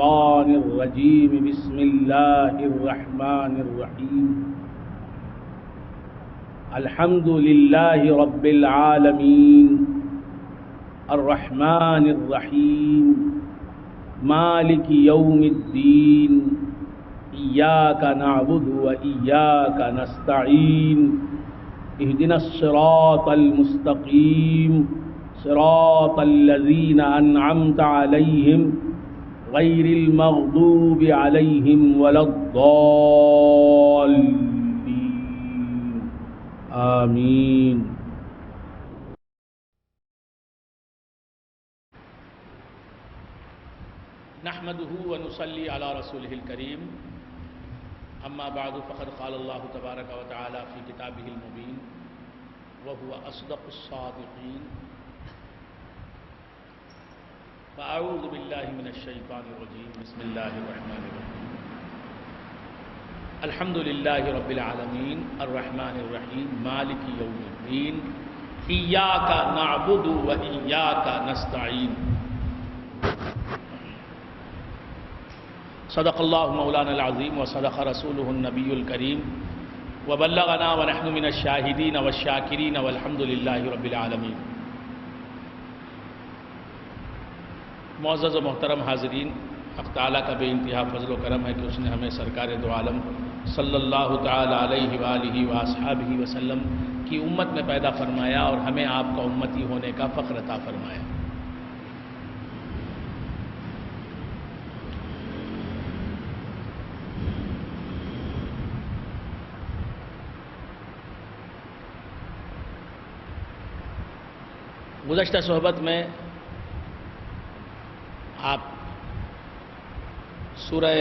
الشيطان الرجيم بسم الله الرحمن الرحيم الحمد لله رب العالمين الرحمن الرحيم مالك يوم الدين إياك نعبد وإياك نستعين اهدنا الصراط المستقيم صراط الذين أنعمت عليهم غير المغضوب عليهم ولا الضالين آمين. نحمده ونصلي على رسوله الكريم اما بعد فقد قال الله تبارك وتعالى في كتابه المبين وهو أصدق الصادقين فأعوذ بالله من الشيطان الرجيم بسم الله الرحمن الرحيم الحمد لله رب العالمين الرحمن الرحيم مالك يوم الدين إياك نعبد وإياك نستعين صدق الله مولانا العظيم وصدق رسوله النبي الكريم وبلغنا ونحن من الشاهدين والشاكرين والحمد لله رب العالمين. معزز و محترم حاضرین، حق تعالیٰ کا بے انتہا فضل و کرم ہے کہ اس نے ہمیں سرکار دو عالم صلی اللہ تعالیٰ علیہ وآلہ وآصحابہ وسلم کی امت میں پیدا فرمایا اور ہمیں آپ کا امتی ہونے کا فخر عطا فرمایا. گزشتہ صحبت میں آپ سورہ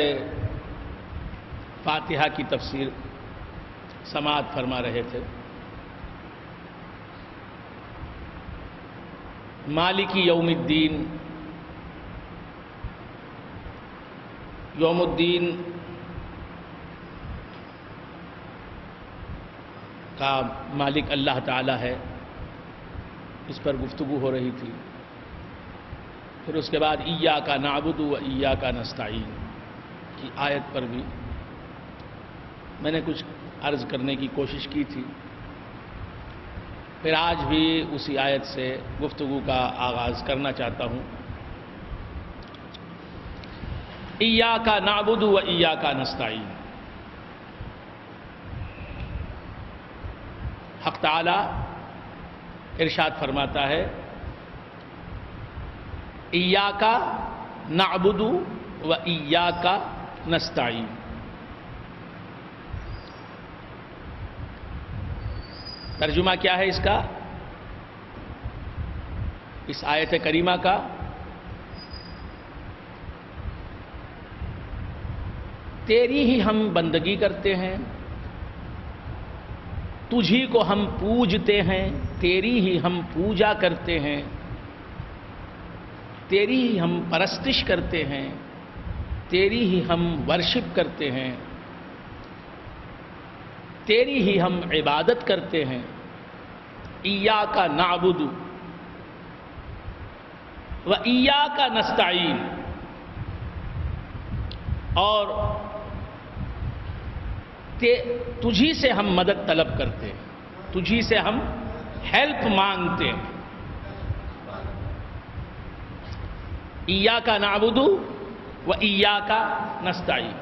فاتحہ کی تفسیر سماعت فرما رہے تھے. مالکی یوم الدین، یوم الدین کا مالک اللہ تعالی ہے، اس پر گفتگو ہو رہی تھی. پھر اس کے بعد ایاک نعبد و ایاک نستعین کی آیت پر بھی میں نے کچھ عرض کرنے کی کوشش کی تھی. پھر آج بھی اسی آیت سے گفتگو کا آغاز کرنا چاہتا ہوں. ایاک نعبد و ایاک نستعین، حق تعالی ارشاد فرماتا ہے ایاک نعبد و ایاک نستعین. ترجمہ کیا ہے اس کا، اس آیت کریمہ کا؟ تیری ہی ہم بندگی کرتے ہیں، تجھی کو ہم پوجتے ہیں، تیری ہی ہم پوجا کرتے ہیں، تیری ہی ہم پرستش کرتے ہیں، تیری ہی ہم ورشپ کرتے ہیں، تیری ہی ہم عبادت کرتے ہیں. ایاک نعبد و ایاک نستعین، اور تجھی سے ہم مدد طلب کرتے ہیں، تجھی سے ہم ہیلپ مانگتے ہیں. ایاک نعبد و ایاک نستعین،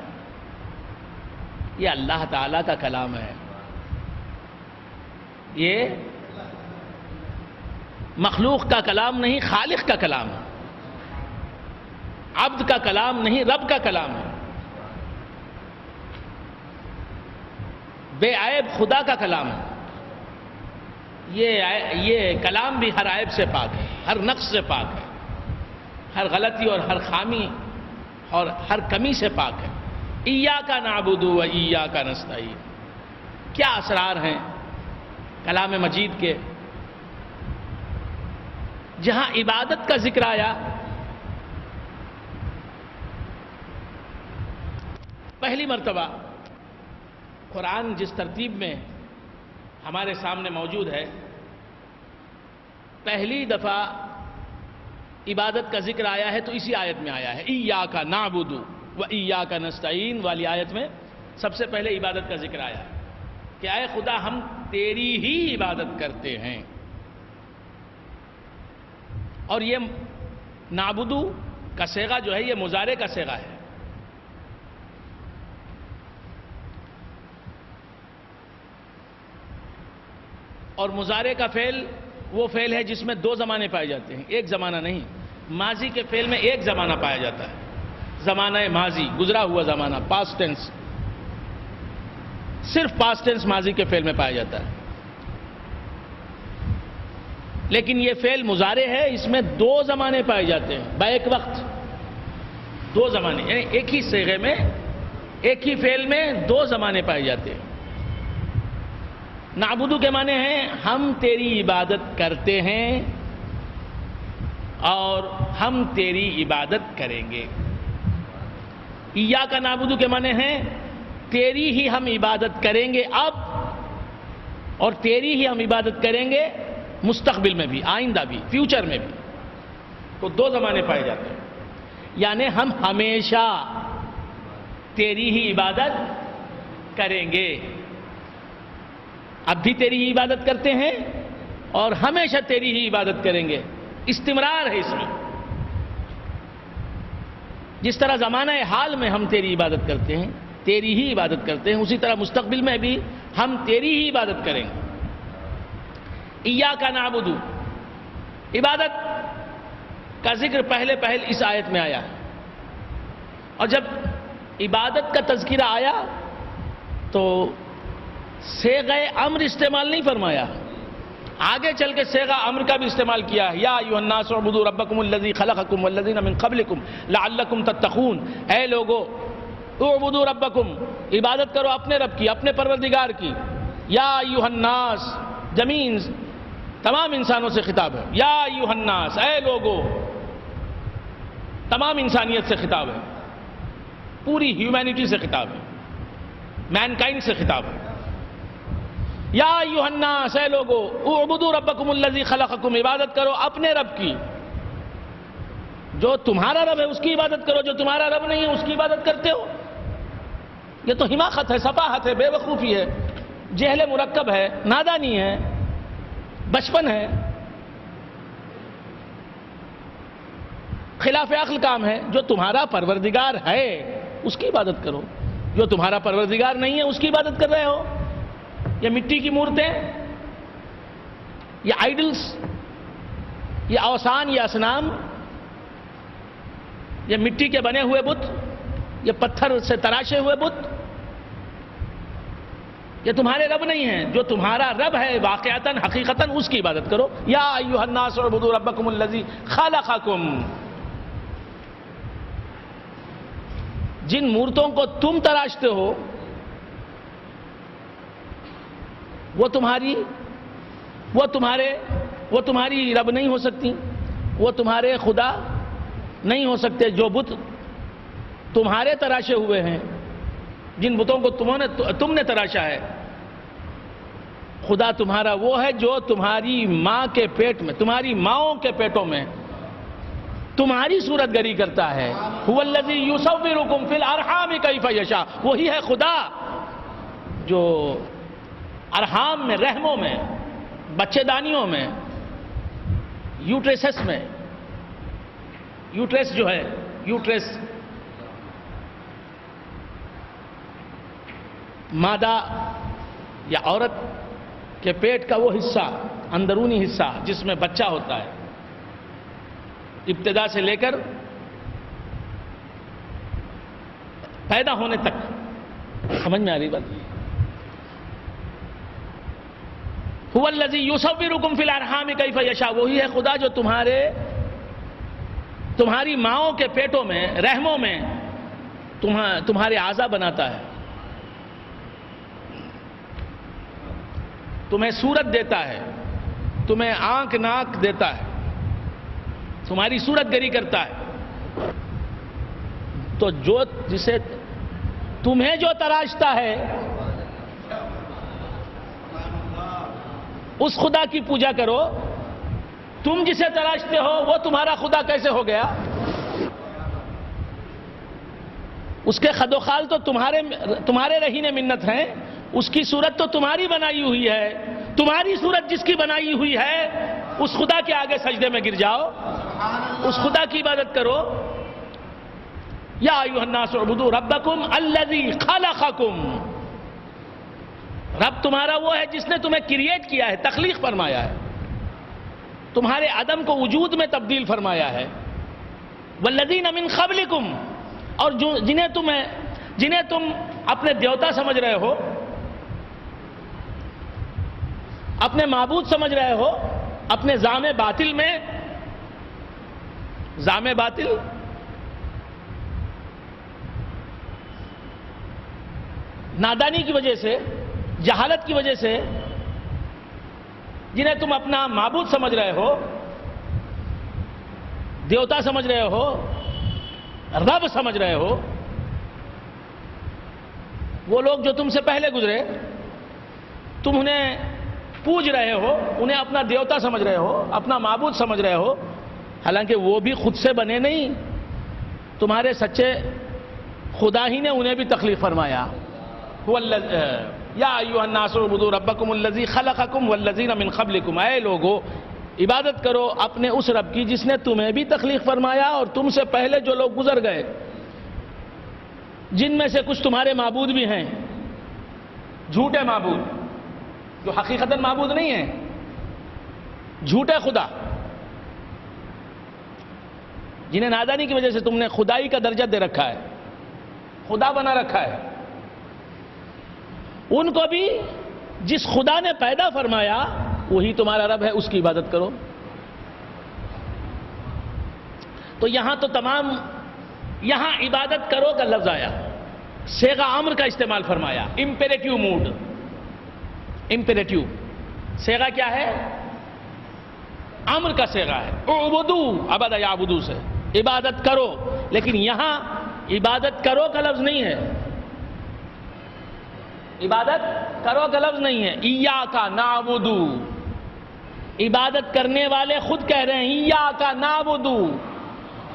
یہ اللہ تعالیٰ کا کلام ہے. یہ مخلوق کا کلام نہیں، خالق کا کلام ہے. عبد کا کلام نہیں، رب کا کلام ہے. بے عیب خدا کا کلام ہے. یہ کلام بھی ہر عیب سے پاک ہے، ہر نقص سے پاک ہے، ہر غلطی اور ہر خامی اور ہر کمی سے پاک ہے. ایاک نعبد و ایاک نستعین، کیا اسرار ہیں کلام مجید کے. جہاں عبادت کا ذکر آیا، پہلی مرتبہ قرآن جس ترتیب میں ہمارے سامنے موجود ہے، پہلی دفعہ عبادت کا ذکر آیا ہے تو اسی آیت میں آیا ہے، ایاک نعبد و ایاک نستعین والی آیت میں سب سے پہلے عبادت کا ذکر آیا ہے کہ اے خدا ہم تیری ہی عبادت کرتے ہیں. اور یہ نعبدو کا صیغہ جو ہے یہ مضارع کا صیغہ ہے. اور مضارع کا فعل وہ فعل ہے جس میں دو زمانے پائے جاتے ہیں، ایک زمانہ نہیں. ماضی کے فعل میں ایک زمانہ پایا جاتا ہے، زمانہ ماضی، گزرا ہوا زمانہ، پاسٹ ٹینس. صرف پاسٹ ٹینس ماضی کے فعل میں پایا جاتا ہے. لیکن یہ فعل مضارع ہے، اس میں دو زمانے پائے جاتے ہیں بیک وقت. دو زمانے یعنی ایک ہی صیغے میں، ایک ہی فعل میں دو زمانے پائے جاتے ہیں. نعبدو کے معنی ہیں ہم تیری عبادت کرتے ہیں اور ہم تیری عبادت کریں گے. ایاک نعبدو کے معنی ہیں تیری ہی ہم عبادت کریں گے اب، اور تیری ہی ہم عبادت کریں گے مستقبل میں بھی، آئندہ بھی، فیوچر میں بھی. تو دو زمانے پائے جاتے ہیں، یعنی ہم ہمیشہ تیری ہی عبادت کریں گے. اب بھی تیری ہی عبادت کرتے ہیں اور ہمیشہ تیری ہی عبادت کریں گے. استمرار ہے اس میں. جس طرح زمانہ حال میں ہم تیری عبادت کرتے ہیں، تیری ہی عبادت کرتے ہیں، اسی طرح مستقبل میں بھی ہم تیری ہی عبادت کریں گے. ایاک نعبد، عبادت کا ذکر پہلے اس آیت میں آیا. اور جب عبادت کا تذکرہ آیا تو صیغہ امر استعمال نہیں فرمایا، آگے چل کے صیغہ امر کا بھی استعمال کیا. یا ایھا الناس اعبدوا ربکم الذی خلقکم والذین من قبلکم لعلکم تتقون. اے لوگو اعبدوا ربکم، عبادت کرو اپنے رب کی، اپنے پروردگار کی. یا ایھا الناس، جمین تمام انسانوں سے خطاب ہے. یا ایھا الناس، اے لوگو، تمام انسانیت سے خطاب ہے، پوری ہیومینٹی سے خطاب ہے، مینکائنڈ سے خطاب ہے. یا ایھا الناس، اے لوگو، اعبدوا ربکم الذی خلقکم، عبادت کرو اپنے رب کی. جو تمہارا رب ہے اس کی عبادت کرو، جو تمہارا رب نہیں ہے اس کی عبادت کرتے ہو. یہ تو حماقت ہے، سفاہت ہے، بے وقوفی ہے، جہل مرکب ہے، نادانی ہے، بچپن ہے، خلاف عقل کام ہے. جو تمہارا پروردگار ہے اس کی عبادت کرو، جو تمہارا پروردگار نہیں ہے اس کی عبادت کر رہے ہو. یہ مٹی کی مورتیں، یہ آئیڈلز، یہ اوثان، یہ اصنام، یہ مٹی کے بنے ہوئے بت، یہ پتھر سے تراشے ہوئے بت، یہ تمہارے رب نہیں ہیں. جو تمہارا رب ہے واقعتاً حقیقتاً اس کی عبادت کرو. یا ایھا الناس اعبدوا ربکم الذی خلقکم. جن مورتوں کو تم تراشتے ہو وہ تمہاری رب نہیں ہو سکتی، وہ تمہارے خدا نہیں ہو سکتے. جو بت تمہارے تراشے ہوئے ہیں، جن بتوں کو تم نے تراشا ہے، خدا تمہارا وہ ہے جو تمہاری ماں کے پیٹ میں، تمہاری ماؤں کے پیٹوں میں تمہاری صورت گری کرتا ہے. هو الذی یصورکم فی الارحام کیف یشاء. وہی ہے خدا جو ارحام میں، رحموں میں، بچے دانیوں میں، یوٹریسس میں، یوٹریس جو ہے، یوٹریس مادہ یا عورت کے پیٹ کا وہ حصہ، اندرونی حصہ جس میں بچہ ہوتا ہے، ابتدا سے لے کر پیدا ہونے تک. سمجھ میں آ رہی بات؟ هو الذی یصورکم فی الارحام کیف یشاء. وہی ہے خدا جو تمہاری ماؤں کے پیٹوں میں، رحموں میں تمہارے اعضا بناتا ہے، تمہیں صورت دیتا ہے، تمہیں آنکھ ناک دیتا ہے، تمہاری صورت گری کرتا ہے. تو جسے تمہیں جو تراشتا ہے اس خدا کی پوجا کرو. تم جسے تراشتے ہو وہ تمہارا خدا کیسے ہو گیا؟ اس کے خد و خال تو تمہارے رہین منت ہیں، اس کی صورت تو تمہاری بنائی ہوئی ہے، تمہاری صورت جس کی بنائی ہوئی ہے اس خدا کے آگے سجدے میں گر جاؤ، اس خدا کی عبادت کرو۔ یا ایھا الناس اعبدوا ربکم الذی خلقکم، رب تمہارا وہ ہے جس نے تمہیں کریٹ کیا ہے، تخلیق فرمایا ہے، تمہارے عدم کو وجود میں تبدیل فرمایا ہے۔ والذین من قبلکم، اور جنہیں تم اپنے دیوتا سمجھ رہے ہو، اپنے معبود سمجھ رہے ہو، اپنے زعم باطل میں، زعم باطل نادانی کی وجہ سے، جہالت کی وجہ سے، جنہیں تم اپنا معبود سمجھ رہے ہو، دیوتا سمجھ رہے ہو، رب سمجھ رہے ہو، وہ لوگ جو تم سے پہلے گزرے، تم انہیں پوج رہے ہو، انہیں اپنا دیوتا سمجھ رہے ہو، اپنا معبود سمجھ رہے ہو، حالانکہ وہ بھی خود سے بنے نہیں، تمہارے سچے خدا ہی نے انہیں بھی تخلیق فرمایا۔ یا ایھا الناس اعبدوا ربکم الذی خلقکم والذین من قبلکم، اے لوگو عبادت کرو اپنے اس رب کی جس نے تمہیں بھی تخلیق فرمایا اور تم سے پہلے جو لوگ گزر گئے، جن میں سے کچھ تمہارے معبود بھی ہیں، جھوٹے معبود جو حقیقتاً معبود نہیں ہیں، جھوٹے خدا، جنہیں نادانی کی وجہ سے تم نے خدائی کا درجہ دے رکھا ہے، خدا بنا رکھا ہے، ان کو بھی جس خدا نے پیدا فرمایا وہی تمہارا رب ہے، اس کی عبادت کرو۔ تو یہاں تو یہاں عبادت کرو کا لفظ آیا، صیغہ امر کا استعمال فرمایا، امپیریٹیو موڈ، امپیریٹیو صیغہ کیا ہے؟ امر کا صیغہ ہے، اعبدو، عبد یعبدو سے عبادت کرو، لیکن یہاں عبادت کرو کا لفظ نہیں ہے، عبادت کرو کا لفظ نہیں ہے، ایاک نعبد، عبادت کرنے والے خود کہہ رہے ہیں ایاک نعبد،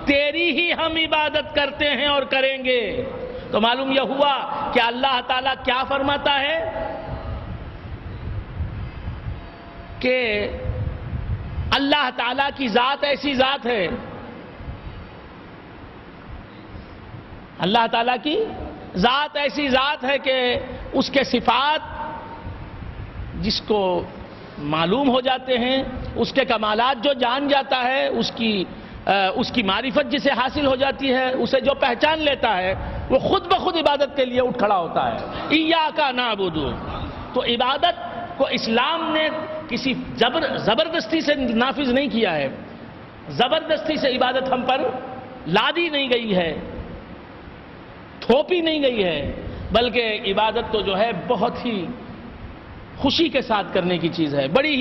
تیری ہی ہم عبادت کرتے ہیں اور کریں گے۔ تو معلوم یہ ہوا کہ اللہ تعالیٰ کیا فرماتا ہے کہ اللہ تعالیٰ کی ذات ایسی ذات ہے، اللہ تعالیٰ کی ذات ایسی ذات ہے کہ اس کے صفات جس کو معلوم ہو جاتے ہیں، اس کے کمالات جو جان جاتا ہے، اس کی معرفت جسے حاصل ہو جاتی ہے، اسے جو پہچان لیتا ہے، وہ خود بخود عبادت کے لیے اٹھ کھڑا ہوتا ہے۔ ایاک نعبد، تو عبادت کو اسلام نے کسی زبردستی سے نافذ نہیں کیا ہے، زبردستی سے عبادت ہم پر لادی نہیں گئی ہے، تھوپی نہیں گئی ہے، بلکہ عبادت تو جو ہے بہت ہی خوشی کے ساتھ کرنے کی چیز ہے، بڑے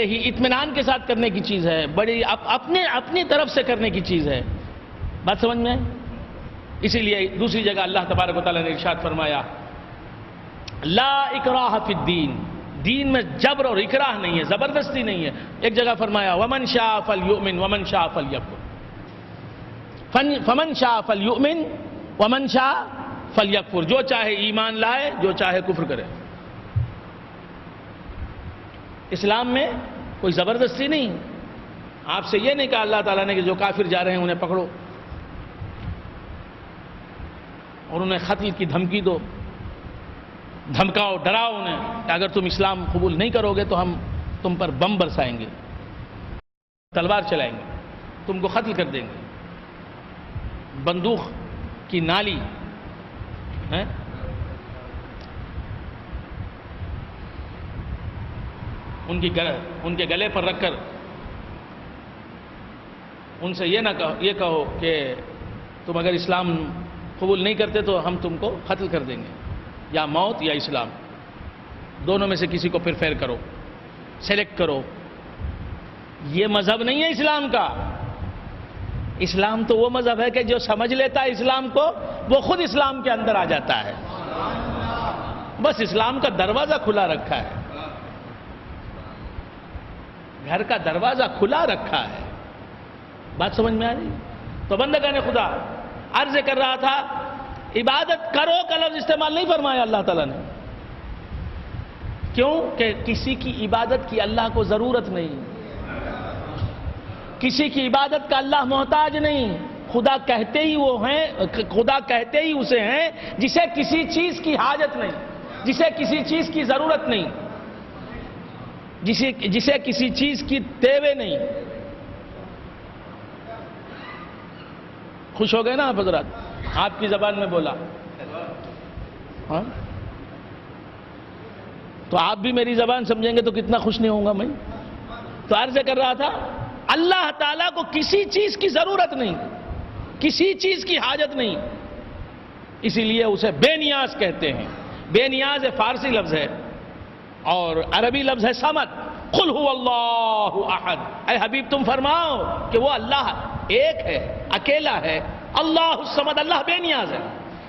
ہی اطمینان کے ساتھ کرنے کی چیز ہے، بڑی اپنی طرف سے کرنے کی چیز ہے۔ بات سمجھ میں؟ اسی لیے دوسری جگہ اللہ تبارک و تعالیٰ نے ارشاد فرمایا لا اکراہ فی الدین، دین میں جبر اور اکراہ نہیں ہے، زبردستی نہیں ہے۔ ایک جگہ فرمایا ومن شاء فلیؤمن ومن شاء فلیکفر، فمن شاء فلیؤمن ومن شاء فلیکفر، جو چاہے ایمان لائے، جو چاہے کفر کرے۔ اسلام میں کوئی زبردستی نہیں، آپ سے یہ نہیں کہا اللہ تعالیٰ نے کہ جو کافر جا رہے ہیں انہیں پکڑو اور انہیں قتل کی دھمکی دو، دھمکاؤ، ڈراؤ انہیں کہ اگر تم اسلام قبول نہیں کرو گے تو ہم تم پر بم برسائیں گے، تلوار چلائیں گے، تم کو قتل کر دیں گے، بندوق کی نالی ہے، ان کے گلے پر رکھ کر ان سے یہ کہو کہ تم اگر اسلام قبول نہیں کرتے تو ہم تم کو قتل کر دیں گے، یا موت یا اسلام، دونوں میں سے کسی کو پریفر کرو، سلیکٹ کرو۔ یہ مذہب نہیں ہے اسلام کا۔ اسلام تو وہ مذہب ہے کہ جو سمجھ لیتا ہے اسلام کو وہ خود اسلام کے اندر آ جاتا ہے، بس اسلام کا دروازہ کھلا رکھا ہے۔ گھر کا دروازہ کھلا رکھا ہے. بات سمجھ میں آ رہی؟ تو بندگان خدا، عرض کر رہا تھا عبادت کرو کا لفظ استعمال نہیں فرمایا اللہ تعالیٰ نے. کیوں؟ کہ کسی کی عبادت کی اللہ کو ضرورت نہیں، کسی کی عبادت کا اللہ محتاج نہیں. خدا کہتے ہی وہ ہیں، خدا کہتے ہی اسے ہیں جسے کسی چیز کی حاجت نہیں، جسے کسی چیز کی ضرورت نہیں، جسے کسی چیز کی تیوے نہیں. خوش ہو گئے نا آپ حضرات؟ آپ کی زبان میں بولا ہاں؟ تو آپ بھی میری زبان سمجھیں گے تو کتنا خوش نہیں ہوں گا میں. تو عرض کر رہا تھا اللہ تعالیٰ کو کسی چیز کی ضرورت نہیں، کسی چیز کی حاجت نہیں، اسی لیے اسے بے نیاز کہتے ہیں. بے نیاز فارسی لفظ ہے اور عربی لفظ ہے صمد. قل هو اللہ احد، اے حبیب تم فرماؤ کہ وہ اللہ ایک ہے، اکیلا ہے. اللہ الصمد، اللہ بے نیاز ہے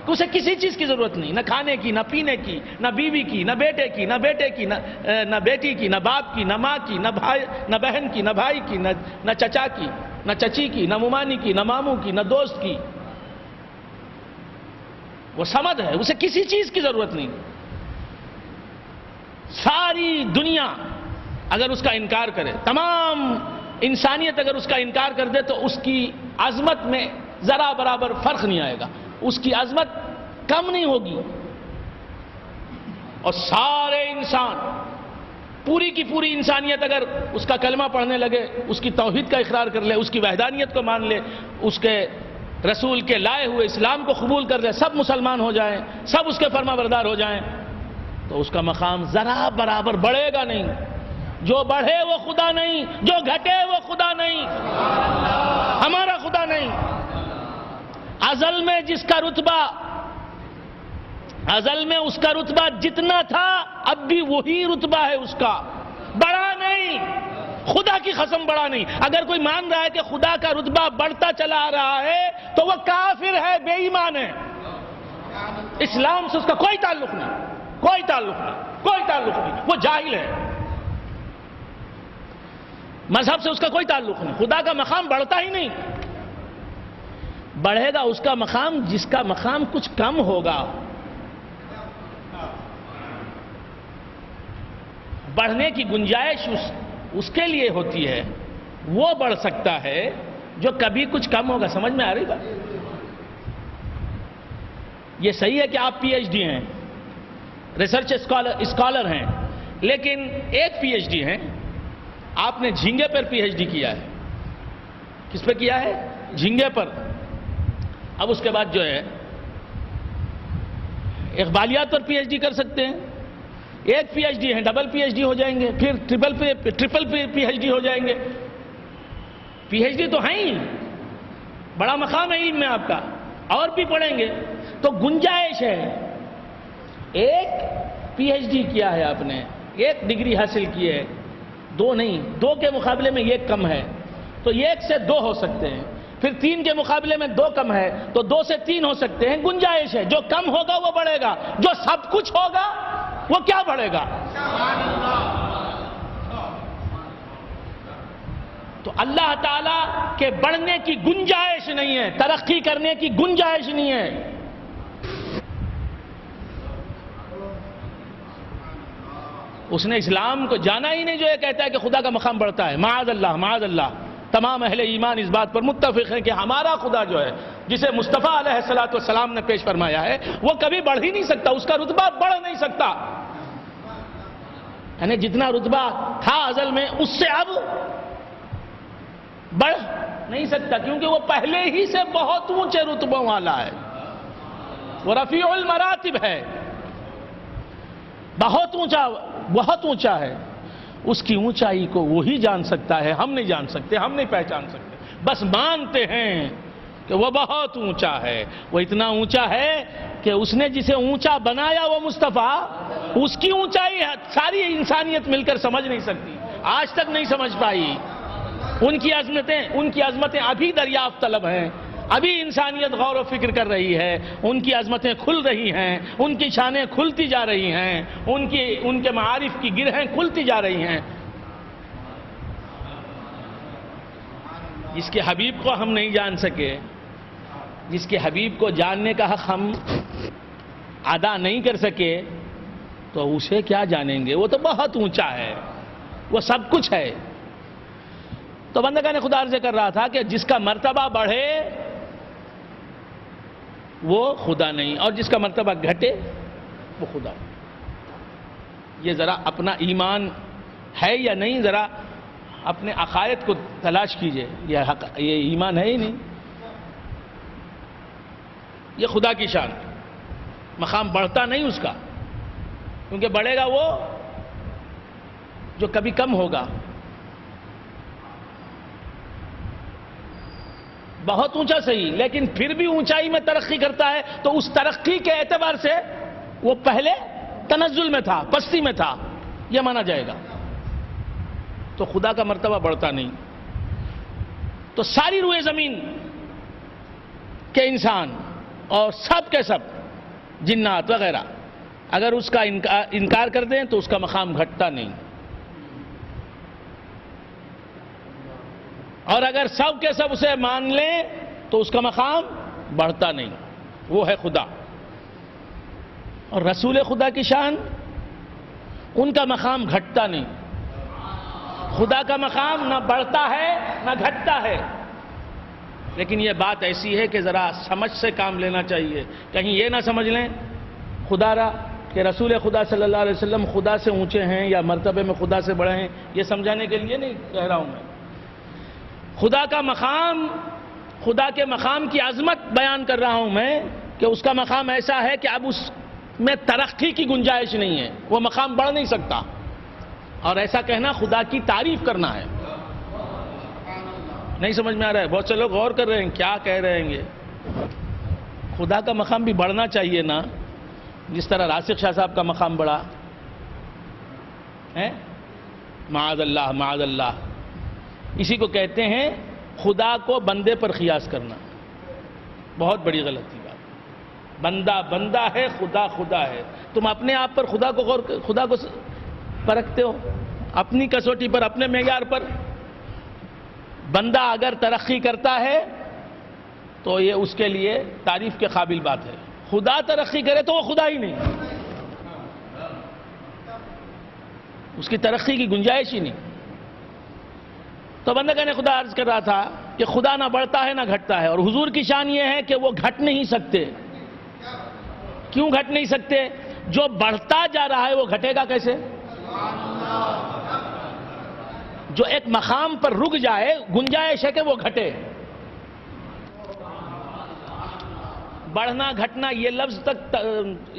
کہ اسے کسی چیز کی ضرورت نہیں، نہ کھانے کی، نہ پینے کی، نہ بیوی کی، نہ بیٹے کی، نہ بیٹے کی، نہ بیٹی کی، نہ باپ کی، نہ ماں کی، نہ بھائی، نہ بہن کی، نہ بھائی کی، نہ چچا کی، نہ چچی کی، نہ ممانی کی، نہ ماموں کی، نہ دوست کی. وہ صمد ہے، اسے کسی چیز کی ضرورت نہیں. ساری دنیا اگر اس کا انکار کرے، تمام انسانیت اگر اس کا انکار کر دے، تو اس کی عظمت میں ذرا برابر فرق نہیں آئے گا، اس کی عظمت کم نہیں ہوگی. اور سارے انسان، پوری کی پوری انسانیت اگر اس کا کلمہ پڑھنے لگے، اس کی توحید کا اقرار کر لے، اس کی وحدانیت کو مان لے، اس کے رسول کے لائے ہوئے اسلام کو قبول کر لے، سب مسلمان ہو جائیں، سب اس کے فرما بردار ہو جائیں، تو اس کا مقام ذرا برابر بڑھے گا نہیں. جو بڑھے وہ خدا نہیں، جو گھٹے وہ خدا نہیں، ہمارا خدا نہیں. ازل میں جس کا رتبہ، ازل میں اس کا رتبہ جتنا تھا اب بھی وہی رتبہ ہے اس کا، بڑا نہیں. خدا کی قسم بڑا نہیں. اگر کوئی مان رہا ہے کہ خدا کا رتبہ بڑھتا چلا آ رہا ہے تو وہ کافر ہے، بے ایمان ہے. اسلام سے اس کا کوئی تعلق نہیں، کوئی تعلق نہیں، کوئی تعلق نہیں. وہ جاہل ہے. مذہب سے اس کا کوئی تعلق نہیں. خدا کا مقام بڑھتا ہی نہیں. بڑھے گا اس کا مقام جس کا مقام کچھ کم ہوگا. بڑھنے کی گنجائش اس کے لیے ہوتی ہے، وہ بڑھ سکتا ہے جو کبھی کچھ کم ہوگا. سمجھ میں آ رہی بات؟ یہ صحیح ہے کہ آپ پی ایچ ڈی ہیں، ریسرچ اسکالر ہیں، لیکن ایک پی ایچ ڈی ہیں، آپ نے جھینگے پر پی ایچ ڈی کیا ہے. کس پہ کیا ہے؟ جھینگے پر. اب اس کے بعد جو ہے اقبالیات پر پی ایچ ڈی کر سکتے ہیں. ایک پی ایچ ڈی ہے، ڈبل پی ایچ ڈی ہو جائیں گے، پھر ٹرپل پی ایچ ڈی ہو جائیں گے. پی ایچ ڈی تو ہیں ہی، بڑا مقام ہے علم میں آپ کا، اور بھی پڑھیں گے تو گنجائش ہے. ایک پی ایچ ڈی کیا ہے آپ نے، ایک ڈگری حاصل کی ہے، دو نہیں، دو کے مقابلے میں ایک کم ہے تو ایک سے دو ہو سکتے ہیں. پھر تین کے مقابلے میں دو کم ہے تو دو سے تین ہو سکتے ہیں. گنجائش ہے. جو کم ہوگا وہ بڑھے گا، جو سب کچھ ہوگا وہ کیا بڑھے گا؟ تو اللہ تعالی کے بڑھنے کی گنجائش نہیں ہے، ترقی کرنے کی گنجائش نہیں ہے. اس نے اسلام کو جانا ہی نہیں جو یہ کہتا ہے کہ خدا کا مقام بڑھتا ہے. معاذ اللہ، معاذ اللہ. تمام اہل ایمان اس بات پر متفق ہیں کہ ہمارا خدا جو ہے، جسے مصطفیٰ علیہ السلام نے پیش فرمایا ہے، وہ کبھی بڑھ ہی نہیں سکتا، اس کا رتبہ بڑھ نہیں سکتا. یعنی جتنا رتبہ تھا ازل میں اس سے اب بڑھ نہیں سکتا، کیونکہ وہ پہلے ہی سے بہت اونچے رتبوں والا ہے. وہ رفیع المراتب ہے، بہت اونچا ہے. اس کی اونچائی کو وہی جان سکتا ہے، ہم نہیں جان سکتے، ہم نہیں پہچان سکتے. بس مانتے ہیں کہ وہ بہت اونچا ہے. وہ اتنا اونچا ہے کہ اس نے جسے اونچا بنایا وہ مصطفیٰ، اس کی اونچائی ساری انسانیت مل کر سمجھ نہیں سکتی، آج تک نہیں سمجھ پائی. ان کی عظمتیں ابھی دریافت طلب ہیں. ابھی انسانیت غور و فکر کر رہی ہے. ان کی عظمتیں کھل رہی ہیں، ان کی شانیں کھلتی جا رہی ہیں، ان کے معارف کی گرہیں کھلتی جا رہی ہیں. جس کے حبیب کو ہم نہیں جان سکے، جس کے حبیب کو جاننے کا حق ہم ادا نہیں کر سکے، تو اسے کیا جانیں گے؟ وہ تو بہت اونچا ہے، وہ سب کچھ ہے۔ تو بندگان خدا عرض کر رہا تھا کہ جس کا مرتبہ بڑھے وہ خدا نہیں، اور جس کا مرتبہ گھٹے وہ خدا۔ یہ ذرا اپنا ایمان ہے یا نہیں، ذرا اپنے عقائد کو تلاش کیجئے، یہ ایمان ہے ہی نہیں۔ یہ خدا کی شان، مقام بڑھتا نہیں اس کا، کیونکہ بڑھے گا وہ جو کبھی کم ہوگا۔ بہت اونچا صحیح، لیکن پھر بھی اونچائی میں ترقی کرتا ہے تو اس ترقی کے اعتبار سے وہ پہلے تنزل میں تھا، پستی میں تھا، یہ مانا جائے گا۔ تو خدا کا مرتبہ بڑھتا نہیں۔ تو ساری روئے زمین کے انسان اور سب کے سب جنات وغیرہ اگر اس کا انکار کر دیں تو اس کا مقام گھٹتا نہیں، اور اگر سب کے سب اسے مان لیں تو اس کا مقام بڑھتا نہیں۔ وہ ہے خدا۔ اور رسول خدا کی شان، ان کا مقام گھٹتا نہیں۔ خدا کا مقام نہ بڑھتا ہے نہ گھٹتا ہے۔ لیکن یہ بات ایسی ہے کہ ذرا سمجھ سے کام لینا چاہیے، کہیں یہ نہ سمجھ لیں خدا را کہ رسول خدا صلی اللہ علیہ وسلم خدا سے اونچے ہیں یا مرتبے میں خدا سے بڑے ہیں، یہ سمجھانے کے لیے نہیں کہہ رہا ہوں میں۔ خدا کا مقام، خدا کے مقام کی عظمت بیان کر رہا ہوں میں کہ اس کا مقام ایسا ہے کہ اب اس میں ترقی کی گنجائش نہیں ہے، وہ مقام بڑھ نہیں سکتا۔ اور ایسا کہنا خدا کی تعریف کرنا ہے۔ نہیں سمجھ میں آ رہا ہے؟ بہت سے لوگ غور کر رہے ہیں کیا کہہ رہے ہیں یہ۔ خدا کا مقام بھی بڑھنا چاہیے نا، جس طرح راسخ شاہ صاحب کا مقام بڑھا ہے۔ معاذ اللہ معاذ اللہ، اسی کو کہتے ہیں خدا کو بندے پر قیاس کرنا، بہت بڑی غلطی بات۔ بندہ بندہ ہے، خدا خدا ہے۔ تم اپنے آپ پر خدا کو پرکھتے ہو، اپنی کسوٹی پر، اپنے معیار پر۔ بندہ اگر ترقی کرتا ہے تو یہ اس کے لیے تعریف کے قابل بات ہے۔ خدا ترقی کرے تو وہ خدا ہی نہیں، اس کی ترقی کی گنجائش ہی نہیں۔ تو بندگان خدا عرض کر رہا تھا کہ خدا نہ بڑھتا ہے نہ گھٹتا ہے، اور حضور کی شان یہ ہے کہ وہ گھٹ نہیں سکتے۔ کیوں گھٹ نہیں سکتے؟ جو بڑھتا جا رہا ہے وہ گھٹے گا کیسے؟ جو ایک مقام پر رک جائے، گنجائش ہے کہ وہ گھٹے۔ بڑھنا گھٹنا یہ لفظ تک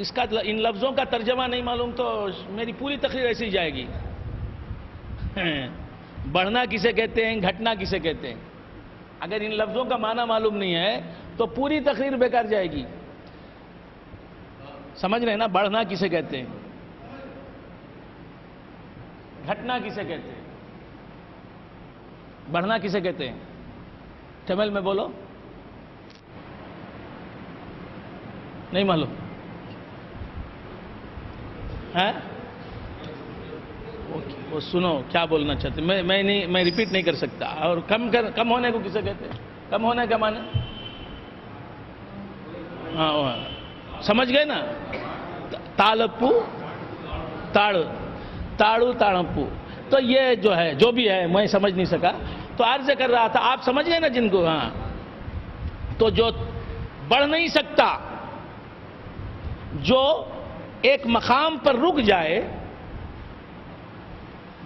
اس کا ان لفظوں کا ترجمہ نہیں معلوم تو میری پوری تقریر ایسی جائے گی۔ بڑھنا کسے کہتے ہیں، گھٹنا کسے کہتے ہیں، اگر ان لفظوں کا معنی معلوم نہیں ہے تو پوری تقریر بیکار جائے گی۔ سمجھ رہے ہیں نا؟ بڑھنا کسے کہتے ہیں، گھٹنا کسے کہتے ہیں، بڑھنا کسے کہتے ہیں؟ تمل میں بولو، نہیں معلوم ہے؟ وہ سنو کیا بولنا چاہتے ہیں، میں ریپیٹ نہیں کر سکتا۔ اور کم ہونے کو کسے کہتے ہیں؟ کم ہونے کا معنی ہاں سمجھ گئے نا؟ تالپو تاڑو تاڑپو۔ تو یہ جو ہے جو بھی ہے میں سمجھ نہیں سکا تو عرض کر رہا تھا، آپ سمجھ گئے نا جن کو؟ ہاں، تو جو بڑھ نہیں سکتا، جو ایک مقام پر رک جائے،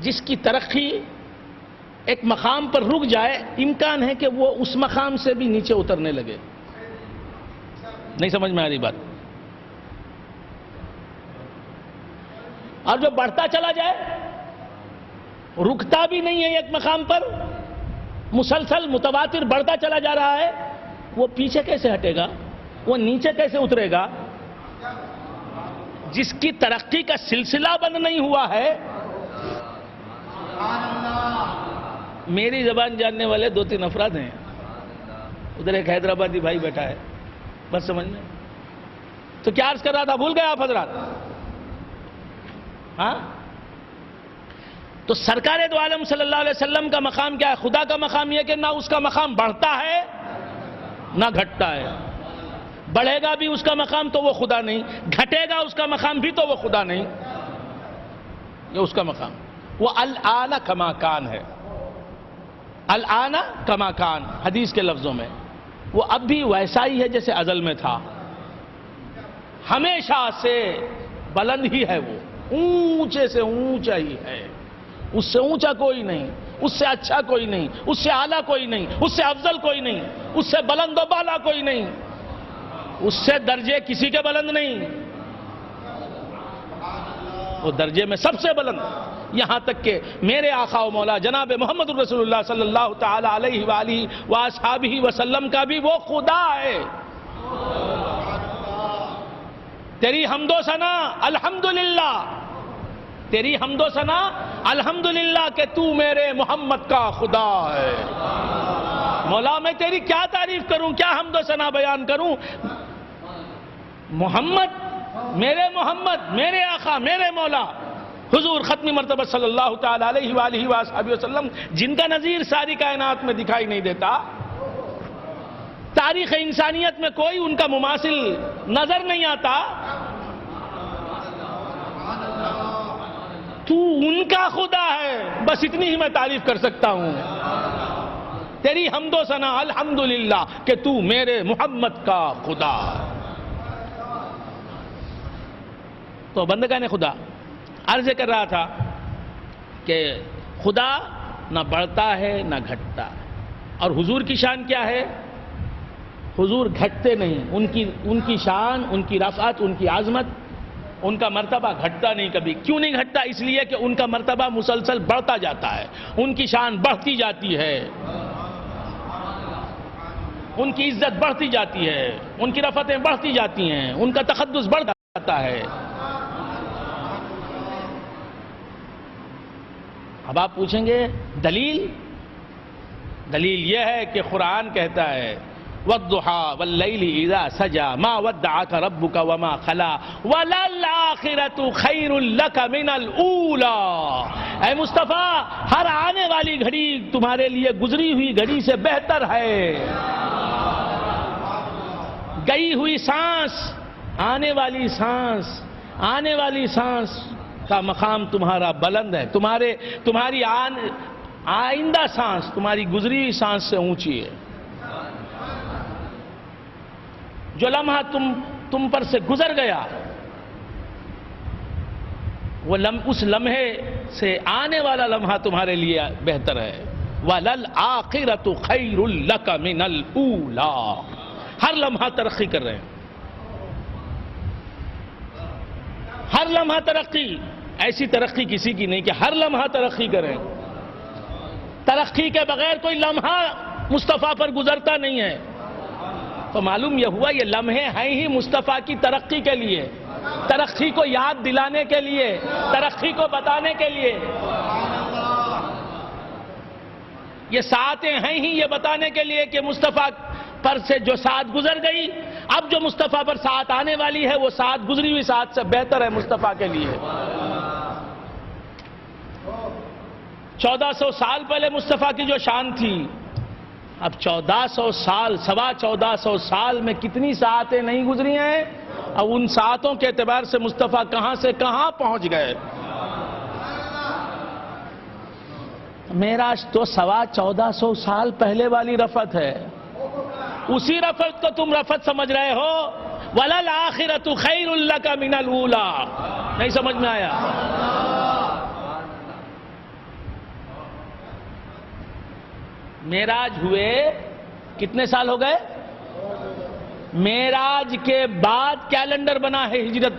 جس کی ترقی ایک مقام پر رک جائے، امکان ہے کہ وہ اس مقام سے بھی نیچے اترنے لگے۔ نہیں سمجھ میں آ رہی بات؟ اور جو بڑھتا چلا جائے، رکتا بھی نہیں ہے ایک مقام پر، مسلسل متواتر بڑھتا چلا جا رہا ہے، وہ پیچھے کیسے ہٹے گا؟ وہ نیچے کیسے اترے گا؟ جس کی ترقی کا سلسلہ بند نہیں ہوا ہے۔ میری زبان جاننے والے 2-3 افراد ہیں، ادھر ایک حیدرآبادی بھائی بیٹھا ہے، بس سمجھ میں۔ تو کیا عرض کر رہا تھا، بھول گئے آپ حضرات؟ ہاں، تو سرکار دو عالم صلی اللہ علیہ وسلم کا مقام کیا ہے؟ خدا کا مقام یہ کہ نہ اس کا مقام بڑھتا ہے نہ گھٹتا ہے. بڑھے گا بھی اس کا مقام تو وہ خدا نہیں، گھٹے گا اس کا مقام بھی تو وہ خدا نہیں. یہ اس کا مقام، وہ الآن کما کان ہے. الآن کما کان حدیث کے لفظوں میں، وہ اب بھی ویسا ہی ہے جیسے ازل میں تھا. ہمیشہ سے بلند ہی ہے، وہ اونچے سے اونچا ہی ہے. اس سے اونچا کوئی نہیں، اس سے اچھا کوئی نہیں، اس سے اعلیٰ کوئی نہیں، اس سے افضل کوئی نہیں، اس سے بلند و بالا کوئی نہیں، اس سے درجے کسی کے بلند نہیں. وہ درجے میں سب سے بلند، یہاں تک کہ میرے آقا و مولا جناب محمد رسول اللہ صلی اللہ تعالی علیہ وآلہ وآصحابہ وسلم کا بھی وہ خدا ہے. تیری حمد و ثنا الحمدللہ، تیری حمد و ثنا الحمدللہ کہ تو میرے محمد کا خدا ہے. مولا میں تیری کیا تعریف کروں، کیا حمد و ثنا بیان کروں. محمد میرے آقا میرے مولا حضور ختم مرتبہ صلی اللہ تعالی علیہ وآلہ وآصحابہ وسلم، جن کا نظیر ساری کائنات میں دکھائی نہیں دیتا. تاریخ انسانیت میں کوئی ان کا مماثل نظر نہیں آتا. تو ان کا خدا ہے، بس اتنی ہی میں تعریف کر سکتا ہوں. تیری حمد و ثنا الحمدللہ کہ تو میرے محمد کا خدا. تو بندگان خدا، عرض کر رہا تھا کہ خدا نہ بڑھتا ہے نہ گھٹتا ہے. اور حضور کی شان کیا ہے؟ حضور گھٹتے نہیں. ان کی شان، ان کی رفعت، ان کی عظمت، ان کا مرتبہ گھٹتا نہیں کبھی. کیوں نہیں گھٹتا؟ اس لیے کہ ان کا مرتبہ مسلسل بڑھتا جاتا ہے. ان کی شان بڑھتی جاتی ہے، ان کی عزت بڑھتی جاتی ہے، ان کی رفعتیں بڑھتی جاتی ہیں، ان کا تقدس بڑھ جاتا ہے. اب آپ پوچھیں گے دلیل یہ ہے کہ قرآن کہتا ہے وَالضُّحَىٰ وَاللَّيْلِ إِذَا سَجَىٰ مَا وَدَّعَكَ رَبُّكَ وَمَا خَلَىٰ وَلَلْآخِرَةُ خَيْرٌ لَكَ مِنَ الْأُولَىٰ. اے مصطفیٰ، ہر آنے والی گھڑی تمہارے لیے گزری ہوئی گھڑی سے بہتر ہے. گئی ہوئی سانس، آنے والی سانس کا مقام تمہارا بلند ہے. تمہاری آئندہ سانس تمہاری گزری ہوئی سانس سے اونچی ہے. جو لمحہ تم پر سے گزر گیا، اس لمحے سے آنے والا لمحہ تمہارے لیے بہتر ہے. وَلَلْآخِرَةُ خَيْرٌ لَكَ مِنَ الْأُولَىٰ. ہر لمحہ ترقی کر رہے ہیں، ہر لمحہ ترقی. ایسی ترقی کسی کی نہیں کہ ہر لمحہ ترقی کریں. ترقی کے بغیر کوئی لمحہ مصطفیٰ پر گزرتا نہیں ہے. تو معلوم یہ ہوا یہ لمحے ہیں ہی مصطفیٰ کی ترقی کے لیے، ترقی کو یاد دلانے کے لیے، ترقی کو بتانے کے لیے. یہ ساعتیں ہیں ہی یہ بتانے کے لیے کہ مصطفیٰ پر سے جو ساعت گزر گئی، اب جو مصطفیٰ پر ساعت آنے والی ہے وہ ساعت گزری ہوئی ساعت سے بہتر ہے مصطفیٰ کے لیے. 1400 سال پہلے مصطفیٰ کی جو شان تھی، اب 1400 سال، 1450 سال میں کتنی ساعتیں نہیں گزری ہیں. اب ان ساعتوں کے اعتبار سے مصطفیٰ کہاں سے کہاں پہنچ گئے. معراج تو 1450 سال پہلے والی رفعت ہے. اسی رفعت کو تم رفعت سمجھ رہے ہو. وَلَلْآخِرَةُ خَيْرٌ لَكَ مِنَ الْأُولَىٰ. نہیں سمجھ میں آیا؟ معراج ہوئے کتنے سال ہو گئے؟ معراج کے بعد کیلنڈر بنا ہے ہجرت.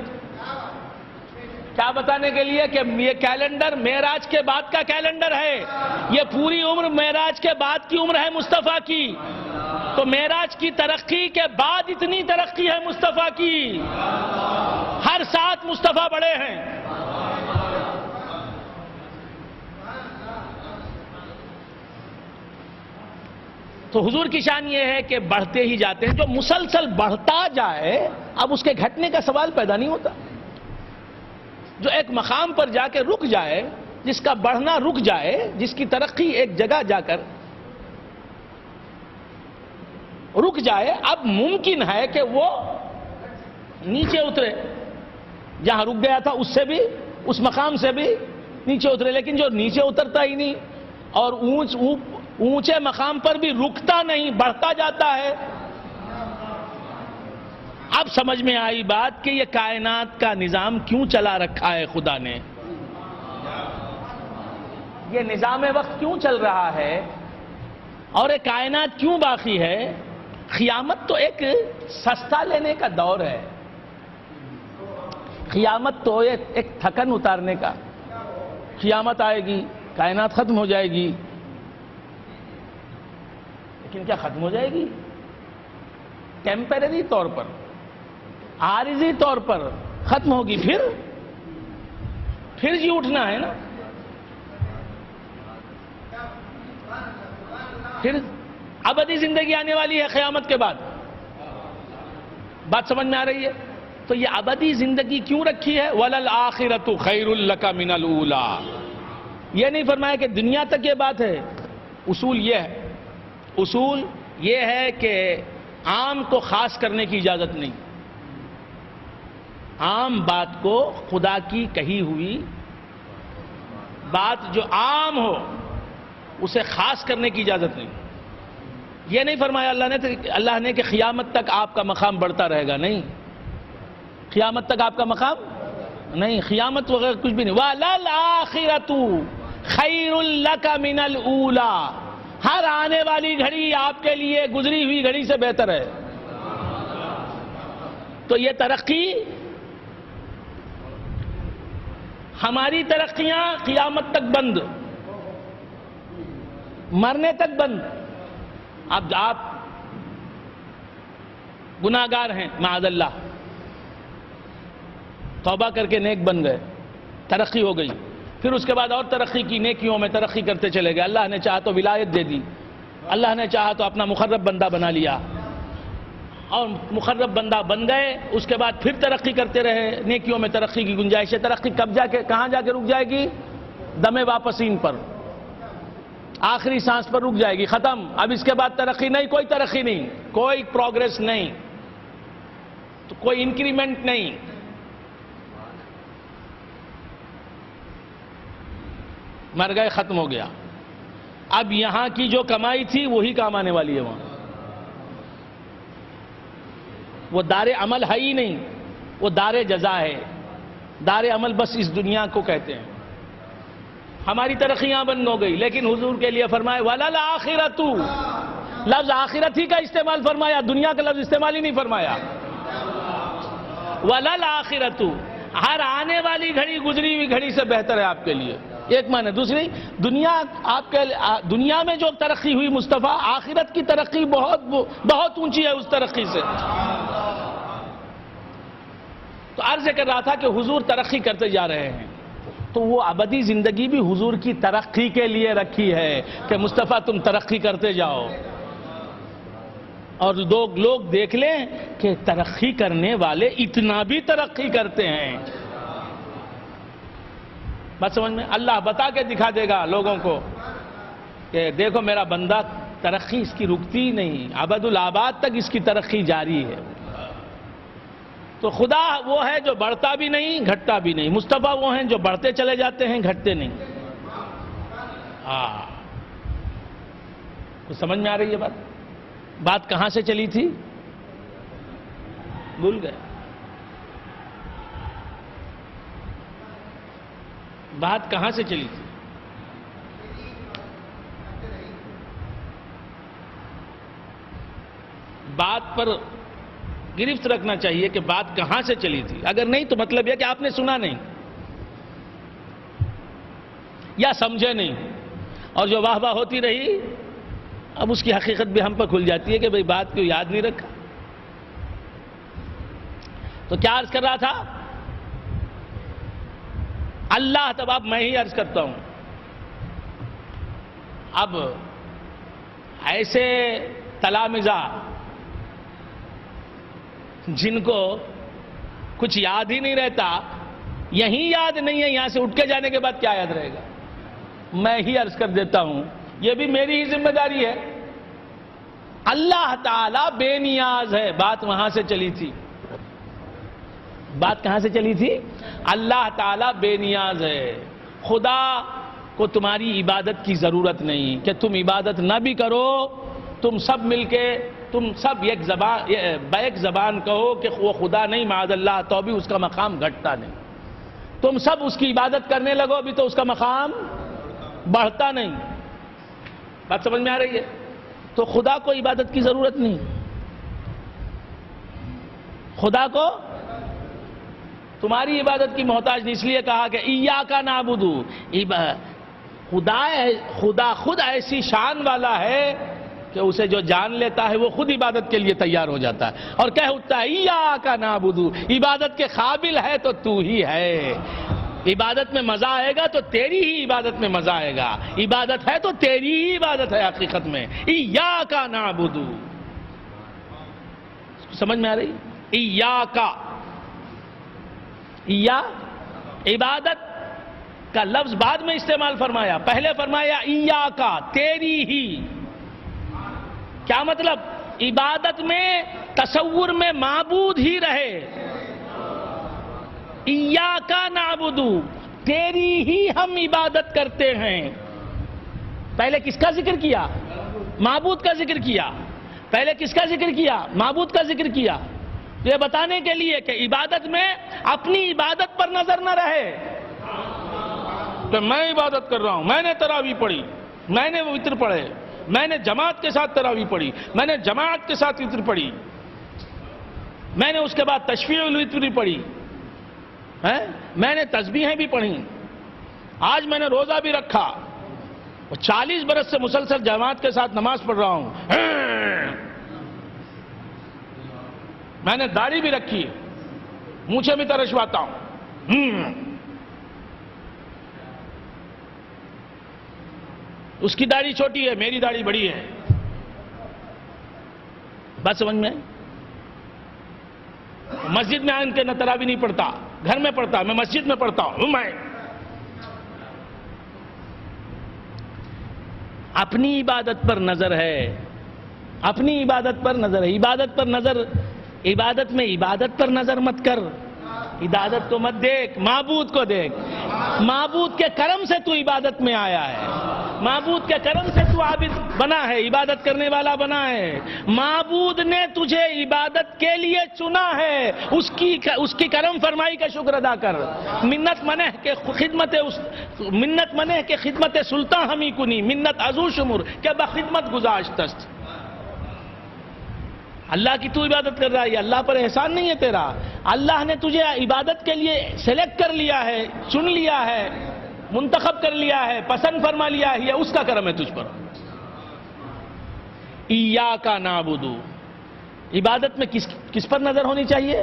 کیا بتانے کے لیے کہ یہ کیلنڈر معراج کے بعد کا کیلنڈر ہے. یہ پوری عمر معراج کے بعد کی عمر ہے مصطفیٰ کی. تو معراج کی ترقی کے بعد اتنی ترقی ہے مصطفیٰ کی. ہر ساتھ مصطفیٰ بڑے ہیں. تو حضور کی شان یہ ہے کہ بڑھتے ہی جاتے ہیں. جو مسلسل بڑھتا جائے اب اس کے گھٹنے کا سوال پیدا نہیں ہوتا. جو ایک مقام پر جا کے رک جائے جس کا بڑھنا رک جائے، جس کی ترقی ایک جگہ جا کر رک جائے، اب ممکن ہے کہ وہ نیچے اترے، جہاں رک گیا تھا اس سے بھی، اس مقام سے بھی نیچے اترے، لیکن جو نیچے اترتا ہی نہیں اور اونچے مقام پر بھی رکتا نہیں، بڑھتا جاتا ہے، اب سمجھ میں آئی بات کہ یہ کائنات کا نظام کیوں چلا رکھا ہے خدا نے، یہ نظام وقت کیوں چل رہا ہے، اور یہ کائنات کیوں باقی ہے۔ قیامت تو ایک سستا لینے کا دور ہے، قیامت تو ایک تھکن اتارنے کا، قیامت آئے گی، کائنات ختم ہو جائے گی، لیکن کیا ختم ہو جائے گی؟ ٹیمپریری طور پر، عارضی طور پر ختم ہوگی، پھر جی اٹھنا ہے نا، پھر ابدی زندگی آنے والی ہے قیامت کے بعد، بات سمجھ میں آ رہی ہے؟ تو یہ ابدی زندگی کیوں رکھی ہے؟ وَلَلْآخِرَةُ خَيْرٌ لَكَ مِنَ الْأُولَىٰ، یہ نہیں فرمایا کہ دنیا تک یہ بات ہے، اصول یہ ہے کہ عام کو خاص کرنے کی اجازت نہیں، عام بات کو، خدا کی کہی ہوئی بات جو عام ہو اسے خاص کرنے کی اجازت نہیں۔ یہ نہیں فرمایا اللہ نے کہ قیامت تک آپ کا مقام بڑھتا رہے گا، نہیں، قیامت تک آپ کا مقام نہیں، قیامت وغیرہ کچھ بھی نہیں۔ وَلَلْآخِرَةُ خَيْرٌ لَكَ مِنَ الْأُولَىٰ، ہر آنے والی گھڑی آپ کے لیے گزری ہوئی گھڑی سے بہتر ہے۔ تو یہ ترقی، ہماری ترقیاں قیامت تک بند، مرنے تک بند۔ اب آپ گناہگار ہیں معاذ اللہ، توبہ کر کے نیک بن گئے، ترقی ہو گئی، پھر اس کے بعد اور ترقی کی، نیکیوں میں ترقی کرتے چلے گئے، اللہ نے چاہا تو ولایت دے دی، اللہ نے چاہا تو اپنا مقرب بندہ بنا لیا، اور مقرب بندہ بن گئے، اس کے بعد پھر ترقی کرتے رہے، نیکیوں میں ترقی کی گنجائش ہے، ترقی کب جا کے کہاں جا کے رک جائے گی؟ دم واپسین پر، آخری سانس پر رک جائے گی، ختم، اب اس کے بعد ترقی نہیں، کوئی ترقی نہیں، کوئی پروگریس نہیں، تو کوئی انکریمنٹ نہیں۔ مر گئے، ختم ہو گیا، اب یہاں کی جو کمائی تھی وہی کام آنے والی ہے وہاں، وہ دار عمل ہے ہی نہیں، وہ دار جزا ہے، دار عمل بس اس دنیا کو کہتے ہیں۔ ہماری ترقیاں بند ہو گئی، لیکن حضور کے لیے فرمائے وَلَلْآخِرَةُ، لفظ آخرت ہی کا استعمال فرمایا، دنیا کا لفظ استعمال ہی نہیں فرمایا۔ وَلَلْآخِرَةُ، ہر آنے والی گھڑی گزری ہوئی گھڑی سے بہتر ہے آپ کے لیے، ایک معنی۔ دوسری، دنیا میں جو ترقی ہوئی مصطفیٰ، آخرت کی ترقی بہت اونچی ہے اس ترقی سے۔ تو عرض کر رہا تھا کہ حضور ترقی کرتے جا رہے ہیں، تو وہ ابدی زندگی بھی حضور کی ترقی کے لیے رکھی ہے کہ مصطفیٰ تم ترقی کرتے جاؤ، اور لوگ دیکھ لیں کہ ترقی کرنے والے اتنا بھی ترقی کرتے ہیں۔ بات سمجھ میں؟ اللہ بتا کے دکھا دے گا لوگوں کو کہ دیکھو میرا بندہ، ترقی اس کی رکتی نہیں، ابد الآباد تک اس کی ترقی جاری ہے۔ تو خدا وہ ہے جو بڑھتا بھی نہیں، گھٹتا بھی نہیں، مصطفیٰ وہ ہیں جو بڑھتے چلے جاتے ہیں، گھٹتے نہیں۔ کچھ سمجھ میں آ رہی ہے بات کہاں سے چلی تھی؟ بھول گئے بات کہاں سے چلی تھی؟ بات پر گرفت رکھنا چاہیے کہ بات کہاں سے چلی تھی، اگر نہیں تو مطلب یہ کہ آپ نے سنا نہیں یا سمجھے نہیں، اور جو واہ واہ ہوتی رہی، اب اس کی حقیقت بھی ہم پر کھل جاتی ہے کہ بھئی بات کیوں یاد نہیں رکھا۔ تو کیا عرض کر رہا تھا؟ اللہ، تب اب میں ہی عرض کرتا ہوں، اب ایسے تلامذہ جن کو کچھ یاد ہی نہیں رہتا، یہیں یاد نہیں ہے، یہاں سے اٹھ کے جانے کے بعد کیا یاد رہے گا؟ میں ہی عرض کر دیتا ہوں، یہ بھی میری ہی ذمہ داری ہے۔ اللہ تعالیٰ بے نیاز ہے، بات وہاں سے چلی تھی۔ بات کہاں سے چلی تھی؟ اللہ تعالیٰ بے نیاز ہے، خدا کو تمہاری عبادت کی ضرورت نہیں کہ تم عبادت نہ بھی کرو، تم سب مل کے تم سب بیک زبان کہو کہ وہ خدا نہیں معاذ اللہ، تو بھی اس کا مقام گھٹتا نہیں۔ تم سب اس کی عبادت کرنے لگو بھی تو اس کا مقام بڑھتا نہیں۔ بات سمجھ میں آ رہی ہے؟ تو خدا کو عبادت کی ضرورت نہیں، خدا کو تمہاری عبادت کی محتاج نہیں، اس لیے کہا کہ ایاک نعبد، خدا خود ایسی شان والا ہے کہ اسے جو جان لیتا ہے وہ خود عبادت کے لیے تیار ہو جاتا ہے اور کہہ اٹھتا ہے ایاک نعبد، عبادت کے قابل ہے تو ہی ہے، عبادت میں مزہ آئے گا تو تیری ہی عبادت میں مزہ آئے گا، عبادت ہے تو تیری ہی عبادت ہے حقیقت میں، ایاک نعبد۔ سمجھ میں آ رہی؟ ایاک، عبادت کا لفظ بعد میں استعمال فرمایا، پہلے فرمایا ایاک، تیری ہی۔ کیا مطلب؟ عبادت میں تصور میں معبود ہی رہے، ایاک نعبد، تیری ہی ہم عبادت کرتے ہیں۔ پہلے کس کا ذکر کیا؟ معبود کا ذکر کیا۔ پہلے کس کا ذکر کیا؟ معبود کا ذکر کیا، یہ بتانے کے لیے کہ عبادت میں اپنی عبادت پر نظر نہ رہے کہ میں عبادت کر رہا ہوں، میں نے تراویح پڑھی، میں نے وتر پڑھے، میں نے جماعت کے ساتھ تراویح پڑھی، میں نے جماعت کے ساتھ وتر پڑھی، میں نے اس کے بعد تشفیع الوتر پڑھی، میں نے تسبیحیں بھی پڑھی، آج میں نے روزہ بھی رکھا، 40 برس سے مسلسل جماعت کے ساتھ نماز پڑھ رہا ہوں، میں نے داڑھی بھی رکھی، مونچھیں بھی ترشواتا ہوں، اس کی داڑھی چھوٹی ہے، میری داڑھی بڑی ہے۔ بات سمجھ میں؟ مسجد میں آن کے نہ تراویح نہیں پڑھتا، گھر میں پڑھتا، میں مسجد میں پڑھتا ہوں۔ میں اپنی عبادت پر نظر ہے، اپنی عبادت پر نظر ہے، عبادت پر نظر، عبادت میں عبادت پر نظر مت کر، عبادت کو مت دیکھ، معبود کو دیکھ، معبود کے کرم سے تو عبادت میں آیا ہے، معبود کے کرم سے تو عابد بنا ہے، عبادت کرنے والا بنا ہے، معبود نے تجھے عبادت کے لیے چنا ہے، اس کی کرم فرمائی کا شکر ادا کر، منت منہ کے خدمت سلطان ہمی کنی، منت ازو شمر کہ بخدمت گزاشتست۔ اللہ کی تو عبادت کر رہا ہے، یہ اللہ پر احسان نہیں ہے تیرا، اللہ نے تجھے عبادت کے لیے سلیکٹ کر لیا ہے، چن لیا ہے، منتخب کر لیا ہے، پسند فرما لیا ہے، یہ اس کا کرم ہے تجھ پر۔ ایاک نعبد، عبادت میں کس پر نظر ہونی چاہیے؟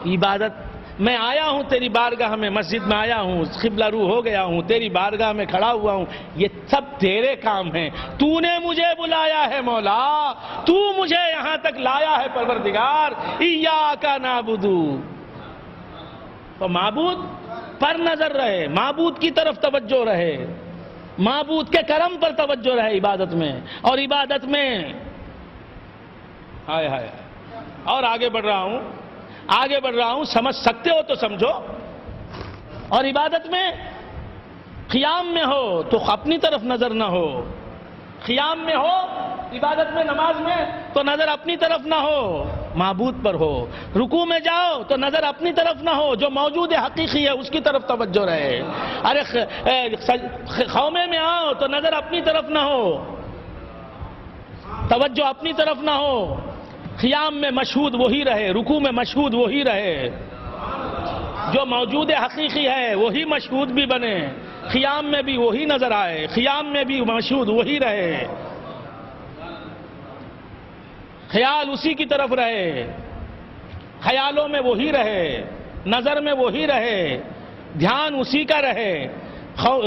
عبادت میں آیا ہوں تیری بارگاہ میں، مسجد میں آیا ہوں، قبلہ رو ہو گیا ہوں، تیری بارگاہ میں کھڑا ہوا ہوں، یہ سب تیرے کام ہیں، تو نے مجھے بلایا ہے مولا، تو مجھے یہاں تک لایا ہے پروردگار، ایاک نعبد۔ تو معبود پر نظر رہے، معبود کی طرف توجہ رہے، معبود کے کرم پر توجہ رہے عبادت میں، اور عبادت میں ہائے ہائے، اور آگے بڑھ رہا ہوں، سمجھ سکتے ہو تو سمجھو، اور عبادت میں قیام میں ہو تو اپنی طرف نظر نہ ہو، قیام میں ہو عبادت میں، نماز میں تو نظر اپنی طرف نہ ہو، معبود پر ہو، رکوع میں جاؤ تو نظر اپنی طرف نہ ہو، جو موجود حقیقی ہے اس کی طرف توجہ رہے، ارے خیمے میں آؤ تو نظر اپنی طرف نہ ہو، توجہ اپنی طرف نہ ہو، قیام میں مشہود وہی رہے، رکوع میں مشہود وہی رہے، جو موجود حقیقی ہے وہی مشہود بھی بنے، قیام میں بھی وہی نظر آئے، قیام میں بھی مشہود وہی رہے، خیال اسی کی طرف رہے، خیالوں میں وہی رہے، نظر میں وہی رہے، دھیان اسی کا رہے،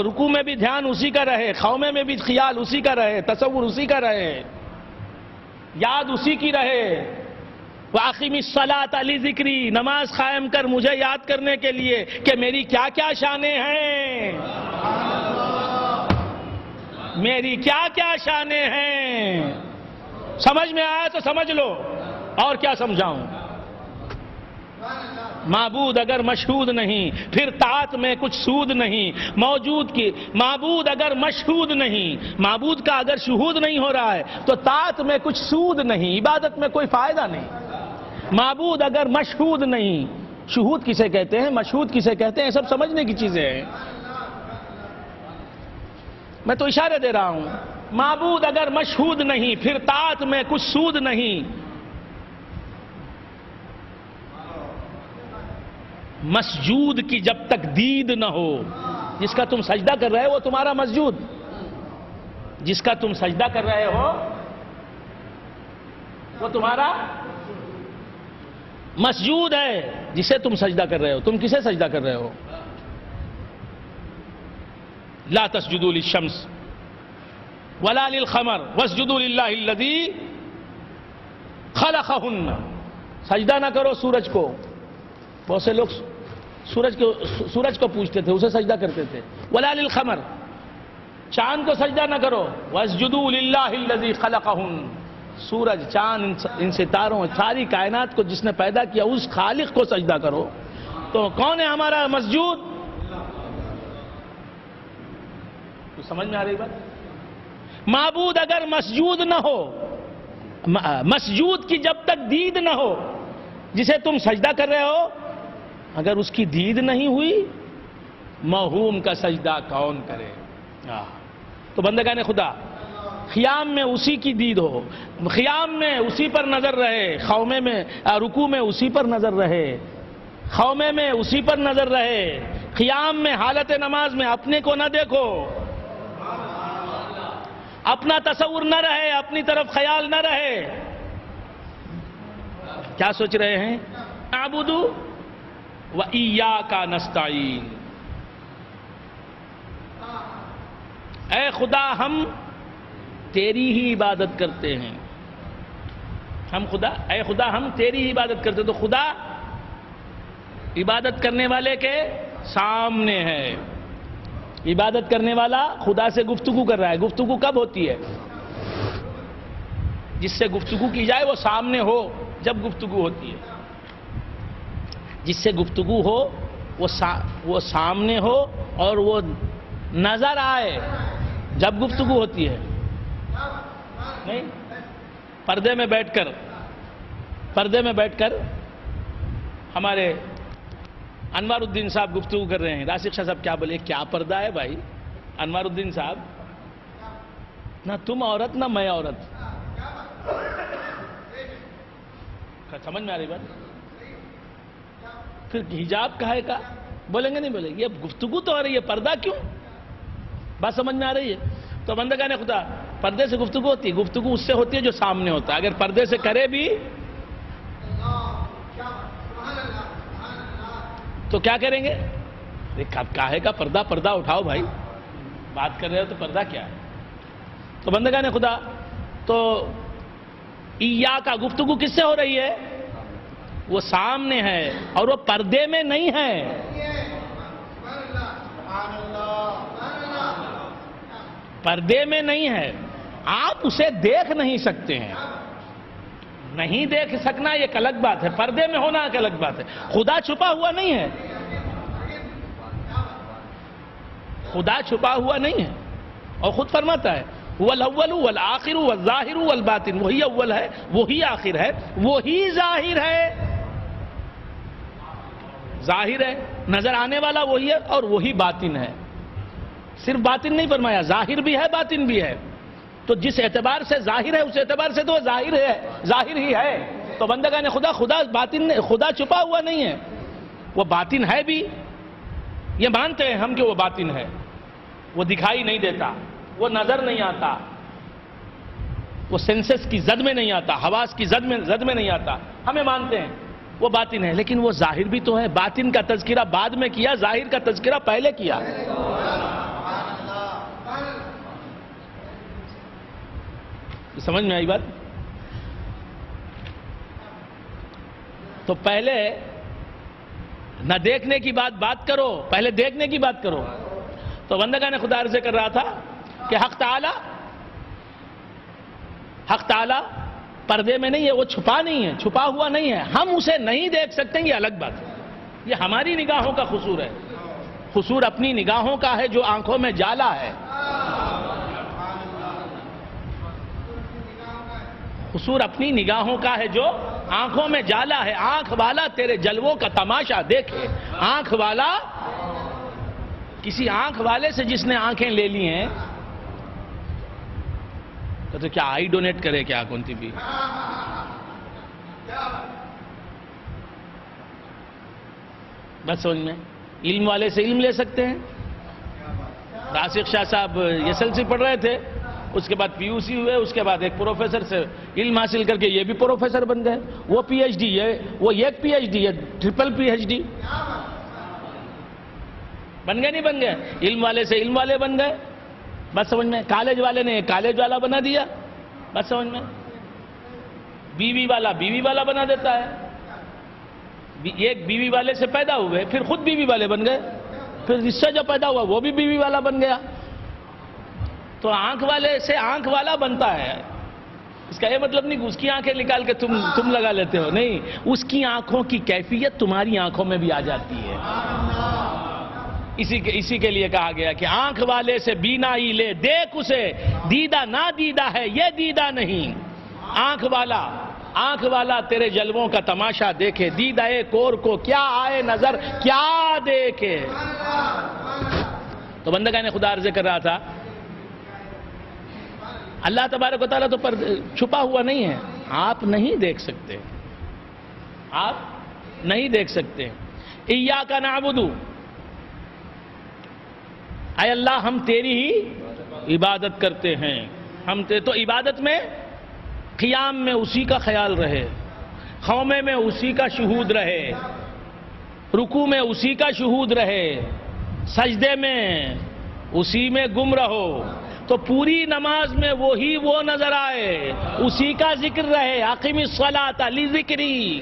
رکوع میں بھی دھیان اسی کا رہے، خیمے میں بھی خیال اسی کا رہے، تصور اسی کا رہے، یاد اسی کی رہے۔ وَأَقِمِ الصَّلَاةَ لِذِكْرِي، نماز قائم کر مجھے یاد کرنے کے لیے کہ میری کیا کیا شانیں ہیں۔ میری کیا کیا شانیں ہیں. سمجھ میں آیا تو سمجھ لو، اور کیا سمجھاؤں. معبود اگر مشہود نہیں پھر طاعت میں کچھ سود نہیں. موجود کی معبود اگر مشہود نہیں، معبود کا اگر شہود نہیں ہو رہا ہے تو طاعت میں کچھ سود نہیں، عبادت میں کوئی فائدہ نہیں. معبود اگر مشہود نہیں، شہود کسے کہتے ہیں، مشہود کسے کہتے ہیں، سب سمجھنے کی چیزیں ہیں. میں تو اشارے دے رہا ہوں. معبود اگر مشہود نہیں پھر طاعت میں کچھ سود نہیں. مسجود کی جب تک دید نہ ہو، جس کا تم سجدہ کر رہے ہو وہ تمہارا مسجود، جس کا تم سجدہ کر رہے ہو وہ تمہارا مسجود ہے، جسے تم سجدہ کر رہے ہو. تم کسے سجدہ کر رہے ہو؟ لا تسجدوا للشمس ولا للقمر واسجدوا للہ الذی خلقہن. سجدہ نہ کرو سورج کو. بہت سے لوگ سورج کو پوچھتے تھے، اسے سجدہ کرتے تھے. ولا للقمر، چاند کو سجدہ نہ کرو. واسجدوا للہ الذی خلقہن. سورج، چاند، ان ستاروں، ساری کائنات کو جس نے پیدا کیا اس خالق کو سجدہ کرو. تو کون ہے ہمارا مسجود؟ تو سمجھ میں آ رہی بات؟ معبود اگر مسجود نہ ہو، مسجود کی جب تک دید نہ ہو، جسے تم سجدہ کر رہے ہو اگر اس کی دید نہیں ہوئی، موہوم کا سجدہ کون کرے؟ تو بندگان خدا، خیام میں اسی کی دید ہو، خیام میں اسی پر نظر رہے، خومے میں، رکوع میں اسی پر نظر رہے، خومے میں اسی پر نظر رہے، خیام میں حالت نماز میں اپنے کو نہ دیکھو، اپنا تصور نہ رہے، اپنی طرف خیال نہ رہے. کیا سوچ رہے ہیں؟ نعبد و ایاک نستعین. اے خدا ہم تیری ہی عبادت کرتے ہیں. اے خدا ہم تیری ہی عبادت کرتے ہیں. تو خدا عبادت کرنے والے کے سامنے ہے. عبادت کرنے والا خدا سے گفتگو کر رہا ہے. گفتگو کب ہوتی ہے؟ جس سے گفتگو کی جائے وہ سامنے ہو، جب گفتگو ہوتی ہے. جس سے گفتگو ہو وہ سامنے ہو اور وہ نظر آئے، جب گفتگو ہوتی ہے. نہیں پردے میں بیٹھ کر ہمارے انوار الدین صاحب گفتگو کر رہے ہیں. راسخ شاہ صاحب کیا بولے؟ کیا پردہ ہے بھائی انوار الدین صاحب؟ نہ تم عورت نہ میں عورت. سمجھ میں آ رہی بات؟ پھر حجاب کہے کا بولیں گے نہیں بولیں گے؟ یہ گفتگو تو ہو رہی ہے، پردہ کیوں؟ بات سمجھ میں آ رہی ہے؟ تو بندگان خدا، پردے سے گفتگو ہوتی ہے. گفتگو اس سے ہوتی ہے جو سامنے ہوتا ہے. اگر پردے سے کرے بھی تو کیا کریں گے؟ کاہے کا پردہ اٹھاؤ بھائی، بات کر رہے ہو تو پردہ کیا ہے؟ تو بندگان خدا، تو ایاک کا گفتگو کس سے ہو رہی ہے؟ وہ سامنے ہے اور وہ پردے میں نہیں ہے. پردے میں نہیں ہے. آپ اسے دیکھ نہیں سکتے ہیں. نہیں دیکھ سکنا ایک الگ بات ہے، پردے میں ہونا ایک الگ بات ہے. خدا چھپا ہوا نہیں ہے. خدا چھپا ہوا نہیں ہے. اور خود فرماتا ہے هو الاول والآخر والظاہر والباطن. وہی اول ہے، وہی آخر ہے، وہی ظاہر ہے. ظاہر ہے، نظر آنے والا وہی ہے، اور وہی باطن ہے. صرف باطن نہیں فرمایا، ظاہر بھی ہے باطن بھی ہے. تو جس اعتبار سے ظاہر ہے اس اعتبار سے تو ظاہر ہے، ظاہر ہی ہے. تو بندگان خدا چھپا ہوا نہیں ہے، وہ باطن ہے بھی. یہ مانتے ہیں ہم کہ وہ باطن ہے. وہ دکھائی نہیں دیتا، وہ نظر نہیں آتا، وہ سینسس کی زد میں نہیں آتا، حواس کی زد میں نہیں آتا. ہمیں مانتے ہیں وہ باطن ہے، لیکن وہ ظاہر بھی تو ہے. باطن کا تذکرہ بعد میں کیا، ظاہر کا تذکرہ پہلے کیا. سمجھ میں آئی بات؟ تو پہلے نہ دیکھنے کی بات کرو، پہلے دیکھنے کی بات کرو. تو بندگان خدا عرض کر رہا تھا کہ حق تعالی پردے میں نہیں ہے، وہ چھپا نہیں ہے، چھپا ہوا نہیں ہے، ہم اسے نہیں دیکھ سکتے، یہ الگ بات ہے، یہ ہماری نگاہوں کا قصور ہے، قصور اپنی نگاہوں کا ہے جو آنکھوں میں جالا ہے، قصور اپنی نگاہوں کا ہے جو آنکھوں میں جالا ہے، آنکھ والا تیرے جلووں کا تماشا دیکھے، آنکھ والا کسی آنکھ والے سے جس نے آنکھیں لے لی ہیں تو کیا آئی ڈونیٹ کرے کیا کونتی بھی؟ بس سمجھ میں، علم والے سے علم لے سکتے ہیں، راسخ شاہ صاحب SLC پڑھ رہے تھے، اس کے بعد PUC ہوئے، اس کے بعد ایک پروفیسر سے علم حاصل کر کے یہ بھی پروفیسر بن گئے، وہ PhD وہ ایک PhD ہے، ٹرپل PhD بن گئے، نہیں بن گئے؟ علم والے سے علم والے بن گئے، بس سمجھ میں، کالج والے نے کالج والا بنا دیا، بس سمجھ میں، بیوی والا بیوی والا بنا دیتا ہے، ایک بیوی والے سے پیدا ہوئے پھر خود بیوی والے بن گئے، پھر اس سے جو پیدا ہوا وہ بھی بیوی والا بن گیا، تو آنکھ والے سے آنکھ والا بنتا ہے، اس کا یہ مطلب نہیں کہ اس کی آنکھیں نکال کے تم لگا لیتے ہو، نہیں، اس کی آنکھوں کی کیفیت تمہاری آنکھوں میں بھی آ جاتی ہے، اسی کے لیے کہا گیا کہ آنکھ والے سے بینائی لے، دیکھ اسے، دیدہ نہ دیدہ ہے یہ دیدہ نہیں، آنکھ والا تیرے جلووں کا تماشا دیکھے، دیدہ کور کو کیا آئے نظر کیا دیکھے۔ تو بندگان خدا عرض کر رہا تھا اللہ تبارک و تعالیٰ تو پر چھپا ہوا نہیں ہے، آپ نہیں دیکھ سکتے، آپ نہیں دیکھ سکتے۔ ایاک نعبد، اے اللہ ہم تیری ہی عبادت کرتے ہیں، تو عبادت میں قیام میں اسی کا خیال رہے، قومے میں اسی کا شہود رہے، رکوع میں اسی کا شہود رہے، سجدے میں اسی میں گم رہو، تو پوری نماز میں وہی وہ نظر آئے، اسی کا ذکر رہے، اقم الصلاۃ لذکری،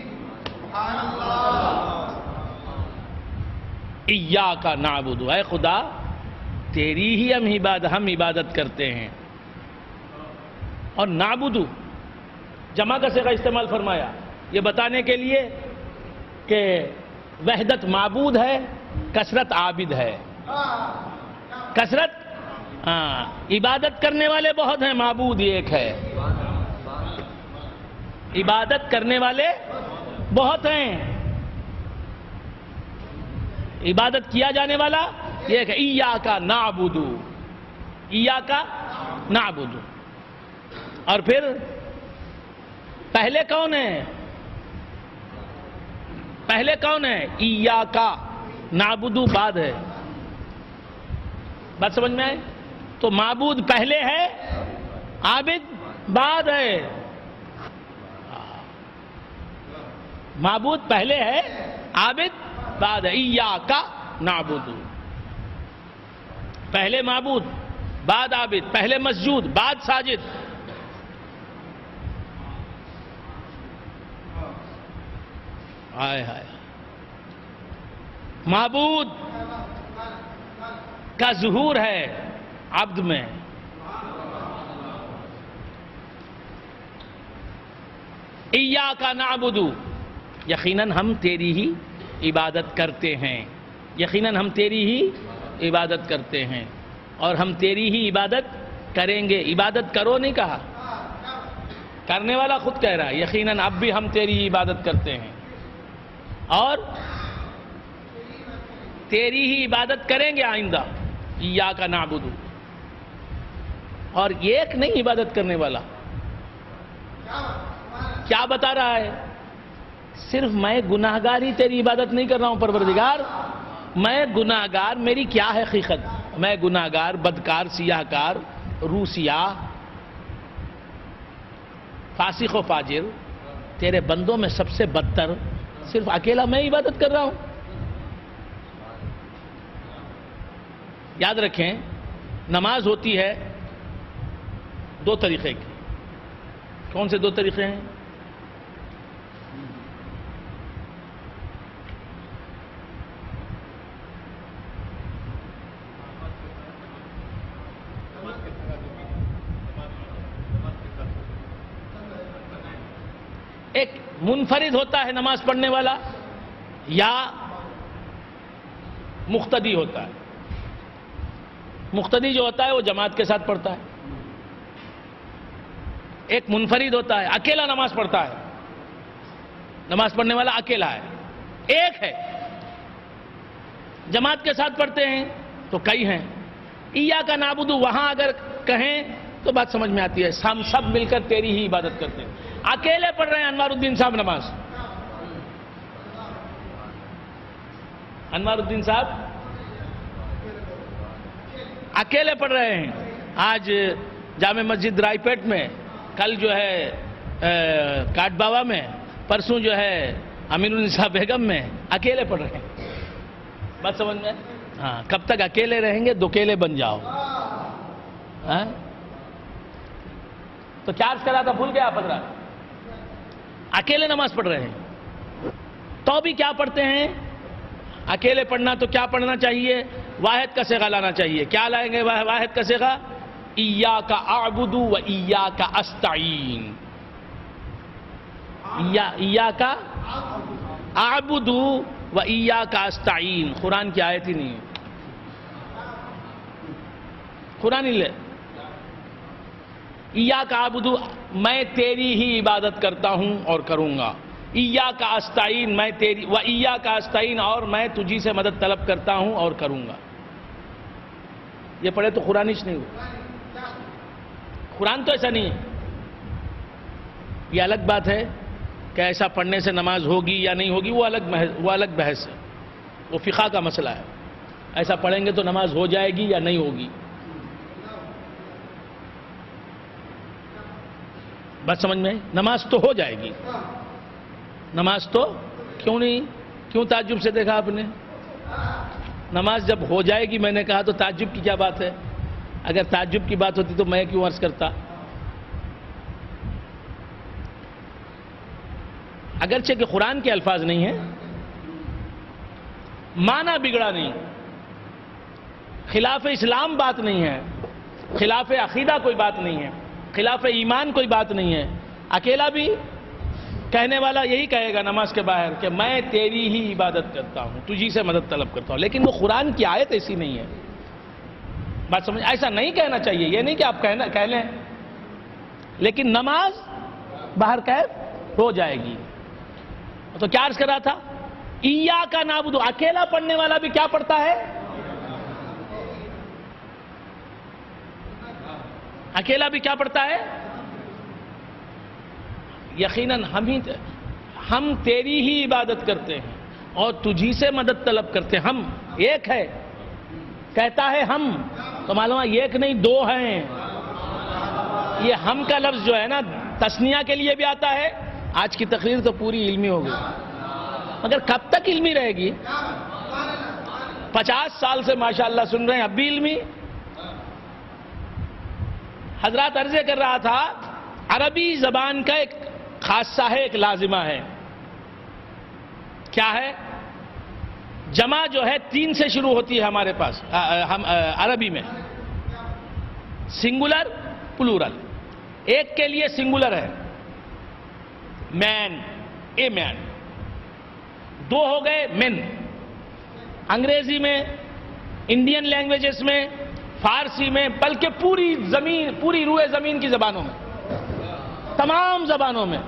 ایاک نعبد، اے خدا تیری ہی ہم عبادت کرتے ہیں، اور نعبد جمع کا صیغہ استعمال فرمایا یہ بتانے کے لیے کہ وحدت معبود ہے، کثرت عابد ہے، کثرت عبادت کرنے والے بہت ہیں، معبود ایک ہے، عبادت کرنے والے بہت ہیں، عبادت کیا جانے والا ایک ہے، ایاک نعبد، ایاک نعبد، اور پھر پہلے کون ہے؟ پہلے کون ہے؟ ایاک نعبد بعد ہے، بات سمجھ میں آئے؟ تو معبود پہلے ہے، عابد بعد ہے، معبود پہلے ہے، عابد بعد ہے، ایاک نعبد، پہلے معبود بعد عابد، پہلے مسجود بعد ساجد، ہائے ہائے، معبود کا ظہور ہے عبد میں، ایاک نعبد، یقیناً ہم تیری ہی عبادت کرتے ہیں، یقیناً ہم تیری ہی عبادت کرتے ہیں، اور ہم تیری ہی عبادت کریں گے، عبادت کرو نہیں کہا، کرنے والا خود کہہ رہا ہے، یقیناً اب بھی ہم تیری ہی عبادت کرتے ہیں، اور تیری ہی عبادت کریں گے آئندہ، ایاک نعبد، اور ایک نہیں عبادت کرنے والا، کیا بتا رہا ہے؟ صرف میں گناہگار ہی تیری عبادت نہیں کر رہا ہوں پروردگار، میں گناہگار، میری کیا ہے حقیقت؟ میں گناہگار، بدکار، سیاہ کار، روسیاہ، فاسق و فاجر، تیرے بندوں میں سب سے بدتر، صرف اکیلا میں عبادت کر رہا ہوں۔ یاد رکھیں نماز ہوتی ہے دو طریقے کی، کون سے دو طریقے ہیں؟ ایک منفرد ہوتا ہے نماز پڑھنے والا یا مقتدی ہوتا ہے. مقتدی جو ہوتا ہے وہ جماعت کے ساتھ پڑھتا ہے. ایک منفرد ہوتا ہے, اکیلا نماز پڑھتا ہے. نماز پڑھنے والا اکیلا ہے. ایک ہے جماعت کے ساتھ پڑھتے ہیں تو کئی ہیں. ایاک نعبد وہاں اگر کہیں تو بات سمجھ میں آتی ہے, ہم سب مل کر تیری ہی عبادت کرتے ہیں. اکیلے پڑھ رہے ہیں انوار الدین صاحب نماز, انوار الدین صاحب اکیلے پڑھ رہے ہیں. آج جامع مسجد رائے پیٹ میں, کل جو ہے کاٹ باوا میں, پرسوں جو ہے امین النساء بیگم میں, اکیلے پڑھ رہے ہیں. بات سمجھ میں؟ ہاں, کب تک اکیلے رہیں گے؟ دوکیلے بن جاؤ. ہاں تو کیا عرض کرا تھا, بھول گیا آپ حضرات؟ اکیلے نماز پڑھ رہے ہیں تو بھی کیا پڑھتے ہیں؟ اکیلے پڑھنا تو کیا پڑھنا چاہیے؟ واحد کا صیغہ لانا چاہیے. کیا لائیں گے واحد کا صیغہ؟ ایاک اعبد و ایاک استعین. ایاک اعبد و ایاک استعین. قرآن کی آیت ہی نہیں ہے, قرآن ہی لے. ایاک اعبد, میں تیری ہی عبادت کرتا ہوں اور کروں گا. ایاک استعین, میں تیری, و ایاک استعین, اور میں تجھی سے مدد طلب کرتا ہوں اور کروں گا. یہ پڑھے تو قرآن ہی نہیں ہو. قرآن تو ایسا نہیں ہے. یہ الگ بات ہے کہ ایسا پڑھنے سے نماز ہوگی یا نہیں ہوگی, وہ الگ بحث ہے, وہ فقہ کا مسئلہ ہے. ایسا پڑھیں گے تو نماز ہو جائے گی یا نہیں ہوگی. بات سمجھ میں؟ نماز تو ہو جائے گی. نماز تو کیوں نہیں؟ کیوں تعجب سے دیکھا آپ نے؟ نماز جب ہو جائے گی میں نے کہا تو تعجب کی کیا بات ہے؟ اگر تعجب کی بات ہوتی تو میں کیوں عرض کرتا؟ اگرچہ کہ قرآن کے الفاظ نہیں ہیں, معنی بگڑا نہیں, خلاف اسلام بات نہیں ہے, خلاف عقیدہ کوئی بات نہیں ہے, خلاف ایمان کوئی بات نہیں ہے. اکیلا بھی کہنے والا یہی کہے گا نماز کے باہر کہ میں تیری ہی عبادت کرتا ہوں, تجھی سے مدد طلب کرتا ہوں. لیکن وہ قرآن کی آیت ایسی نہیں ہے. بات سمجھ, ایسا نہیں کہنا چاہیے. یہ نہیں کہ آپ کہہ لیں, لیکن نماز باہر کیف ہو جائے گی. تو کیا عرض کر رہا تھا؟ ایاک نعبد, اکیلا پڑھنے والا بھی کیا پڑھتا ہے؟ اکیلا بھی کیا پڑھتا ہے؟ یقیناً ہم تیری ہی عبادت کرتے ہیں اور تجھی سے مدد طلب کرتے ہیں. ہم ایک ہے, کہتا ہے ہم, تو معلوم ہے ایک نہیں دو ہیں. یہ ہم کا لفظ جو ہے نا تثنیہ کے لیے بھی آتا ہے. آج کی تقریر تو پوری علمی ہو گئی, مگر کب تک علمی رہے گی؟ 50 سال سے ماشاءاللہ سن رہے ہیں, اب بھی علمی. حضرات عرضے کر رہا تھا, عربی زبان کا ایک خاصہ ہے, ایک لازمہ ہے. کیا ہے؟ جمع جو ہے 3 سے شروع ہوتی ہے ہمارے پاس عربی میں. Singular, plural. ایک کے لیے سنگولر ہے مین, اے مین. 2 ہو گئے مین. انگریزی میں, انڈین لینگویجز میں, فارسی میں, بلکہ پوری روئے زمین کی زبانوں میں, تمام زبانوں میں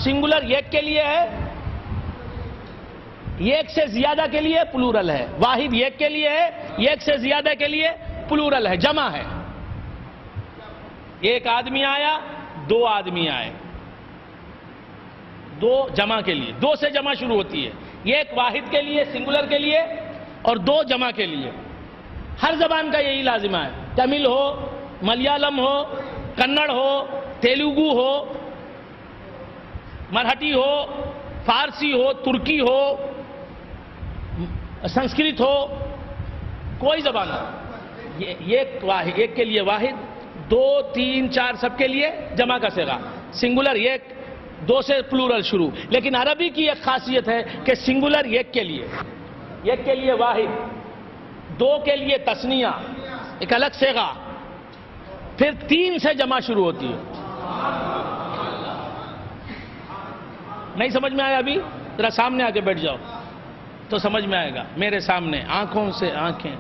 سنگولر ایک کے لیے ہے, ایک سے زیادہ کے لیے پلورل ہے. واحد ایک کے لیے ہے, ایک سے زیادہ کے لیے پلورل ہے, جمع ہے. ایک آدمی آیا, 2 آدمی آئے, 2 جمع کے لیے. 2 سے جمع شروع ہوتی ہے. ایک واحد کے لیے سنگولر کے لیے اور 2 جمع کے لیے. ہر زبان کا یہی لازمہ ہے. تمل ہو, ملیالم ہو, کنڑ ہو, تیلگو ہو, مرہٹی ہو, فارسی ہو, ترکی ہو, سنسکرت ہو, کوئی زبان ہو, ایک کے لیے واحد, 2, 3, 4 سب کے لیے جمع کا صیغہ. سنگولر ایک, 2 سے پلورل شروع. لیکن عربی کی ایک خاصیت ہے کہ سنگولر ایک کے لیے واحد, 2 کے لیے تثنیہ, ایک الگ صیغہ, پھر 3 سے جمع شروع ہوتی ہے. نہیں سمجھ میں آیا ابھی؟ ذرا سامنے آ کے بیٹھ جاؤ تو سمجھ میں آئے گا. میرے سامنے آنکھوں سے آنکھیں.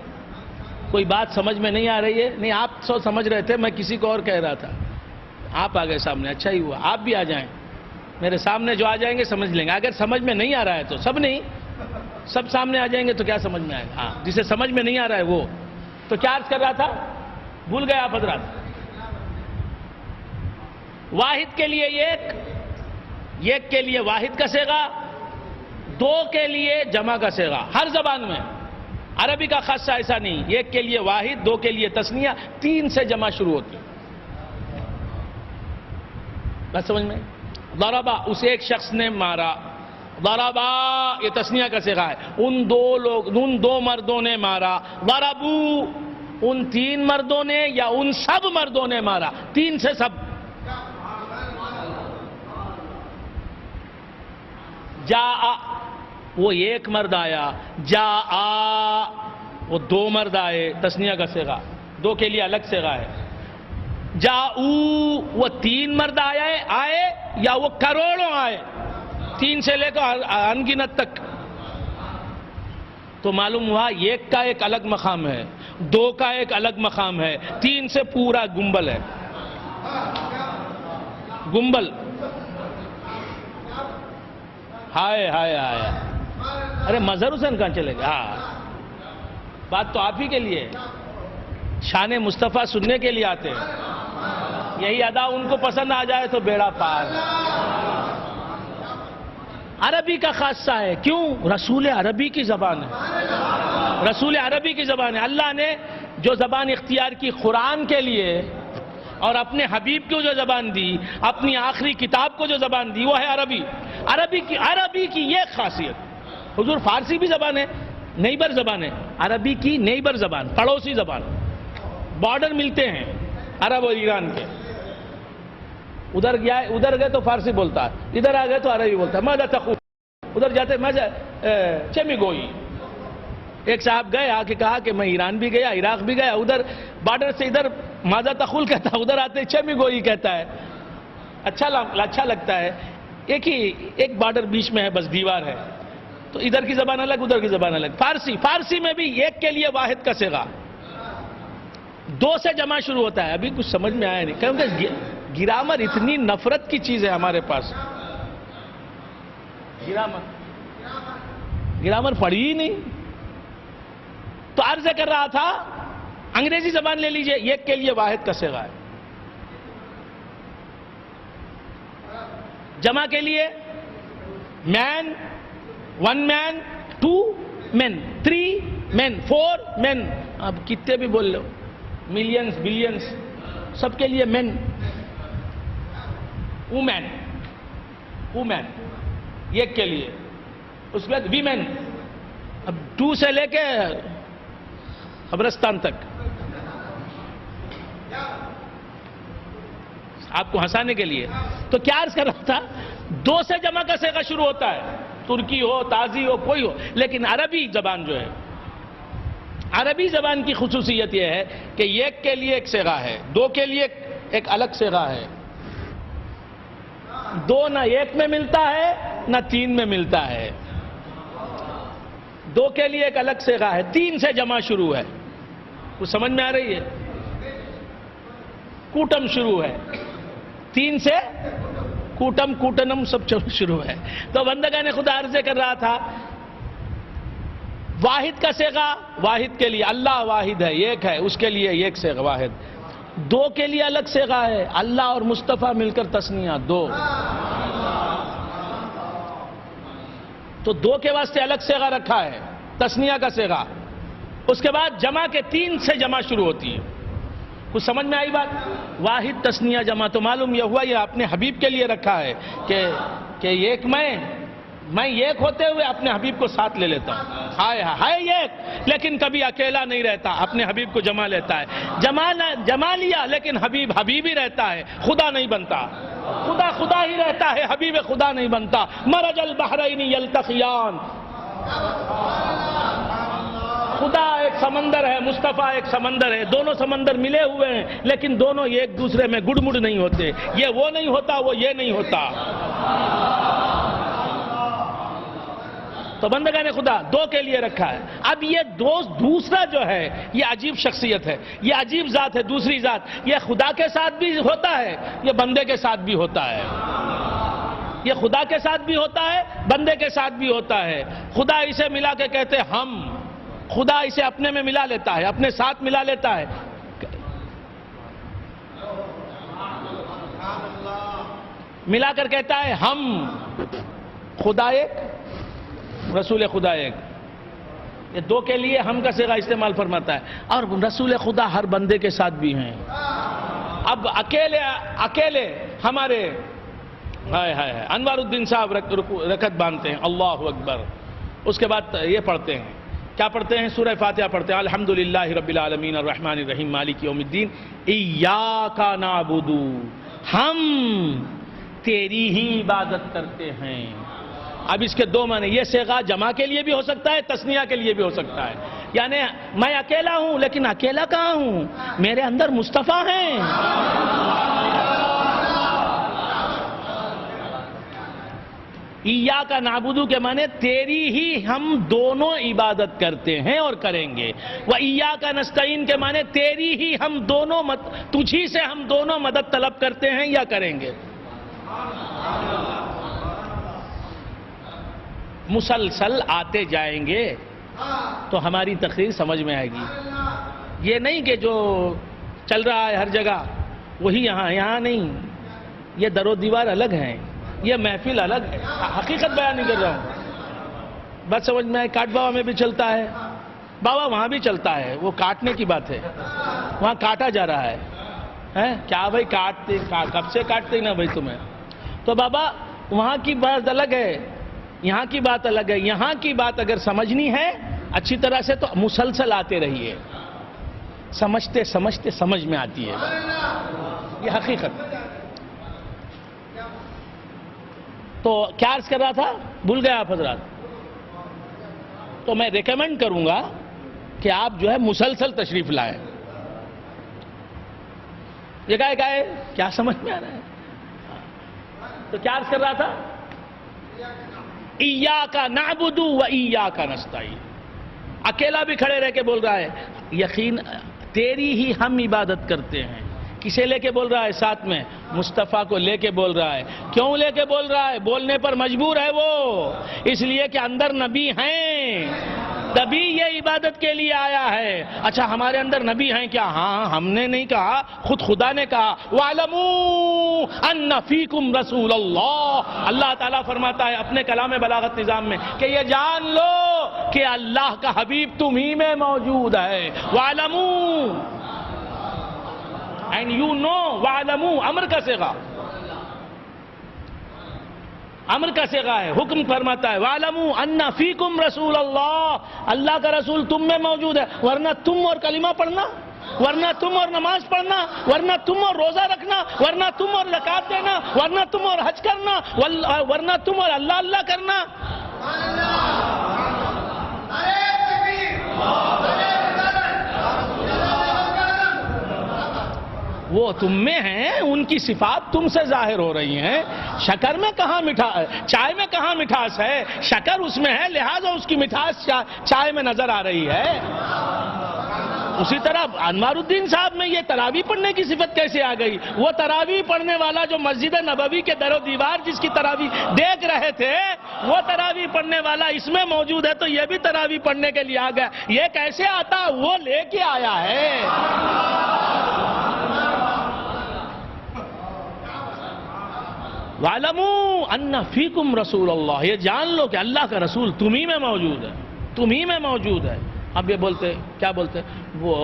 کوئی بات سمجھ میں نہیں آ رہی ہے؟ نہیں، آپ سو سمجھ رہے تھے، میں کسی کو اور کہہ رہا تھا. آپ آ گئے سامنے، اچھا ہی ہوا. آپ بھی آ جائیں میرے سامنے. جو آ جائیں گے سمجھ لیں گے. اگر سمجھ میں نہیں آ رہا ہے تو سب نہیں، سب سامنے آ جائیں گے تو کیا سمجھ میں آئے گا؟ ہاں، جسے سمجھ میں نہیں آ رہا ہے وہ. تو کیا عرض کر رہا تھا؟ بھول گئے آپ حضرات. واحد کے لیے ایک کے لیے واحد کا صیغہ، دو کے لیے جمع کا صیغہ. ہر زبان میں، عربی کا خاصہ ایسا نہیں. ایک کے لیے واحد، دو کے لیے تثنیہ، تین سے جمع شروع ہوتی. بس سمجھ میں؟ ضربا، اس ایک شخص نے مارا. ضربا یہ تثنیہ کا صیغہ ہے. ان دو مردوں نے مارا. ضربو، ان تین مردوں نے یا ان سب مردوں نے مارا. تین سے سب. جاء، وہ ایک مرد آیا. جاء، وہ دو مرد آئے. تثنیہ کا صیغہ، دو کے لیے الگ صیغہ ہے. جاؤ، وہ تین مرد آئے یا وہ کروڑوں آئے. تین سے لے کر انگنت تک. تو معلوم ہوا ایک کا ایک الگ مقام ہے، دو کا ایک الگ مقام ہے، تین سے پورا گنبل ہے. گنبل. ہائے ہائے ہائے. ارے مظہر حسین کہاں چلے گئے؟ ہاں، بات تو آپ ہی کے لیے. شان مصطفیٰ سننے کے لیے آتے ہیں. یہی ادا ان کو پسند آ جائے تو بیڑا پار. عربی کا خاصہ ہے. کیوں؟ رسول عربی کی زبان ہے. رسول عربی کی زبان ہے. اللہ نے جو زبان اختیار کی قرآن کے لیے اور اپنے حبیب کو جو زبان دی، اپنی آخری کتاب کو جو زبان دی، وہ ہے عربی. عربی کی یہ خاصیت. حضور فارسی بھی زبان ہے، نیبر زبان ہے. عربی کی نیبر زبان، پڑوسی زبان. بارڈر ملتے ہیں عرب اور ایران کے. ادھر گئے تو فارسی بولتا ہے، ادھر آ گئے تو عربی بولتا ہے. ماذا تقول، ادھر جاتے ماذا چمی گوئی. ایک صاحب گئے، آ کے کہا کہ میں ایران بھی گیا، عراق بھی گیا. ادھر بارڈر سے ادھر ماذا تقول کہتا ہے، ادھر آتے چمی گوئی کہتا ہے. اچھا لگتا ہے. ایک بارڈر بیچ میں ہے، بس دیوار ہے. تو ادھر کی زبان الگ، ادھر کی زبان الگ. فارسی میں بھی ایک کے لیے واحد کا صیغہ، دو سے جمع شروع ہوتا ہے. ابھی کچھ سمجھ میں آیا نہیں، کیونکہ گرامر اتنی نفرت کی چیز ہے ہمارے پاس. گرامر پڑھی ہی نہیں. تو عرض کر رہا تھا، انگریزی زبان لے لیجئے، ایک کے لیے واحد کا صیغہ ہے. جمع کے لیے man, one man, two man, three man, four man. اب کتنے بھی بول لو، ملینز، بلینز، سب کے لیے مین. وومین ایک کے لیے. اس کے بعد ویمن. اب ٹو سے لے کے قبرستان تک. آپ کو ہنسانے کے لیے. تو کیا عرض کر رہا تھا؟ دو سے جمع کا صیغہ شروع ہوتا ہے. ترکی ہو، تازی ہو، کوئی ہو. لیکن عربی زبان جو ہے، عربی زبان کی خصوصیت یہ ہے کہ ایک کے لیے ایک صیغہ ہے، دو کے لیے ایک الگ صیغہ ہے. دو نہ ایک میں ملتا ہے نہ تین میں ملتا ہے. دو کے لیے ایک الگ صیغہ ہے، تین سے جمع شروع ہے. کچھ سمجھ میں آ رہی ہے؟ کوٹم شروع ہے، تین سے کوٹنم سب شروع ہے. تو بندگان خدا عرض کر رہا تھا، واحد کا صیغہ، واحد کے لیے اللہ واحد ہے، ایک ہے، اس کے لیے ایک صیغہ واحد. دو کے لیے الگ صیغہ ہے، اللہ اور مصطفیٰ مل کر تثنیہ دو. تو دو کے واسطے الگ صیغہ رکھا ہے، تثنیہ کا صیغہ. اس کے بعد جمع کے تین سے جمع شروع ہوتی ہے. کچھ سمجھ میں آئی بات؟ واحد، تثنیہ، جمع. تو معلوم یہ ہوا یہ اپنے حبیب کے لیے رکھا ہے کہ ایک میں ایک ہوتے ہوئے اپنے حبیب کو ساتھ لے لیتا ہوں. ہے ایک، لیکن کبھی اکیلا نہیں رہتا، اپنے حبیب کو جمع لیتا ہے. جمع لیا لیکن حبیب ہی رہتا ہے، خدا نہیں بنتا. خدا ہی رہتا ہے، حبیب خدا نہیں بنتا. مرج البحرین یلتقیان. خدا ایک سمندر ہے، مصطفیٰ ایک سمندر ہے. دونوں سمندر ملے ہوئے ہیں لیکن دونوں ایک دوسرے میں گڑ مڑ نہیں ہوتے. یہ وہ نہیں ہوتا، وہ یہ نہیں ہوتا. تو بندگان خدا دو کے لیے رکھا ہے. اب یہ دوسرا جو ہے یہ عجیب شخصیت ہے, یہ عجیب ذات ہے, دوسری ذات, یہ خدا کے ساتھ بھی ہوتا ہے, یہ بندے کے ساتھ بھی ہوتا ہے. یہ خدا کے ساتھ بھی ہوتا ہے, بندے کے ساتھ بھی ہوتا ہے. خدا اسے ملا کے کہتے ہم, خدا اسے اپنے میں ملا لیتا ہے, اپنے ساتھ ملا لیتا ہے. ملا کر کہتا ہے ہم, خدا ایک, رسول خدا ایک. یہ دو کے لیے ہم کا صیغہ استعمال فرماتا ہے. اور رسول خدا ہر بندے کے ساتھ بھی ہیں. اب اکیلے ہمارے انوار الدین صاحب رکعت باندھتے ہیں, اللہ اکبر. اس کے بعد یہ پڑھتے ہیں, کیا پڑھتے ہیں؟ سورہ فاتحہ پڑھتے ہیں, الحمدللہ رب العالمین الرحمن الرحیم مالک یوم الدین ایاک نعبد, ہم تیری ہی عبادت کرتے ہیں. اب اس کے دو معنی, یہ صیغہ جمع کے لیے بھی ہو سکتا ہے, تثنیہ کے لیے بھی ہو سکتا ہے. یعنی میں اکیلا ہوں, لیکن اکیلا کہاں ہوں, میرے اندر مصطفیٰ ہیں. ایاک نعبد کے معنی تیری ہی ہم دونوں عبادت کرتے ہیں اور کریں گے. وایاک نستعین کے معنی تیری ہی ہم دونوں تجھی سے ہم دونوں مدد طلب کرتے ہیں یا کریں گے. مسلسل آتے جائیں گے تو ہماری تقریر سمجھ میں آئے گی. یہ نہیں کہ جو چل رہا ہے ہر جگہ وہی یہاں نہیں. یہ در و دیوار الگ ہیں, یہ محفل الگ ہے. حقیقت بیان نہیں کر رہا ہوں, بات سمجھ میں آئے. کاٹ بابا میں بھی چلتا ہے, بابا وہاں بھی چلتا ہے, وہ کاٹنے کی بات ہے, وہاں کاٹا جا رہا ہے. کیا بھائی کاٹتے, کب سے کاٹتے ہی نا بھائی تمہیں. تو بابا وہاں کی بات الگ ہے, یہاں کی بات الگ ہے. یہاں کی بات اگر سمجھنی ہے اچھی طرح سے تو مسلسل آتے رہیے, سمجھتے سمجھتے سمجھ میں آتی ہے. یہ حقیقت. تو کیا عرض کر رہا تھا, بھول گئے آپ حضرات. تو میں ریکمینڈ کروں گا کہ آپ جو ہے مسلسل تشریف لائیں. یہ کیا سمجھ میں آ رہا ہے. تو کیا عرض کر رہا تھا, ایاک نعبد و ایاک نستعین. اکیلا بھی کھڑے رہ کے بول رہا ہے, یقین تیری ہی ہم عبادت کرتے ہیں. کسے لے کے بول رہا ہے؟ ساتھ میں مصطفیٰ کو لے کے بول رہا ہے. کیوں لے کے بول رہا ہے؟ بولنے پر مجبور ہے وہ, اس لیے کہ اندر نبی ہیں, تبھی یہ عبادت کے لیے آیا ہے. اچھا ہمارے اندر نبی ہیں کیا؟ ہاں, ہم نے نہیں کہا, خود خدا نے کہا. وَاعْلَمُوا أَنَّ فِيكُمْ رَسُولَ اللَّهِ. اللہ تعالیٰ فرماتا ہے اپنے کلام بلاغت نظام میں کہ یہ جان لو کہ اللہ کا حبیب تمہیں میں موجود ہے. وَاعْلَمُوا and you know. وَاعْلَمُوا امر کا صیغہ, امر کا صیغہ ہے, حکم فرماتا ہے. وَاعْلَمُوا أَنَّ فِيكُمْ رَسُولَ اللَّهِ, اللہ کا رسول تم میں موجود ہے. ورنہ تم اور کلمہ پڑھنا, ورنہ تم اور نماز پڑھنا, ورنہ تم اور روزہ رکھنا, ورنہ تم اور زکات دینا, ورنہ تم اور حج کرنا, ورنہ تم اور اللہ اللہ کرنا. وہ تم میں ہیں, ان کی صفات تم سے ظاہر ہو رہی ہیں. شکر میں کہاں چائے میں کہاں مٹھاس ہے؟ شکر اس میں ہے, لہذا اس کی مٹھاس چائے میں نظر آ رہی ہے. اسی طرح انوار الدین صاحب میں یہ تراویح پڑھنے کی صفت کیسے آ گئی؟ وہ تراویح پڑھنے والا جو مسجد نبوی کے در و دیوار جس کی تراویح دیکھ رہے تھے, وہ تراویح پڑھنے والا اس میں موجود ہے, تو یہ بھی تراویح پڑھنے کے لیے آ گیا. یہ کیسے آتا؟ وہ لے کے آیا ہے. وَاعْلَمُوا أَنَّ فِيكُمْ رَسُولَ اللَّهِ, یہ جان لو کہ اللہ کا رسول تمہیں میں موجود ہے, تمہیں میں موجود ہے. اب یہ بولتے, کیا بولتے, وہ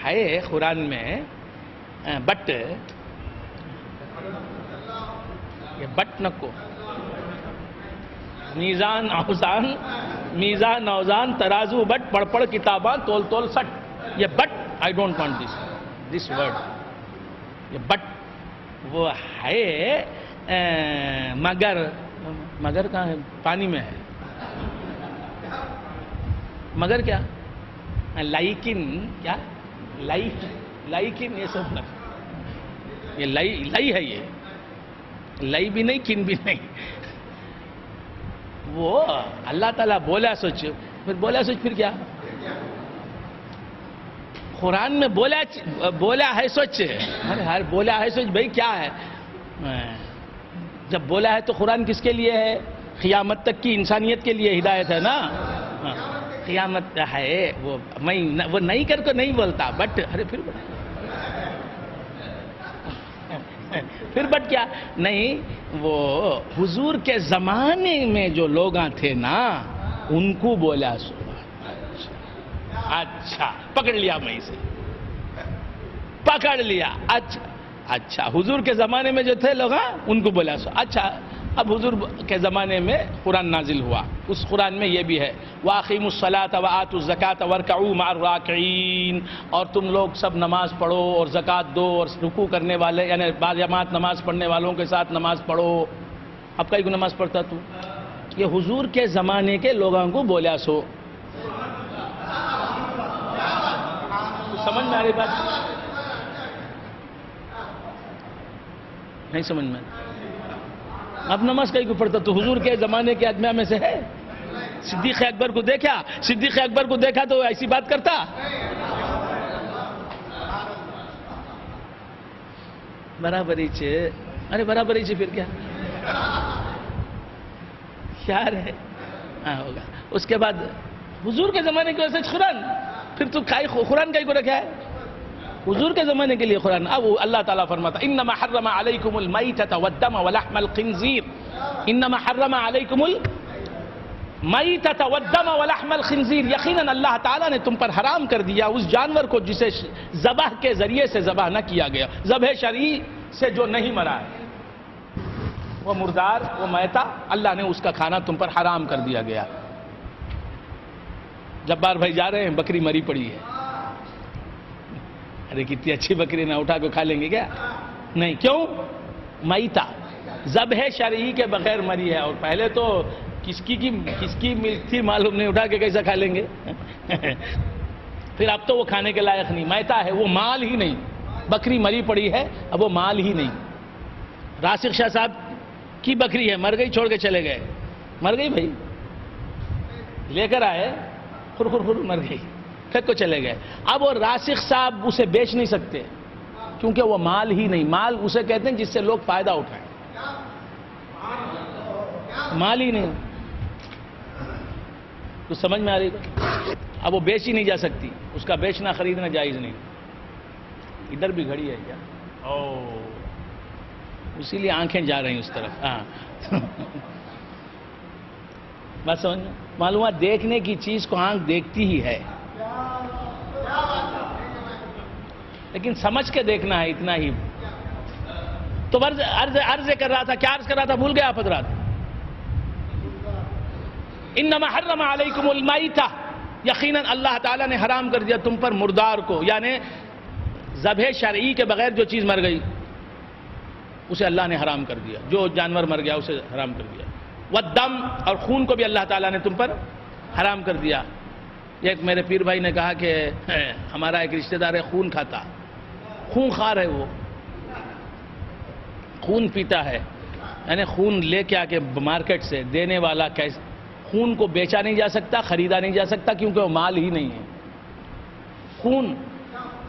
ہے قرآن میں بٹ, یہ بٹ نکو, میزان اوزان ترازو بٹ, پڑھ پڑھ کتاباں تول تول سٹ. یہ but, I don't want this word. یہ بٹ وہ ہے مگر کہاں ہے؟ پانی میں ہے. مگر کیا؟ لائکن, کیا لائکن, یہ سب یہ لائی ہے. یہ لائی بھی نہیں, کن بھی نہیں. وہ اللہ تعالیٰ بولا سوچ، پھر بولا سوچ پھر کیا؟ قرآن میں بولا ہے سوچ، ہر بولا ہے سوچ بھائی کیا ہے؟ جب بولا ہے تو قرآن کس کے لیے ہے؟ قیامت تک کی انسانیت کے لیے ہدایت ہے نا. قیامت ہے وہ نہیں کر کو نہیں بولتا، بٹ ارے پھر بٹ کیا نہیں، وہ حضور کے زمانے میں جو لوگ تھے نا ان کو بولا سو. اچھا پکڑ لیا، میں اسے پکڑ لیا. اچھا حضور کے زمانے میں جو تھے لوگ ان کو بولا سو. اچھا اب حضور کے زمانے میں قرآن نازل ہوا، اس قرآن میں یہ بھی ہے وَأَقِيمُوا الصَّلَاةَ وَآتُوا الزَّكَاةَ وَارْكَعُوا مَعَ الرَّاكِعِينَ، اور تم لوگ سب نماز پڑھو اور زکوٰۃ دو اور رکوع کرنے والے یعنی باجماعت نماز پڑھنے والوں کے ساتھ نماز پڑھو. اب کئی کو نماز پڑھتا تو؟ یہ حضور کے زمانے کے لوگوں کو بولا سو. سمجھ میں آ رہی بات؟ نہیں سمجھ میں. اب نماز کئی کو پڑھتا تو حضور کے زمانے کے ادمیاء میں سے ہے. صدیق اکبر کو دیکھا تو ایسی بات کرتا. برابری چھے، ارے برابری چھے پھر کیا ہے؟ ہوگا. اس کے بعد حضور کے زمانے کی وجہ سے قرآن، پھر تو قرآن کئی کو رکھا ہے؟ حضور کے زمانے کے لیے قرآن. اب اللہ تعالیٰ فرماتا انما حرم علیکم المیتۃ والدم ولحم الخنزیر، انما حرم علیکم المیتۃ والدم ولحم الخنزیر، یقیناً اللہ تعالیٰ نے تم پر حرام کر دیا اس جانور کو جسے ذبح کے ذریعے سے ذبح نہ کیا گیا، ذبح شرعی سے جو نہیں مرا ہے، وہ مردار وہ میتہ اللہ نے اس کا کھانا تم پر حرام کر دیا گیا. جبار بھائی جا رہے ہیں، بکری مری پڑی ہے. ارے کتنی اچھی بکری نہ اٹھا کے کھا لیں گے کیا؟ نہیں. کیوں؟ میتہ ذبح شرعی کے بغیر مری ہے. اور پہلے تو کس کی ملک تھی معلوم نہیں، اٹھا کے کیسا کھا لیں گے؟ پھر اب تو وہ کھانے کے لائق نہیں، میتہ ہے، وہ مال ہی نہیں. بکری مری پڑی ہے، اب وہ مال ہی نہیں. راسخ شاہ صاحب کی بکری ہے، مر گئی، چھوڑ کے چلے گئے. مر گئی بھائی، لے کر آئے، خور مر گئی، پھینک کو چلے گئے. اب وہ راسخ صاحب اسے بیچ نہیں سکتے کیونکہ وہ مال ہی نہیں. مال اسے کہتے ہیں جس سے لوگ فائدہ اٹھائیں، مال ہی نہیں. تو سمجھ میں آ رہی ہے؟ اب وہ بیچ ہی نہیں جا سکتی، اس کا بیچنا خریدنا جائز نہیں. ادھر بھی گھڑی ہے کیا؟ اسی لیے آنکھیں جا رہی ہیں اس طرف. ہاں بات سمجھ میں؟ معلومات دیکھنے کی چیز کو آنکھ دیکھتی ہی ہے، لیکن سمجھ کے دیکھنا ہے، اتنا ہی. تو عرض کر رہا تھا، کیا عرض کر رہا تھا؟ بھول گیا آپ حضرات. انما حرم علیکم المیتہ، یقیناً اللہ تعالیٰ نے حرام کر دیا تم پر مردار کو، یعنی ذبح شرعی کے بغیر جو چیز مر گئی اسے اللہ نے حرام کر دیا. جو جانور مر گیا اسے حرام کر دیا. والدم، اور خون کو بھی اللہ تعالیٰ نے تم پر حرام کر دیا. ایک میرے پیر بھائی نے کہا کہ ہمارا ایک رشتہ دار ہے، خون کھاتا، خون خار ہے، وہ خون پیتا ہے، یعنی خون لے کے آ کے مارکیٹ سے دینے والا کیسے؟ خون کو بیچا نہیں جا سکتا، خریدا نہیں جا سکتا کیونکہ وہ مال ہی نہیں ہے. خون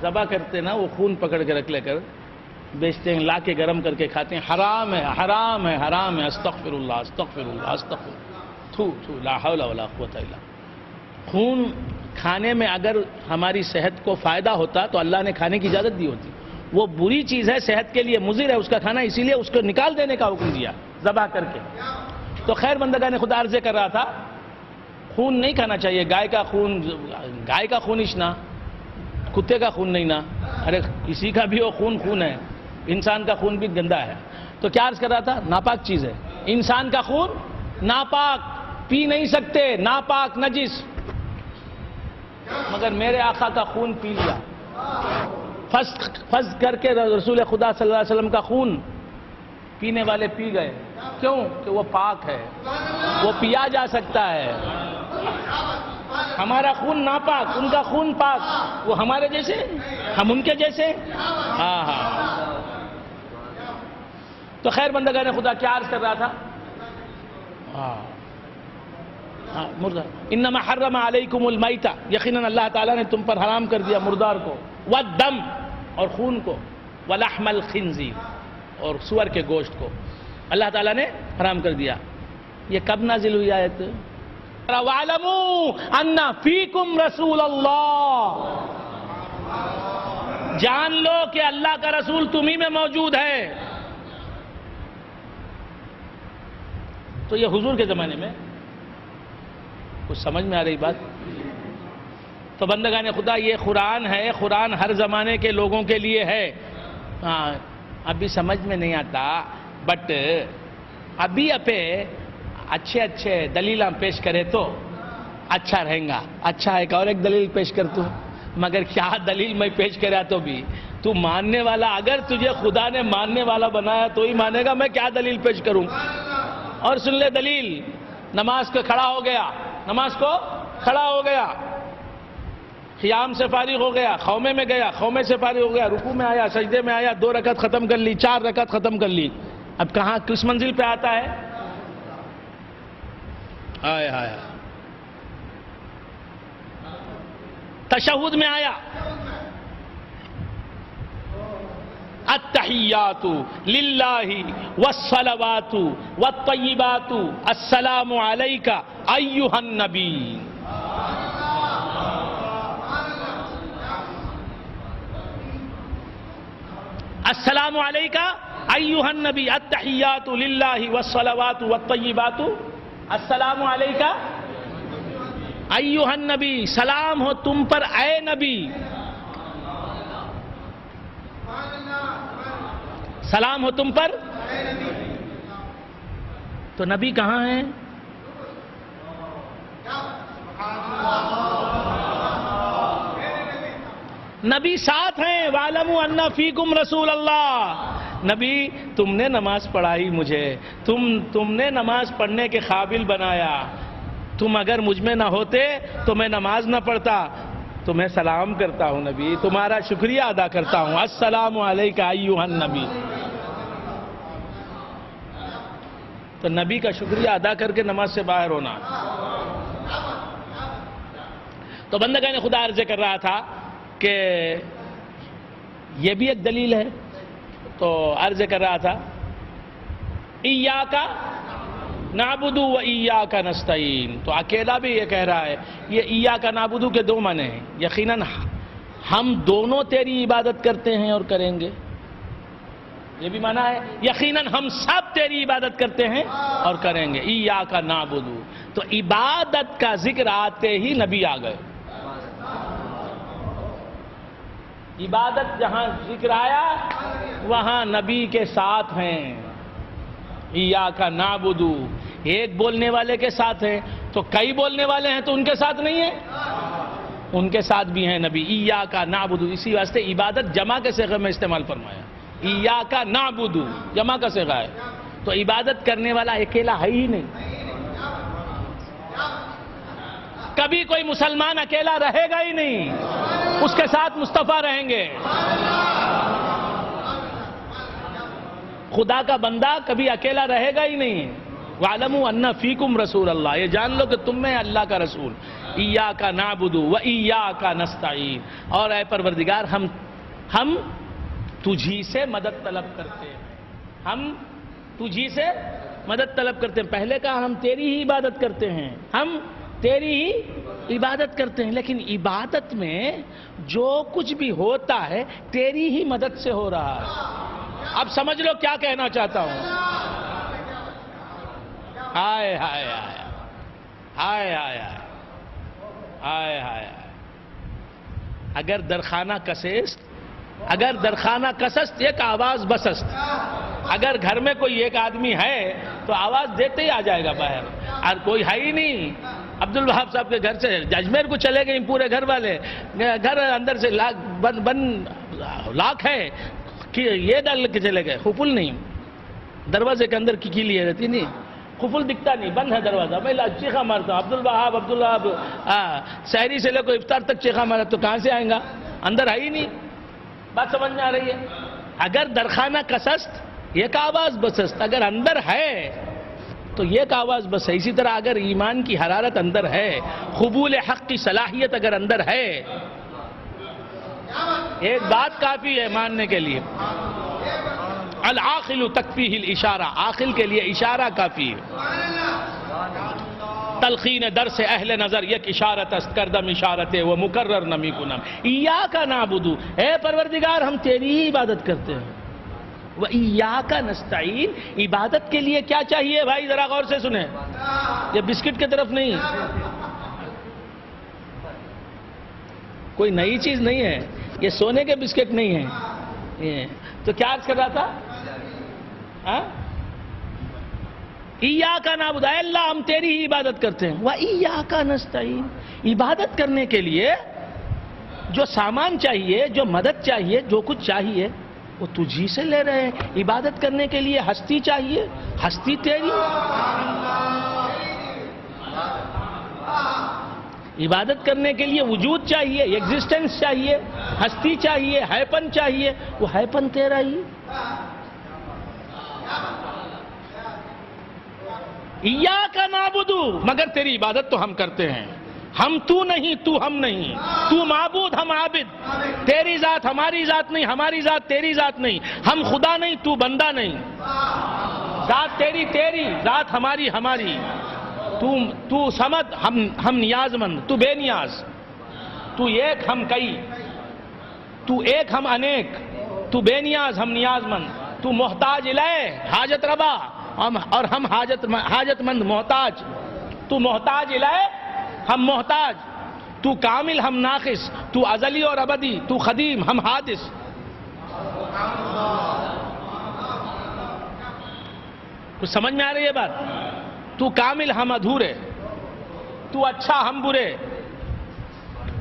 ذبح کرتے نا، وہ خون پکڑ کے رکھ لے کر بیچتے ہیں، لا کے گرم کر کے کھاتے ہیں. حرام ہے، حرام ہے، حرام ہے. استغفر اللہ، استغفر اللہ، استغفر اللہ، لا حول ولا قوت الا. خون کھانے میں اگر ہماری صحت کو فائدہ ہوتا تو اللہ نے کھانے کی اجازت دی ہوتی. وہ بری چیز ہے، صحت کے لیے مضر ہے اس کا کھانا، اسی لیے اس کو نکال دینے کا حکم دیا ذبح کر کے. تو خیر بندگان خدا عرض کر رہا تھا، خون نہیں کھانا چاہیے. گائے کا خون اشنا، کتے کا خون نہیں نا. ارے کسی کا بھی وہ خون ہے، انسان کا خون بھی گندا ہے. تو کیا عرض کر رہا تھا؟ ناپاک چیز ہے. انسان کا خون ناپاک، پی نہیں سکتے، ناپاک، نجس. مگر میرے آقا کا خون پی لیا، فض کر کے رسول خدا صلی اللہ علیہ وسلم کا خون پینے والے پی گئے. کیوں؟ کہ وہ پاک ہے، وہ پیا جا سکتا ہے. ہمارا خون ناپاک، ان کا خون پاک. وہ ہمارے جیسے، ہم ان کے جیسے. ہاں. تو خیر بندگان خدا کیا عرض کر رہا تھا؟ مردار. انما حرم علیکم المیتہ، یقیناً اللہ تعالیٰ نے تم پر حرام کر دیا مردار کو، والدم اور خون کو، ولحم الخنزیر اور سور کے گوشت کو اللہ تعالیٰ نے حرام کر دیا. یہ کب نازل ہوئی آیت؟ وَاعْلَمُوا أَنَّ فِيكُمْ رَسُولَ اللَّهِ، جان لو کہ اللہ کا رسول تمہیں میں موجود ہے. تو یہ حضور کے زمانے میں کچھ سمجھ میں آ رہی بات؟ تو بندگان خدا یہ قرآن ہے، قرآن ہر زمانے کے لوگوں کے لیے ہے. ابھی سمجھ میں نہیں آتا، بٹ ابھی اچھے دلیلاں پیش کرے تو اچھا رہیں گا. اچھا ایک دلیل پیش کر تو، مگر کیا دلیل میں پیش کرا تو بھی تو ماننے والا، اگر تجھے خدا نے ماننے والا بنایا تو ہی مانے گا. میں کیا دلیل پیش کروں؟ اور سن لے دلیل. نماز کو کھڑا ہو گیا، قیام سے فارغ ہو گیا، خومے میں گیا، خومے سے فارغ ہو گیا، رکوع میں آیا، سجدے میں آیا، 2 رکعت ختم کر لی، 4 رکعت ختم کر لی. اب کہاں کس منزل پہ آتا ہے؟ تشہد میں آیا، التحیات للہ والصلوات والطیبات السلام علیک ایہا النبی. السلام علیک ایہا النبی، التحیات للہ والصلوات والطیبات السلام علیک ایہا النبی، سلام ہو تم پر اے نبی، سلام ہو تم پر. تو نبی کہاں ہیں؟ نبی ساتھ ہیں. وَاعْلَمُوا أَنَّ فِيكُمْ رَسُولَ اللَّهِ. نبی تم نے نماز پڑھائی مجھے، تم نے نماز پڑھنے کے قابل بنایا. تم اگر مجھ میں نہ ہوتے تو میں نماز نہ پڑھتا. تو میں سلام کرتا ہوں نبی، تمہارا شکریہ ادا کرتا ہوں. السلام علیک ایھا النبی. تو نبی کا شکریہ ادا کر کے نماز سے باہر ہونا. تو بندگان خدا عرض کر رہا تھا کہ یہ بھی ایک دلیل ہے. تو عرض کر رہا تھا ایاک نعبد و ایاک نستعین. تو اکیلا بھی یہ کہہ رہا ہے. یہ ایاک نعبد کے 2 معنی ہیں. یقیناً ہم دونوں تیری عبادت کرتے ہیں اور کریں گے. یہ بھی معنی ہے یقیناً ہم سب تیری عبادت کرتے ہیں اور کریں گے. ایاک نعبد. تو عبادت کا ذکر آتے ہی نبی آ گئے. عبادت جہاں ذکر آیا وہاں نبی کے ساتھ ہیں. ایاک نعبد، ایک بولنے والے کے ساتھ ہیں. تو کئی بولنے والے ہیں تو ان کے ساتھ نہیں ہیں، ان کے ساتھ بھی ہیں نبی. ایاک نعبد، اسی واسطے عبادت جمع کے صیغے میں استعمال فرمایا. ایاک نعبد جمع کا صیغہ ہے. تو عبادت کرنے والا اکیلا ہے ہی نہیں. کبھی کوئی مسلمان اکیلا رہے گا ہی نہیں، اس کے ساتھ مصطفیٰ رہیں گے. خدا کا بندہ کبھی اکیلا رہے گا ہی نہیں. وَاعْلَمُوا أَنَّ فِيكُمْ رَسُولَ اللَّهِ. یہ جان لو کہ تم میں اللہ کا رسول. ایاک نعبد و ایاک نستعین. اور اے پروردگار ہم تجھی سے مدد طلب کرتے ہیں. ہم تجھی سے مدد طلب کرتے ہیں. پہلے کہا ہم تیری ہی عبادت کرتے ہیں، ہم تیری ہی عبادت کرتے ہیں. لیکن عبادت میں جو کچھ بھی ہوتا ہے تیری ہی مدد سے ہو رہا ہے. اب سمجھ لو کیا کہنا چاہتا ہوں. ہائے ہائے ہائے ہائے ہائے ہائے ہائے. اگر درخانہ کسست، اگر درخانہ کسست ایک آواز بسست. اگر گھر میں کوئی ایک آدمی ہے تو آواز دیتے ہی آ جائے گا باہر. اور کوئی ہے ہی نہیں. عبدالوہاب صاحب کے گھر سے اجمیر کو چلے گئے پورے گھر والے. گھر اندر سے لاک ہے کہ یہ ڈال کے چلے گئے. قفل نہیں، دروازے کے اندر کی لیے رہتی نہیں، قفل دکھتا نہیں، بند ہے دروازہ. میں چیخا مارتا ہوں عبدالوہاب سحری سے لے کو افطار تک چیخا مارا. تو کہاں سے آئیں گا؟ اندر ہے ہی نہیں. بات سمجھ میں آ رہی ہے؟ اگر درخانہ کسست ایک آواز بسست، اگر اندر ہے تو یہ ایک آواز بس ہے. اسی طرح اگر ایمان کی حرارت اندر ہے، قبول حق کی صلاحیت اگر اندر ہے، ایک بات کافی ہے ماننے کے لیے، العاقل تکفیہ الاشارہ، عاقل کے لیے اشارہ کافی ہے. تلقین درس اہل نظر یک اشارت است کردم اشارت ہے وہ مکرر نمی کنم ایاک نعبد، اے پروردگار ہم تیری ہی عبادت کرتے ہیں. وہ ایاک نستعین، عبادت کے لیے کیا چاہیے بھائی ذرا غور سے سنیں، یہ بسکٹ کی طرف نہیں، کوئی نئی چیز نہیں ہے، یہ سونے کے بسکٹ نہیں ہے. تو کیا عرض کر رہا تھا؟ ایاک نعبد، اے اللہ ہم تیری ہی عبادت کرتے ہیں. وَإِيَّاكَ نَسْتَعِينُ، عبادت کرنے کے لیے جو سامان چاہیے، جو مدد چاہیے، جو کچھ چاہیے وہ تجھی سے لے رہے ہیں. عبادت کرنے کے لیے ہستی چاہیے، ہستی تیری. عبادت کرنے کے لیے وجود چاہیے، ایگزسٹنس چاہیے، ہستی چاہیے، ہیپن چاہیے، وہ ہیپن تیرا ہی. ایاک نعبد، مگر تیری عبادت تو ہم کرتے ہیں. ہم تو نہیں، تو ہم نہیں، تو معبود ہم عابد. تیری ذات ہماری ذات نہیں، ہماری ذات تیری ذات نہیں. ہم خدا نہیں، تو بندہ نہیں. ذات تیری تیری، ذات ہماری ہماری. تو صمد، ہم نیاز مند، تو بے نیاز. تو ایک ہم کئی، تو ایک ہم انیک. تو بے نیاز ہم نیاز مند. تو محتاج الیہ حاجت روا، اور ہم حاجت مند محتاج. تو محتاج الیہ ہم محتاج. تو کامل ہم ناقص. تو ازلی اور ابدی. تو قدیم ہم حادث. کچھ سمجھ میں آ رہی ہے بات؟ تو کامل ہم ادھورے. تو اچھا ہم برے.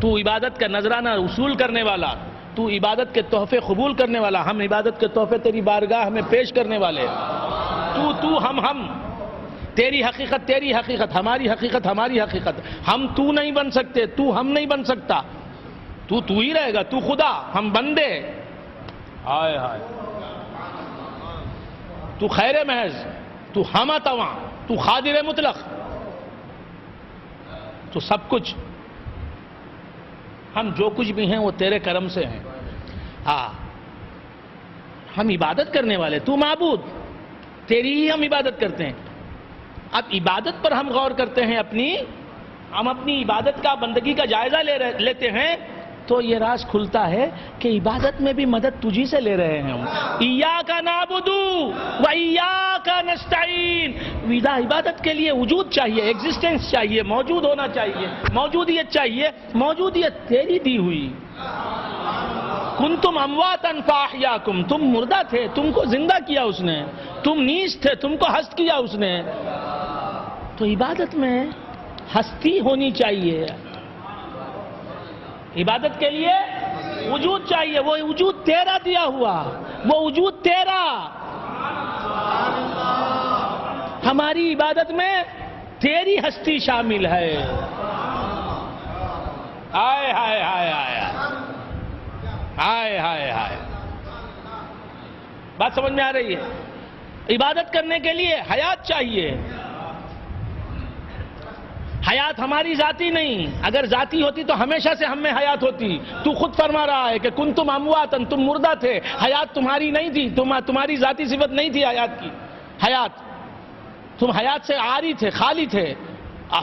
تو عبادت کا نذرانہ وصول کرنے والا. تو عبادت کے تحفے قبول کرنے والا. ہم عبادت کے تحفے تیری بارگاہ میں پیش کرنے والے. تو ہم تیری حقیقت تیری حقیقت، ہماری حقیقت ہماری حقیقت. ہم تو نہیں بن سکتے، تو ہم نہیں بن سکتا. تو ہی رہے گا. تو خدا، ہم بندے. ہائے ہائے. تو خیر محض، تو ہم اتواں، تو قادر مطلق. تو سب کچھ، ہم جو کچھ بھی ہیں وہ تیرے کرم سے ہیں. ہاں ہم عبادت کرنے والے، تو معبود، تیری ہی ہم عبادت کرتے ہیں. اب عبادت پر ہم غور کرتے ہیں، ہم اپنی عبادت کا، بندگی کا جائزہ لیتے ہیں تو یہ راز کھلتا ہے کہ عبادت میں بھی مدد تجھی سے لے رہے ہیں ہم. ایاک نعبد و ایاک نستعین. عبادت کے لیے وجود چاہیے، ایگزسٹنس چاہیے، موجود ہونا چاہیے، موجودیت چاہیے. موجودیت تیری دی ہوئی. کنتم امواتا فاحیاکم، تم مردہ تھے، تم کو زندہ کیا اس نے. تم نیست تھے، تم کو ہست کیا اس نے. تو عبادت میں ہستی ہونی چاہیے. عبادت کے لیے وجود چاہیے، وہ وجود تیرا دیا ہوا، وہ وجود تیرا. ہماری عبادت میں تیری ہستی شامل ہے. ہائے ہائے ہائے ہائے ہائے ہائے ہائے. بات سمجھ میں آ رہی ہے؟ عبادت کرنے کے لیے حیات چاہیے. حیات ہماری ذاتی نہیں. اگر ذاتی ہوتی تو ہمیشہ سے ہم میں حیات ہوتی. تو خود فرما رہا ہے کہ کنتم امواتا، تم مردہ تھے، حیات تمہاری نہیں تھی، تمہاری ذاتی صفت نہیں تھی حیات کی. حیات، تم حیات سے عاری تھے، خالی تھے.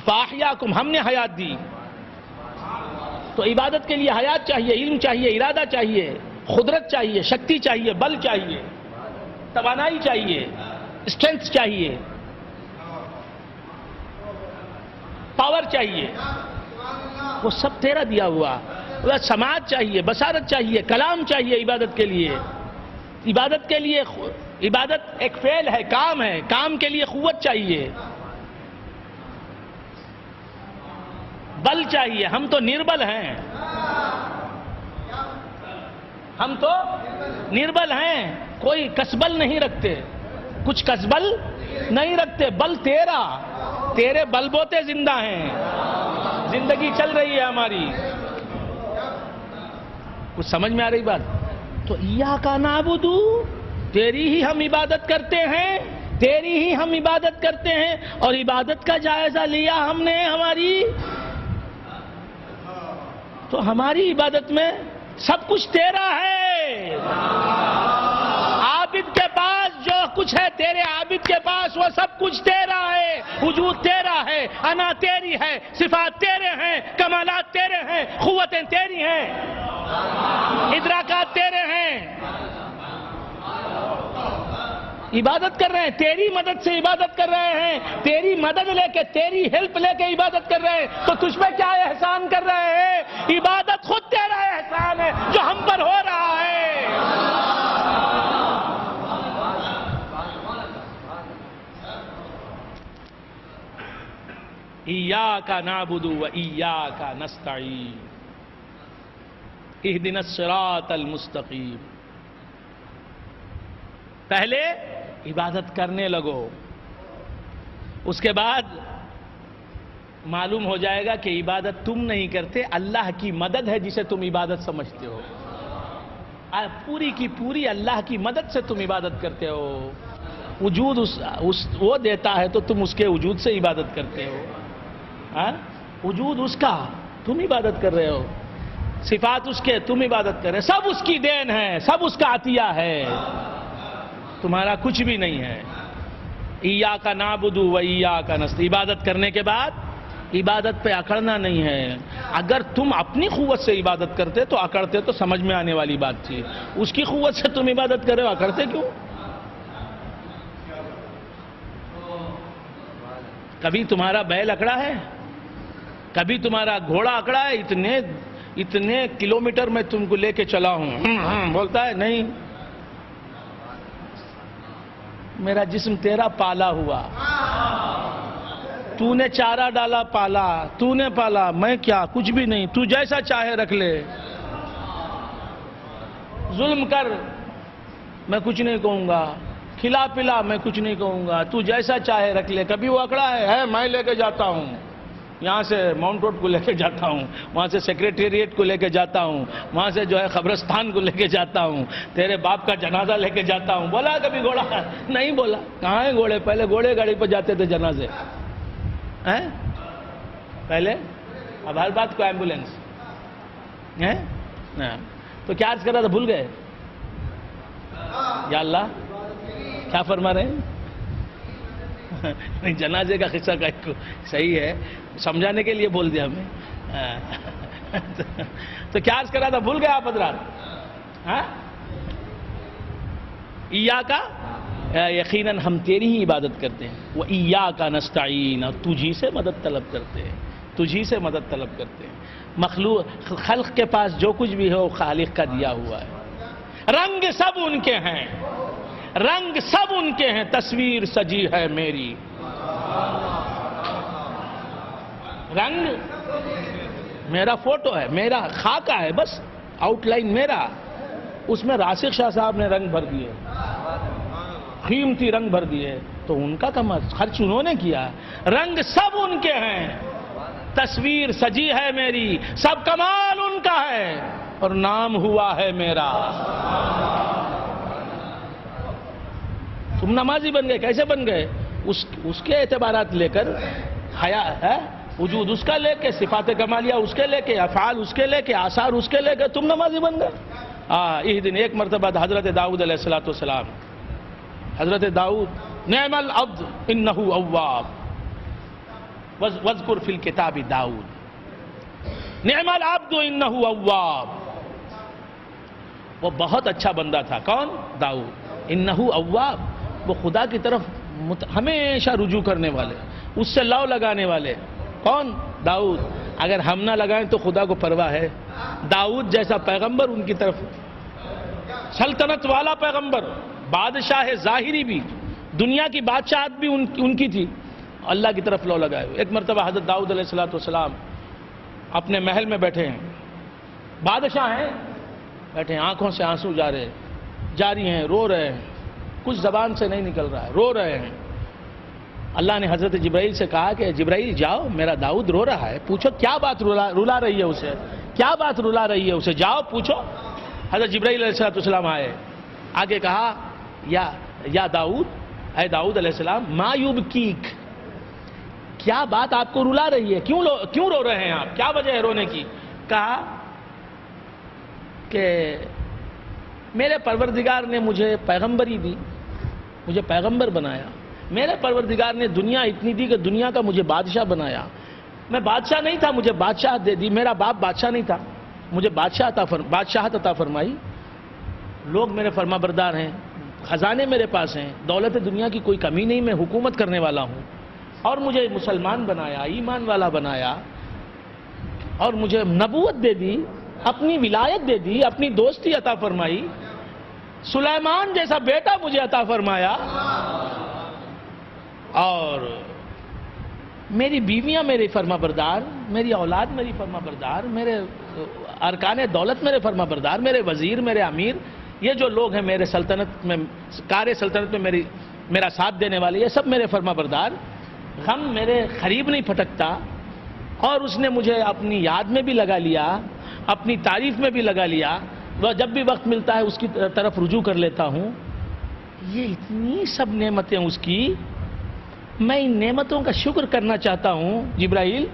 فاحیاکم، ہم نے حیات دی. تو عبادت کے لیے حیات چاہیے، علم چاہیے، ارادہ چاہیے، قدرت چاہیے، شکتی چاہیے، بل چاہیے، توانائی چاہیے، اسٹرینتھ چاہیے، پاور چاہیے. وہ سب تیرا دیا ہوا. سماعت چاہیے، بصارت چاہیے، کلام چاہیے عبادت کے لیے. عبادت کے لیے، عبادت ایک فعل ہے، کام ہے. کام کے لیے قوت چاہیے، بل چاہیے. ہم تو نربل ہیں، ہم تو نربل ہیں، کوئی کسبل نہیں رکھتے، کچھ کسبل نہیں رکھتے. بل تیرا، تیرے بل بوتے زندہ ہیں، زندگی چل رہی ہے ہماری. کچھ سمجھ میں آ رہی بات؟ تو ایاک نعبد، تیری ہی ہم عبادت کرتے ہیں، تیری ہی ہم عبادت کرتے ہیں، اور عبادت کا جائزہ لیا ہم نے ہماری، تو ہماری عبادت میں سب کچھ تیرا ہے۔ عابد کے پاس جو کچھ ہے، تیرے عابد کے پاس وہ سب کچھ تیرا ہے، وجود تیرا ہے، انا تیری ہے، صفات تیرے ہیں، کمالات تیرے ہیں، قوتیں تیری ہیں، ادراکات تیرے ہیں۔ عبادت کر رہے ہیں، تیری مدد سے عبادت کر رہے ہیں، تیری مدد لے کے، تیری ہیلپ لے کے عبادت کر رہے ہیں، تو تجھ پہ کیا احسان کر رہے ہیں؟ عبادت خود تیرا احسان ہے جو ہم پر ہو رہا ہے۔ ایاک نعبد و ایاک نستعین اہدنا الصراط المستقیم۔ پہلے عبادت کرنے لگو، اس کے بعد معلوم ہو جائے گا کہ عبادت تم نہیں کرتے، اللہ کی مدد ہے جسے تم عبادت سمجھتے ہو، پوری کی پوری اللہ کی مدد سے تم عبادت کرتے ہو۔ وجود وہ دیتا ہے تو تم اس کے وجود سے عبادت کرتے ہو، وجود اس کا، تم عبادت کر رہے ہو، صفات اس کے، تم عبادت کر رہے ہو، سب اس کی دین ہے، سب اس کا عطیہ ہے، تمہارا کچھ بھی نہیں ہے۔ ایاک نعبد و ایاک نستعین۔ عبادت کرنے کے بعد عبادت پہ اکڑنا نہیں ہے۔ اگر تم اپنی قوت سے عبادت کرتے تو اکڑتے تو سمجھ میں آنے والی بات تھی، اس کی قوت سے تم عبادت کر رہے ہو، اکڑتے کیوں؟ کبھی تمہارا بیل اکڑا ہے؟ کبھی تمہارا گھوڑا اکڑا ہے؟ اتنے کلومیٹر میں تم کو لے کے چلا ہوں بولتا ہے نہیں، میرا جسم تیرا پالا ہوا، تو نے چارہ ڈالا پالا، تو نے پالا، میں کیا، کچھ بھی نہیں، تو جیسا چاہے رکھ لے، ظلم کر میں کچھ نہیں کہوں گا، کھلا پلا میں کچھ نہیں کہوں گا، تو جیسا چاہے رکھ لے۔ کبھی وہ اکڑا ہے میں لے کے جاتا ہوں، یہاں سے ماؤنٹ روڈ کو لے کے جاتا ہوں، وہاں سے سیکریٹریٹ کو لے کے جاتا ہوں، وہاں سے جو ہے قبرستان کو لے کے جاتا ہوں، تیرے باپ کا جنازہ لے کے جاتا ہوں، بولا کبھی گھوڑا؟ نہیں بولا۔ کہاں ہیں گھوڑے؟ پہلے گھوڑے گاڑی پہ جاتے تھے جنازے، پہلے، اب ہر بات کو ایمبولینس ہے۔ تو کیا عرض کر رہا تھا، بھول گئے؟ یا اللہ کیا فرما رہے ہیں؟ نہیں، جنازے کا قصہ کا صحیح ہے، سمجھانے کے لیے بول دیا ہمیں۔ تو کیا عرض کر رہا تھا، بھول گئے آپ حضرات؟ ایاک، یقیناً ہم تیری ہی عبادت کرتے ہیں، وہ ایاک نستعین، اور تجھی سے مدد طلب کرتے ہیں، تجھی سے مدد طلب کرتے ہیں۔ مخلوق، خلق کے پاس جو کچھ بھی ہو خالق کا دیا ہوا ہے، رنگ سب ان کے ہیں، رنگ سب ان کے ہیں، تصویر سجی ہے میری، رنگ میرا فوٹو ہے، میرا خاکہ ہے، بس آؤٹ لائن میرا، اس میں راسخ شاہ صاحب نے رنگ بھر دیے، قیمتی رنگ بھر دیے، تو ان کا کم خرچ انہوں نے کیا، رنگ سب ان کے ہیں، تصویر سجی ہے میری، سب کمال ان کا ہے، اور نام ہوا ہے میرا۔ تم نمازی بن گئے، کیسے بن گئے؟ اس کے اعتبارات لے کر، حیا ہے وجود اس کا لے کے، صفات کمالیہ اس کے لے کے، افعال اس کے لے کے، آثار اس کے لے کے تم نمازی بن گئے۔ اس دن ایک مرتبہ حضرت داؤد علیہ السلام، حضرت داؤد، نعم العبد انہ اواب واذکر فی الکتاب داؤد، نعم العبد انہ اواب، وہ بہت اچھا بندہ تھا۔ کون؟ داؤد۔ انہ اواب، وہ خدا کی طرف ہمیشہ رجوع کرنے والے، اس سے لو لگانے والے۔ کون؟ داؤد۔ اگر ہم نہ لگائیں تو خدا کو پرواہ ہے؟ داؤد جیسا پیغمبر ان کی طرف، سلطنت والا پیغمبر، بادشاہ ظاہری بھی، دنیا کی بادشاہت بھی ان کی تھی، اللہ کی طرف لو لگائے ہوئے۔ ایک مرتبہ حضرت داؤد علیہ السلام اپنے محل میں بیٹھے ہیں، بادشاہ ہیں، بیٹھے ہیں، آنکھوں سے آنسو جاری ہیں، رو رہے ہیں، کچھ زبان سے نہیں نکل رہا ہے، رو رہے ہیں۔ اللہ نے حضرت جبرائیل سے کہا کہ جبرائیل جاؤ، میرا داؤد رو رہا ہے، پوچھو کیا بات رلا رہی ہے اسے، کیا بات رلا رہی ہے اسے، جاؤ پوچھو۔ حضرت جبرائیل علیہ السلام آئے، آگے کہا یا داؤد اے داؤد علیہ السلام ما یبکیک، کیا بات آپ کو رلا رہی ہے، کیوں رو رہے ہیں آپ، کیا وجہ ہے رونے کی؟ کہا کہ میرے پروردگار نے مجھے پیغمبری دی، مجھے پیغمبر بنایا، میرے پروردگار نے دنیا اتنی دی کہ دنیا کا مجھے بادشاہ بنایا، میں بادشاہ نہیں تھا، مجھے بادشاہت دے دی، میرا باپ بادشاہ نہیں تھا، مجھے بادشاہت عطا فرمائی، لوگ میرے فرما بردار ہیں، خزانے میرے پاس ہیں، دولت دنیا کی کوئی کمی نہیں، میں حکومت کرنے والا ہوں، اور مجھے مسلمان بنایا، ایمان والا بنایا، اور مجھے نبوت دے دی، اپنی ولایت دے دی، اپنی دوستی عطا فرمائی، سلیمان جیسا بیٹا مجھے عطا فرمایا، اور میری بیویاں میری فرما بردار، میری اولاد میری فرما بردار، میرے ارکان دولت میرے فرما بردار، میرے وزیر، میرے امیر، یہ جو لوگ ہیں میرے سلطنت میں، کار سلطنت میں میرا ساتھ دینے والے، یہ سب میرے فرما بردار، غم میرے قریب نہیں پھٹکتا، اور اس نے مجھے اپنی یاد میں بھی لگا لیا، اپنی تعریف میں بھی لگا لیا، وہ جب بھی وقت ملتا ہے اس کی طرف رجوع کر لیتا ہوں۔ یہ اتنی سب نعمتیں اس کی، میں ان نعمتوں کا شکر کرنا چاہتا ہوں جبرائیل،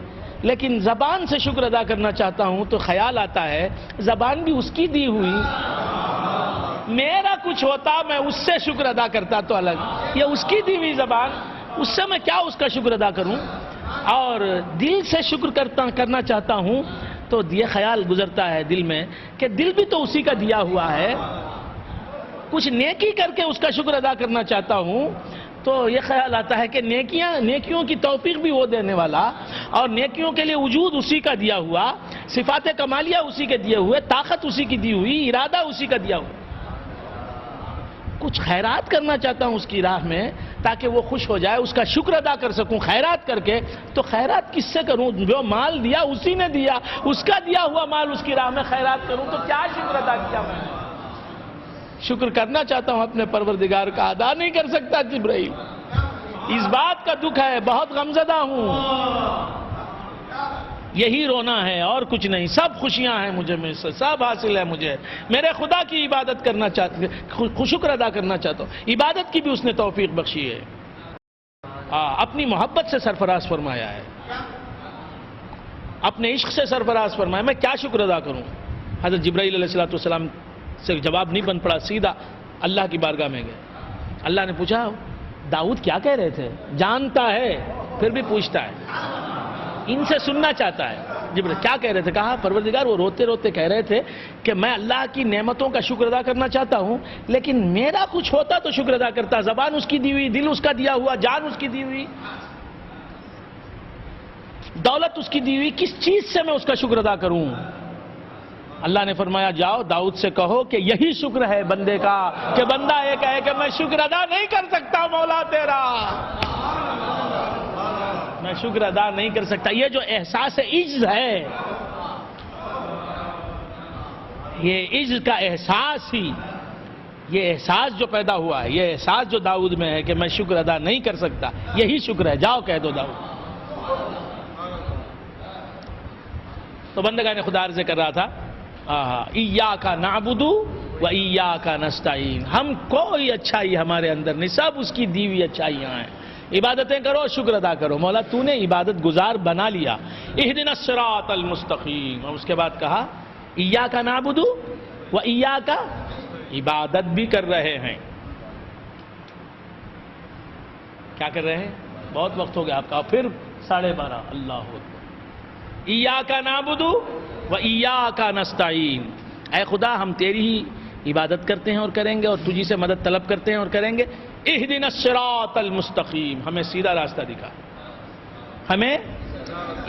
لیکن زبان سے شکر ادا کرنا چاہتا ہوں تو خیال آتا ہے زبان بھی اس کی دی ہوئی، میرا کچھ ہوتا میں اس سے شکر ادا کرتا تو الگ، یہ اس کی دی ہوئی زبان، اس سے میں کیا اس کا شکر ادا کروں؟ اور دل سے شکر کرنا چاہتا ہوں تو یہ خیال گزرتا ہے دل میں کہ دل بھی تو اسی کا دیا ہوا ہے، کچھ نیکی کر کے اس کا شکر ادا کرنا چاہتا ہوں تو یہ خیال آتا ہے کہ نیکیوں کی توفیق بھی وہ دینے والا، اور نیکیوں کے لیے وجود اسی کا دیا ہوا، صفات کمالیہ اسی کے دیے ہوئے، طاقت اسی کی دی ہوئی، ارادہ اسی کا دیا ہوا، کچھ خیرات کرنا چاہتا ہوں اس کی راہ میں تاکہ وہ خوش ہو جائے، اس کا شکر ادا کر سکوں خیرات کر کے، تو خیرات کس سے کروں؟ جو مال دیا اسی نے دیا، اس کا دیا ہوا مال اس کی راہ میں خیرات کروں تو کیا شکر ادا کیا میں نے؟ شکر کرنا چاہتا ہوں اپنے پروردگار کا، ادا نہیں کر سکتا جبرائیل، اس بات کا دکھ ہے، بہت غمزدہ ہوں، یہی رونا ہے اور کچھ نہیں، سب خوشیاں ہیں مجھے، میں سے سب حاصل ہے مجھے، میرے خدا کی عبادت کرنا چاہتا ہوں، شکر ادا کرنا چاہتا ہوں، عبادت کی بھی اس نے توفیق بخشی ہے، اپنی محبت سے سرفراز فرمایا ہے، اپنے عشق سے سرفراز فرمایا، میں کیا شکر ادا کروں؟ حضرت جبرائیل علیہ السلام سے جواب نہیں بن پڑا، سیدھا اللہ کی بارگاہ میں گئے، اللہ نے پوچھا داؤد کیا کہہ رہے تھے؟ جانتا ہے پھر بھی پوچھتا ہے، ان سے سننا چاہتا ہے، جبرائیل کیا کہہ رہے تھے؟ کہا پروردگار وہ روتے روتے کہہ رہے تھے کہ میں اللہ کی نعمتوں کا شکر ادا کرنا چاہتا ہوں، لیکن میرا کچھ ہوتا تو شکر ادا کرتا، زبان اس کی دی ہوئی، دل اس کا دیا ہوا، جان اس کی دی ہوئی، دولت اس کی دی ہوئی، کس چیز سے میں اس کا شکر ادا کروں؟ اللہ نے فرمایا جاؤ داؤد سے کہو کہ یہی شکر ہے بندے کا، کہ بندہ یہ کہے کہ میں شکر ادا نہیں کر سکتا مولا تیرا، میں شکر ادا نہیں کر سکتا۔ یہ جو احساس عجز ہے، یہ عجز کا احساس ہی، یہ احساس جو پیدا ہوا ہے، یہ احساس جو داؤد میں ہے کہ میں شکر ادا نہیں کر سکتا، یہی شکر ہے، جاؤ کہہ دو داؤد۔ تو بندگان خدا عرض کر رہا تھا ایاک نعبد و ایاک نستعین، ہم کوئی اچھائی ہمارے اندر نہیں، سب اس کی دی ہوئی اچھائیاں ہیں، عبادتیں کرو شکر ادا کرو، مولا تو نے عبادت گزار بنا لیا، اہدنا الصراط المستقیم، اور اس کے بعد کہا ایاک نعبد و ایاک، عبادت بھی کر رہے ہیں، کیا کر رہے ہیں؟ بہت وقت ہو گیا آپ کا، پھر 12:30 اللہ اکبر، ایاک نعبد و ایاک نستعین، اے خدا ہم تیری ہی عبادت کرتے ہیں اور کریں گے، اور تجھی سے مدد طلب کرتے ہیں اور کریں گے، اہدنا الصراط المستقیم، ہمیں سیدھا راستہ دکھا، ہمیں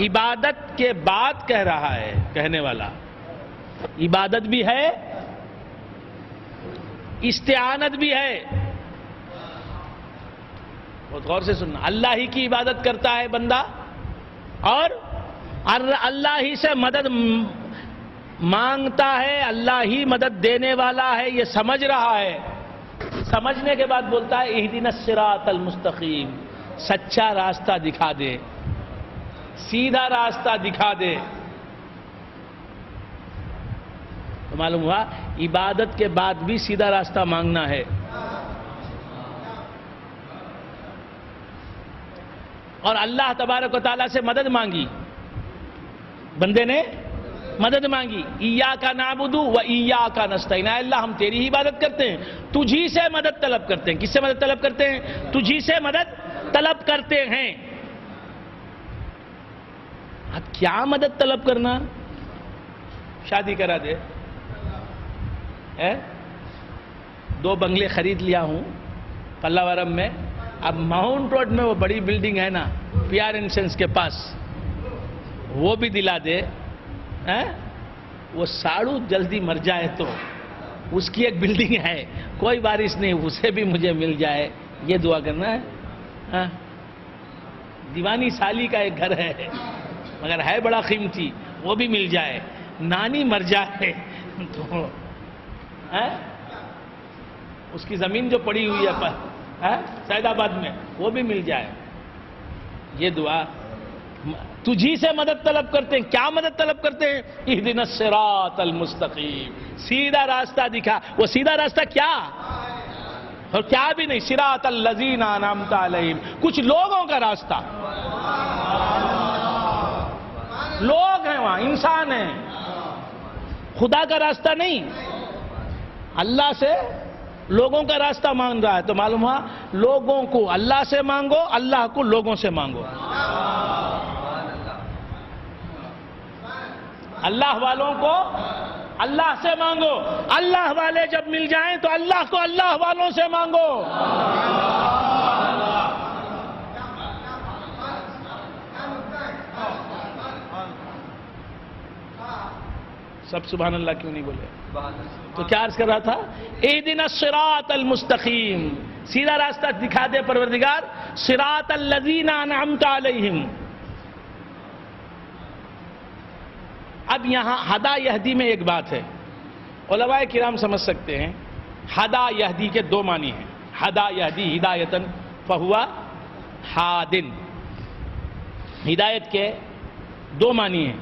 عبادت کے بعد کہہ رہا ہے کہنے والا، عبادت بھی ہے استعانت بھی ہے، بہت غور سے سننا، اللہ ہی کی عبادت کرتا ہے بندہ اور اللہ ہی سے مدد مانگتا ہے، اللہ ہی مدد دینے والا ہے، یہ سمجھ رہا ہے، سمجھنے کے بعد بولتا ہے اہدنا الصراط المستقیم، سچا راستہ دکھا دے، سیدھا راستہ دکھا دے، تو معلوم ہوا عبادت کے بعد بھی سیدھا راستہ مانگنا ہے، اور اللہ تبارک و تعالیٰ سے مدد مانگی، بندے نے مدد مانگی، ایاک نعبد و ایاک نستعین، اے اللہ ہم تیری ہی عبادت کرتے ہیں، تجھی سے مدد طلب کرتے ہیں۔ کس سے مدد طلب کرتے ہیں؟ تجھی سے مدد طلب کرتے ہیں۔ اب کیا مدد طلب کرنا؟ شادی کرا دے، 2 بنگلے خرید لیا ہوں پلاورم میں، اب ماؤنٹ روڈ میں وہ بڑی بلڈنگ ہے نا پی آر انشورنس کے پاس، وہ بھی دلا دے، وہ ساڑو جلدی مر جائے تو اس کی ایک بلڈنگ ہے، کوئی بارش نہیں، اسے بھی مجھے مل جائے، یہ دعا کرنا ہے۔ دیوانی سالی کا ایک گھر ہے مگر ہے بڑا قیمتی، وہ بھی مل جائے، نانی مر جائے تو اس کی زمین جو پڑی ہوئی ہے سعید آباد میں وہ بھی مل جائے، یہ دعا۔ تجھی سے مدد طلب کرتے ہیں، کیا مدد طلب کرتے ہیں؟ اہدنا الصراط المستقیم، سیدھا راستہ دکھا۔ وہ سیدھا راستہ کیا اور کیا بھی نہیں، صراط الذین انعمت علیہم، کچھ لوگوں کا راستہ، لوگ ہیں وہاں، انسان ہیں، خدا کا راستہ نہیں۔ اللہ سے لوگوں کا راستہ مانگ رہا ہے تو معلوم ہوا لوگوں کو اللہ سے مانگو، اللہ کو لوگوں سے مانگو۔ اللہ والوں کو اللہ سے مانگو، اللہ والے جب مل جائیں تو اللہ کو اللہ والوں سے مانگو۔ سب سبحان اللہ کیوں نہیں بولے؟ تو کیا عرض کر رہا تھا؟ اہدنا الصراط المستقیم، سیدھا راستہ دکھا دے پروردگار، صراط الذین انعمت علیہم۔ اب یہاں ہدا یہدی میں ایک بات ہے، علماء کرام سمجھ سکتے ہیں، ہدا یہدی کے 2 معنی ہیں، ہدا یہدی ہدایتن فہوا ہادن، ہدایت کے 2 معنی ہیں،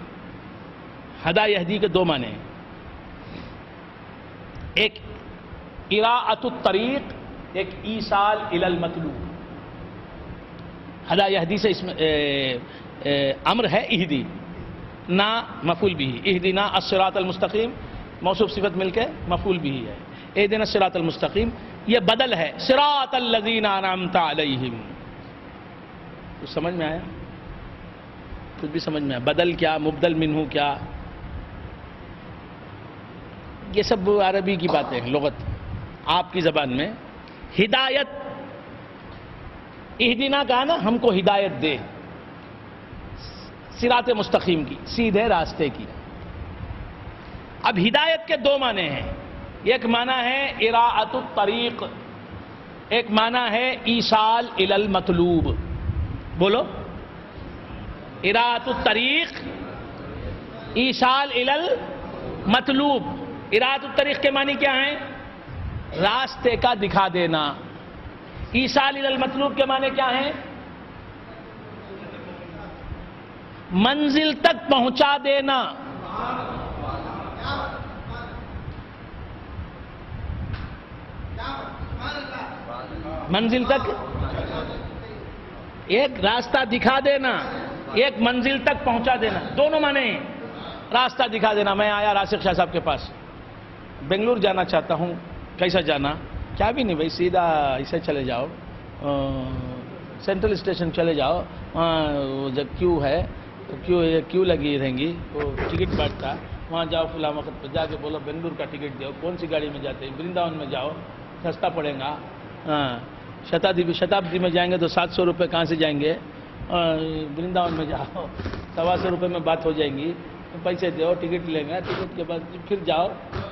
ہدا یہدی کے 2 معنی ہیں، ایک اراءۃ الطریق، ایک ایصال الی المطلوب۔ ہدا یہدی سے اس میں امر ہے اہدی، نا مفعول بھی، اہدنا الصراط المستقیم، موصوف صفت مل کے مفعول بھی ہے، اہدنا الصراط المستقیم یہ بدل ہے صراط الذین انعمت علیہم۔ کچھ سمجھ میں آیا؟ کچھ بھی سمجھ میں آیا؟ بدل کیا، مبدل منہ کیا، یہ سب عربی کی باتیں ہیں، لغت آپ کی زبان میں۔ ہدایت، اہدنا کہا نا، ہم کو ہدایت دے صراط مستقیم کی، سیدھے راستے کی۔ اب ہدایت کے 2 معنی ہیں، ایک معنی ہے اراءۃ الطریق، ایک معنی ہے ایصال الی المطلوب۔ بولو، اراءۃ الطریق، ایصال الی المطلوب۔ اراءۃ الطریق کے معنی کیا ہیں؟ راستے کا دکھا دینا۔ ایصال الی المطلوب کے معنی کیا ہیں؟ منزل تک پہنچا دینا۔ منزل تک، ایک راستہ دکھا دینا، ایک منزل تک پہنچا دینا، دونوں معنی ہیں۔ راستہ دکھا دینا، میں آیا راسخ شاہ صاحب کے پاس، بنگلور جانا چاہتا ہوں، کیسا جانا؟ کیا بھی نہیں بھائی، سیدھا اسے چلے جاؤ، سینٹرل اسٹیشن چلے جاؤ، وہاں جب کیو ہے، کیو لگی رہیں گی، وہ ٹکٹ بانٹتا، وہاں جاؤ، فلاں وقت پہ جا کے بولو بنگلور کا ٹکٹ دو، کون سی گاڑی میں جاتے ہیں؟ برنداون میں جاؤ، سستا پڑے گا۔ شتابدی میں جائیں گے تو 700 روپے کہاں سے جائیں گے؟ برنداون میں جاؤ، 125 روپے میں بات ہو جائیں گی، پیسے دو، ٹکٹ لیں گے، ٹکٹ کے بعد پھر جاؤ،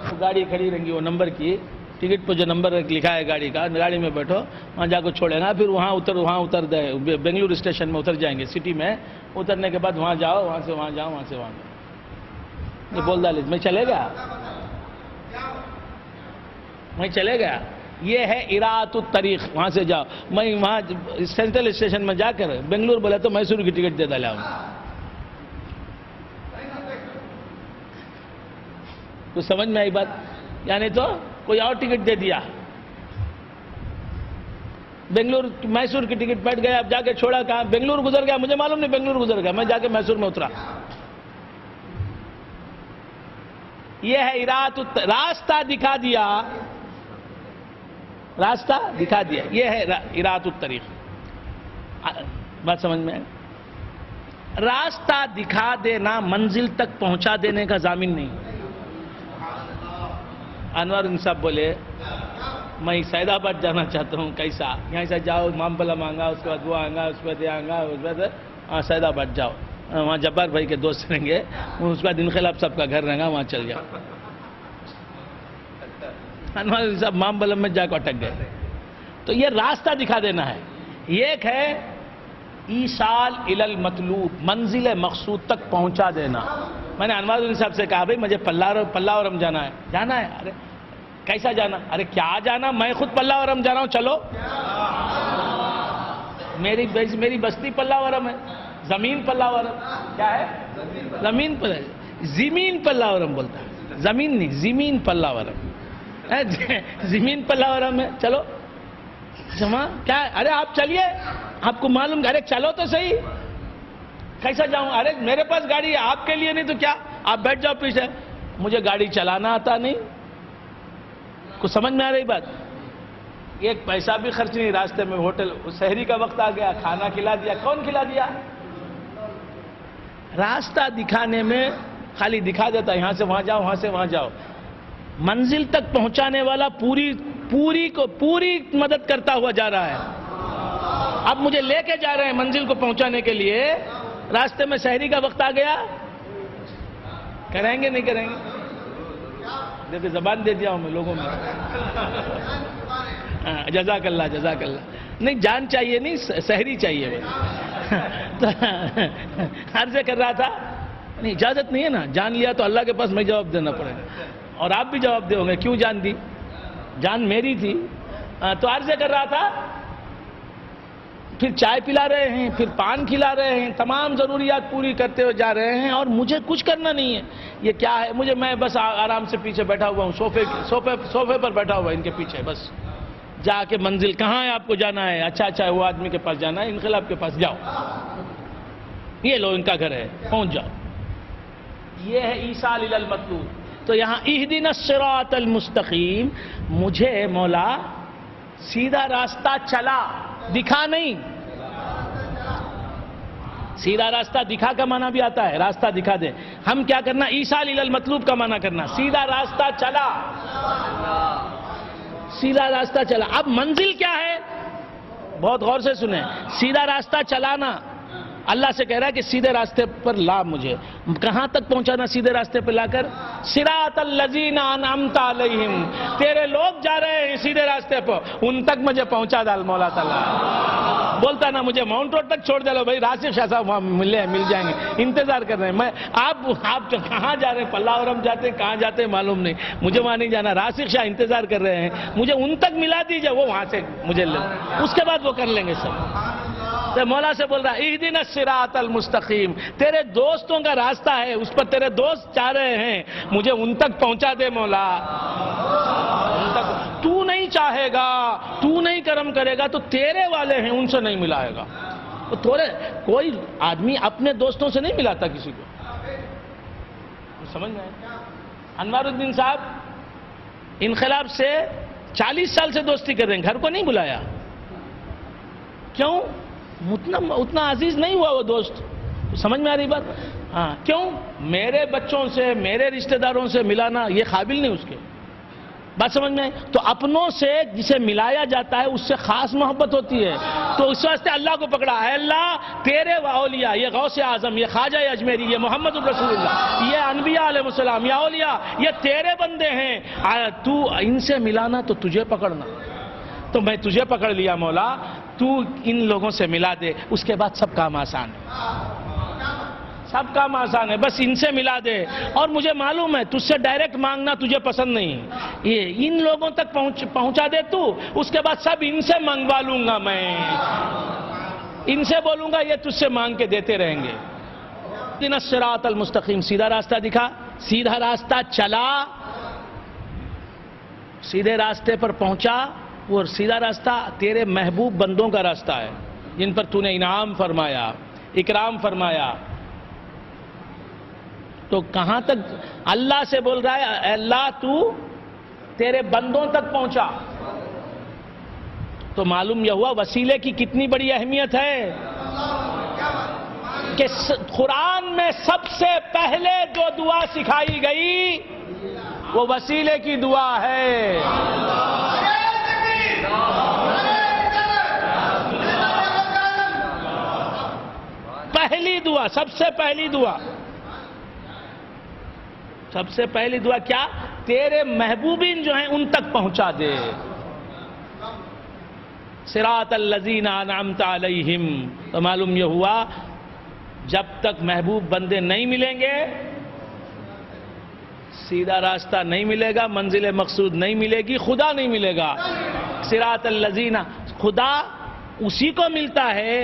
وہ گاڑی کھڑی رہیں گی، وہ نمبر کی ٹکٹ پہ جو نمبر لکھا ہے گاڑی کا، گاڑی میں بیٹھو، وہاں جا کو چھوڑے گا، پھر وہاں اتر دے، بنگلور اسٹیشن میں اتر جائیں گے، سٹی میں اترنے کے بعد وہاں جاؤ، وہاں سے وہاں جاؤ، وہاں سے وہاں جاؤ۔ یہ بول ڈالے، میں چلے گیا، میں چلے گیا۔ یہ ہے اراءۃ الطریق، وہاں سے جاؤ۔ میں وہاں سینٹرل اسٹیشن میں جا کر بنگلور بولا تو میسور کی ٹکٹ دے ڈالا ہوں۔ کچھ سمجھ میں آئی بات؟ یعنی تو کوئی اور ٹکٹ دے دیا، بنگلور میسور کی ٹکٹ پٹ گیا, اب جا کے چھوڑا کہاں, بنگلور گزر گیا, مجھے معلوم نہیں بنگلور گزر گیا, میں جا کے میسور میں اترا. یہ ہے راستہ دکھا دیا, راستہ دکھا دیا, یہ ہے اراۃ الطریق. بات سمجھ میں؟ راستہ دکھا دینا منزل تک پہنچا دینے کا ضامن نہیں. انور صاحب بولے میں سعید آباد جانا چاہتا ہوں, کیسا؟ یہاں سے جاؤ, مام پلا مانگا, اس کے بعد وہ آئیں گا, اس کے بعد یہ آئیں گا, اس کے بعد سعید آباد جاؤ, وہاں جبار بھائی کے دوست رہیں گے, اس کے بعد انقلاب صاحب کا گھر رہیں گا, وہاں چل جاؤ. انور صاحب مام بلم میں جا کے اٹک گئے. تو یہ راستہ دکھا دینا ہے. ایک ہے ایصال الی المطلوب, منزل مقصود تک پہنچا دینا. میں نے انوار الدین صاحب سے کہا بھائی مجھے پلاورم جانا ہے. جانا ہے؟ ارے کیسا جانا؟ ارے کیا جانا, میں خود پلاورم جا رہا ہوں, چلو. میری بستی پلاورم ہے, زمین پلاورم. کیا ہے؟ زمین پلاورم بولتا ہے, زمین نہیں, زمین پلاورم, زمین پلاورم ہے, چلو. جمع کیا ہے؟ ارے آپ چلیے, آپ کو معلوم, ارے چلو تو صحیح. کیسا جاؤں؟ ارے میرے پاس گاڑی ہے, آپ کے لیے نہیں تو کیا, آپ بیٹھ جاؤ پیچھے. مجھے گاڑی چلانا آتا نہیں. کچھ سمجھ میں آ رہی بات؟ ایک پیسہ بھی خرچ نہیں. راستے میں ہوٹل, سحری کا وقت آ گیا, کھانا کھلا دیا. کون کھلا دیا؟ راستہ دکھانے میں خالی دکھا دیتا, یہاں سے وہاں جاؤ, وہاں سے وہاں جاؤ. منزل تک پہنچانے والا پوری مدد کرتا ہوا جا رہا ہے. اب مجھے لے کے جا رہے ہیں منزل کو پہنچانے کے لیے, راستے میں سحری کا وقت آ گیا, کریں گے نہیں کریں گے؟ دیکھیں زبان دے دیا ہوں میں لوگوں میں. جزاک اللہ, جزاک اللہ. نہیں جان چاہیے, نہیں سحری چاہیے. عرض کر رہا تھا, نہیں اجازت نہیں ہے نا, جان لیا تو اللہ کے پاس میں جواب دینا پڑے گا, اور آپ بھی جواب دے ہوں گے کیوں جان دی, جان میری تھی. تو عرض کر رہا تھا, پھر چائے پلا رہے ہیں, پھر پان کھلا رہے ہیں, تمام ضروریات پوری کرتے ہوئے جا رہے ہیں, اور مجھے کچھ کرنا نہیں ہے. یہ کیا ہے؟ میں بس آرام سے پیچھے بیٹھا ہوا ہوں, صوفے پر بیٹھا ہوا ان کے پیچھے. بس جا کے منزل کہاں ہے آپ کو جانا ہے؟ اچھا وہ آدمی کے پاس جانا ہے, انقلاب کے پاس جاؤ, یہ لو ان کا گھر ہے, پہنچ جاؤ. یہ ہے ایصال الی المطلوب. تو یہاں اہدنا الصراط المستقیم, مجھے مولا سیدھا راستہ چلا, دکھا نہیں. سیدھا راستہ دکھا کا معنی بھی آتا ہے, راستہ دکھا دے. ہم کیا کرنا؟ ایصال الی المطلوب کا معنی کرنا, سیدھا راستہ چلا, سیدھا راستہ چلا. اب منزل کیا ہے؟ بہت غور سے سنیں. سیدھا راستہ چلانا, اللہ سے کہہ رہا ہے کہ سیدھے راستے پر لا مجھے. کہاں تک پہنچانا سیدھے راستے پر لا کر؟ صراط الذین انعمت علیہم, تیرے لوگ جا رہے ہیں سیدھے راستے پر, ان تک مجھے پہنچا ڈال مولا تعالیٰ. بولتا نا مجھے ماؤنٹ روڈ تک چھوڑ دے لو بھائی, راسف شاہ صاحب وہاں مل جائیں گے, انتظار کر رہے ہیں. آپ کہاں جا رہے ہیں؟ پلاورم جاتے ہیں, کہاں جاتے ہیں معلوم نہیں, مجھے وہاں نہیں جانا. راسف شاہ انتظار کر رہے ہیں, مجھے ان تک ملا دیجئے, وہ وہاں سے مجھے لے, اس کے بعد وہ کر لیں گے سب. تو مولا سے بول رہا ہے اہدنا الصراط المستقیم, تیرے دوستوں کا راستہ ہے, اس پر تیرے دوست چاہ رہے ہیں, مجھے ان تک پہنچا دے مولا. تو نہیں چاہے گا, تو نہیں کرم کرے گا تو تیرے والے ہیں ان سے نہیں ملائے گا. تو کوئی آدمی اپنے دوستوں سے نہیں ملاتا کسی کو, سمجھ میں آئے؟ انوار الدین صاحب انقلاب سے 40 سال سے دوستی کر رہے ہیں, گھر کو نہیں بلایا. کیوں؟ اتنا عزیز نہیں ہوا وہ دوست. سمجھ میں آ رہی بات؟ ہاں. کیوں؟ میرے بچوں سے, میرے رشتہ داروں سے ملانا یہ قابل نہیں اس کے. بات سمجھ میں آئی؟ تو اپنوں سے جسے ملایا جاتا ہے اس سے خاص محبت ہوتی ہے. تو اس واسطے اللہ کو پکڑا, اے اللہ تیرے اولیاء, یہ غوث اعظم, یہ خواجہ اجمیری, یہ محمد رسول اللہ, یہ انبیاء علیہ السلام, یہ اولیاء, یہ تیرے بندے ہیں, تو ان سے ملانا تو تجھے پکڑنا. تو میں تجھے پکڑ لیا مولا, تو ان لوگوں سے ملا دے, اس کے بعد سب کام آسان ہے, سب کام آسان ہے, بس ان سے ملا دے. اور مجھے معلوم ہے تجھ سے ڈائریکٹ مانگنا تجھے پسند نہیں, یہ ان لوگوں تک پہنچا دے تو, اس کے بعد سب ان سے منگوا لوں گا میں, ان سے بولوں گا یہ تجھ سے مانگ کے دیتے رہیں گے. اہدنا الصراط المستقیم, سیدھا راستہ دکھا, سیدھا راستہ چلا, سیدھے راستے پر پہنچا, وہ سیدھا راستہ تیرے محبوب بندوں کا راستہ ہے جن پر تو نے انعام فرمایا، اکرام فرمایا. تو کہاں تک اللہ سے بول رہا ہے اے اللہ تو تیرے بندوں تک پہنچا. تو معلوم یہ ہوا وسیلے کی کتنی بڑی اہمیت ہے کہ قرآن میں سب سے پہلے جو دعا سکھائی گئی وہ وسیلے کی دعا ہے. پہلی دعا، سب سے پہلی دعا، سب سے پہلی دعا کیا؟ تیرے محبوبین جو ہیں ان تک پہنچا دے. صراط الذین انعمت علیہم. تو معلوم یہ ہوا جب تک محبوب بندے نہیں ملیں گے سیدھا راستہ نہیں ملے گا، منزل مقصود نہیں ملے گی، خدا نہیں ملے گا. صراط الذین، خدا اسی کو ملتا ہے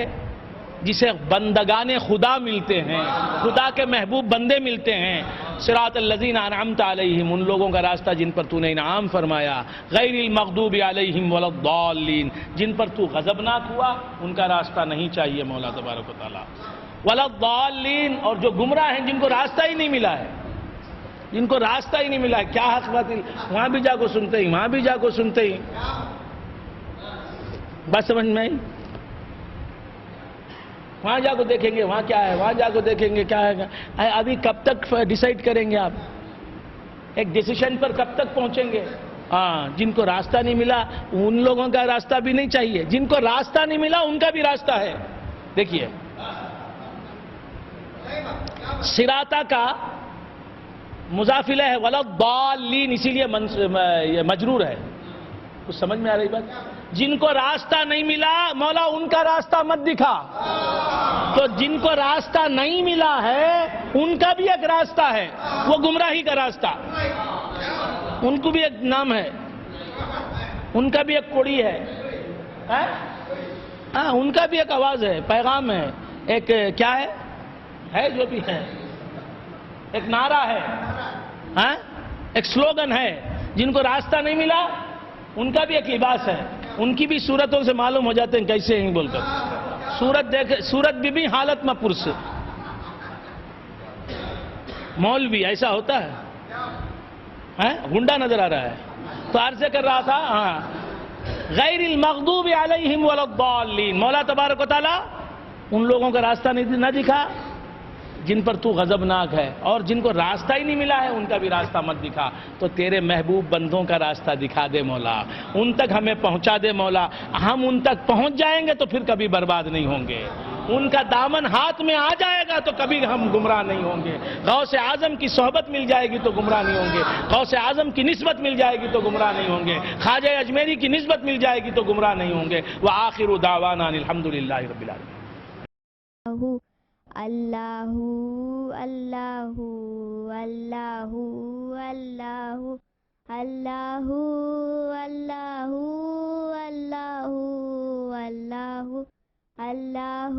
جسے بندگان خدا ملتے ہیں، خدا کے محبوب بندے ملتے ہیں. صراط الذین انعمت علیہم، ان لوگوں کا راستہ جن پر تو نے انعام فرمایا. غیر المغضوب علیہم ولا الضالین، جن پر تو غضبناک ہوا ان کا راستہ نہیں چاہیے مولا تبارک و تعالی. ولا الضالین، اور جو گمراہ ہیں جن کو راستہ ہی نہیں ملا ہے، جن کو راستہ ہی نہیں ملا ہے. کیا حق باطل، وہاں بھی جا کو سنتے ہی، وہاں بھی جا کو سنتے ہی. بس سمجھ میں آئی؟ وہاں جا کو دیکھیں گے وہاں کیا ہے، وہاں جا کو دیکھیں گے کیا ہے. ابھی کب تک ڈیسائیڈ کریں گے آپ؟ ایک ڈیسیشن پر کب تک پہنچیں گے؟ ہاں، جن کو راستہ نہیں ملا ان لوگوں کا راستہ بھی نہیں چاہیے، جن کو راستہ نہیں ملا ان کا بھی راستہ ہے. دیکھیے صراطہ کا مضافلہ ہے ولا الضالین، اسی لیے یہ مجرور ہے. کچھ سمجھ میں آ رہی بات؟ جن کو راستہ نہیں ملا مولا ان کا راستہ مت دکھا. تو جن کو راستہ نہیں ملا ہے ان کا بھی ایک راستہ ہے، وہ گمراہی کا راستہ. ان کو بھی ایک نام ہے، ان کا بھی ایک کوڑی ہے، ہاں ان کا بھی ایک آواز ہے، پیغام ہے، ایک کیا ہے جو بھی ہے، ایک نعرہ ہے، ہاں ایک سلوگن ہے. جن کو راستہ نہیں ملا ان کا بھی ایک لباس ہے. ان کی بھی صورتوں سے معلوم ہو جاتے ہیں کیسے ہیں بول کر. صورت بھی حالت میں پرس. مولوی ایسا ہوتا ہے، گنڈا نظر آ رہا ہے. تو عرض کر رہا تھا ہاں غیر المغضوب علیہم ولا الضالین، مولا تبارک و تعالی ان لوگوں کا راستہ نہ دکھا جن پر تو غضبناک ہے، اور جن کو راستہ ہی نہیں ملا ہے ان کا بھی راستہ مت دکھا. تو تیرے محبوب بندوں کا راستہ دکھا دے مولا، ان تک ہمیں پہنچا دے مولا. ہم ان تک پہنچ جائیں گے تو پھر کبھی برباد نہیں ہوں گے. ان کا دامن ہاتھ میں آ جائے گا تو کبھی ہم گمراہ نہیں ہوں گے. غوث اعظم کی صحبت مل جائے گی تو گمراہ نہیں ہوں گے، غوث اعظم کی نسبت مل جائے گی تو گمراہ نہیں ہوں گے، خواجہ اجمیری کی نسبت مل جائے گی تو گمراہ نہیں ہوں گے. وآخر دعوانا الحمدللہ رب العالمین. اللہ اللہ اللہ اللہ اللہ اللہ اللہ اللہ اللہ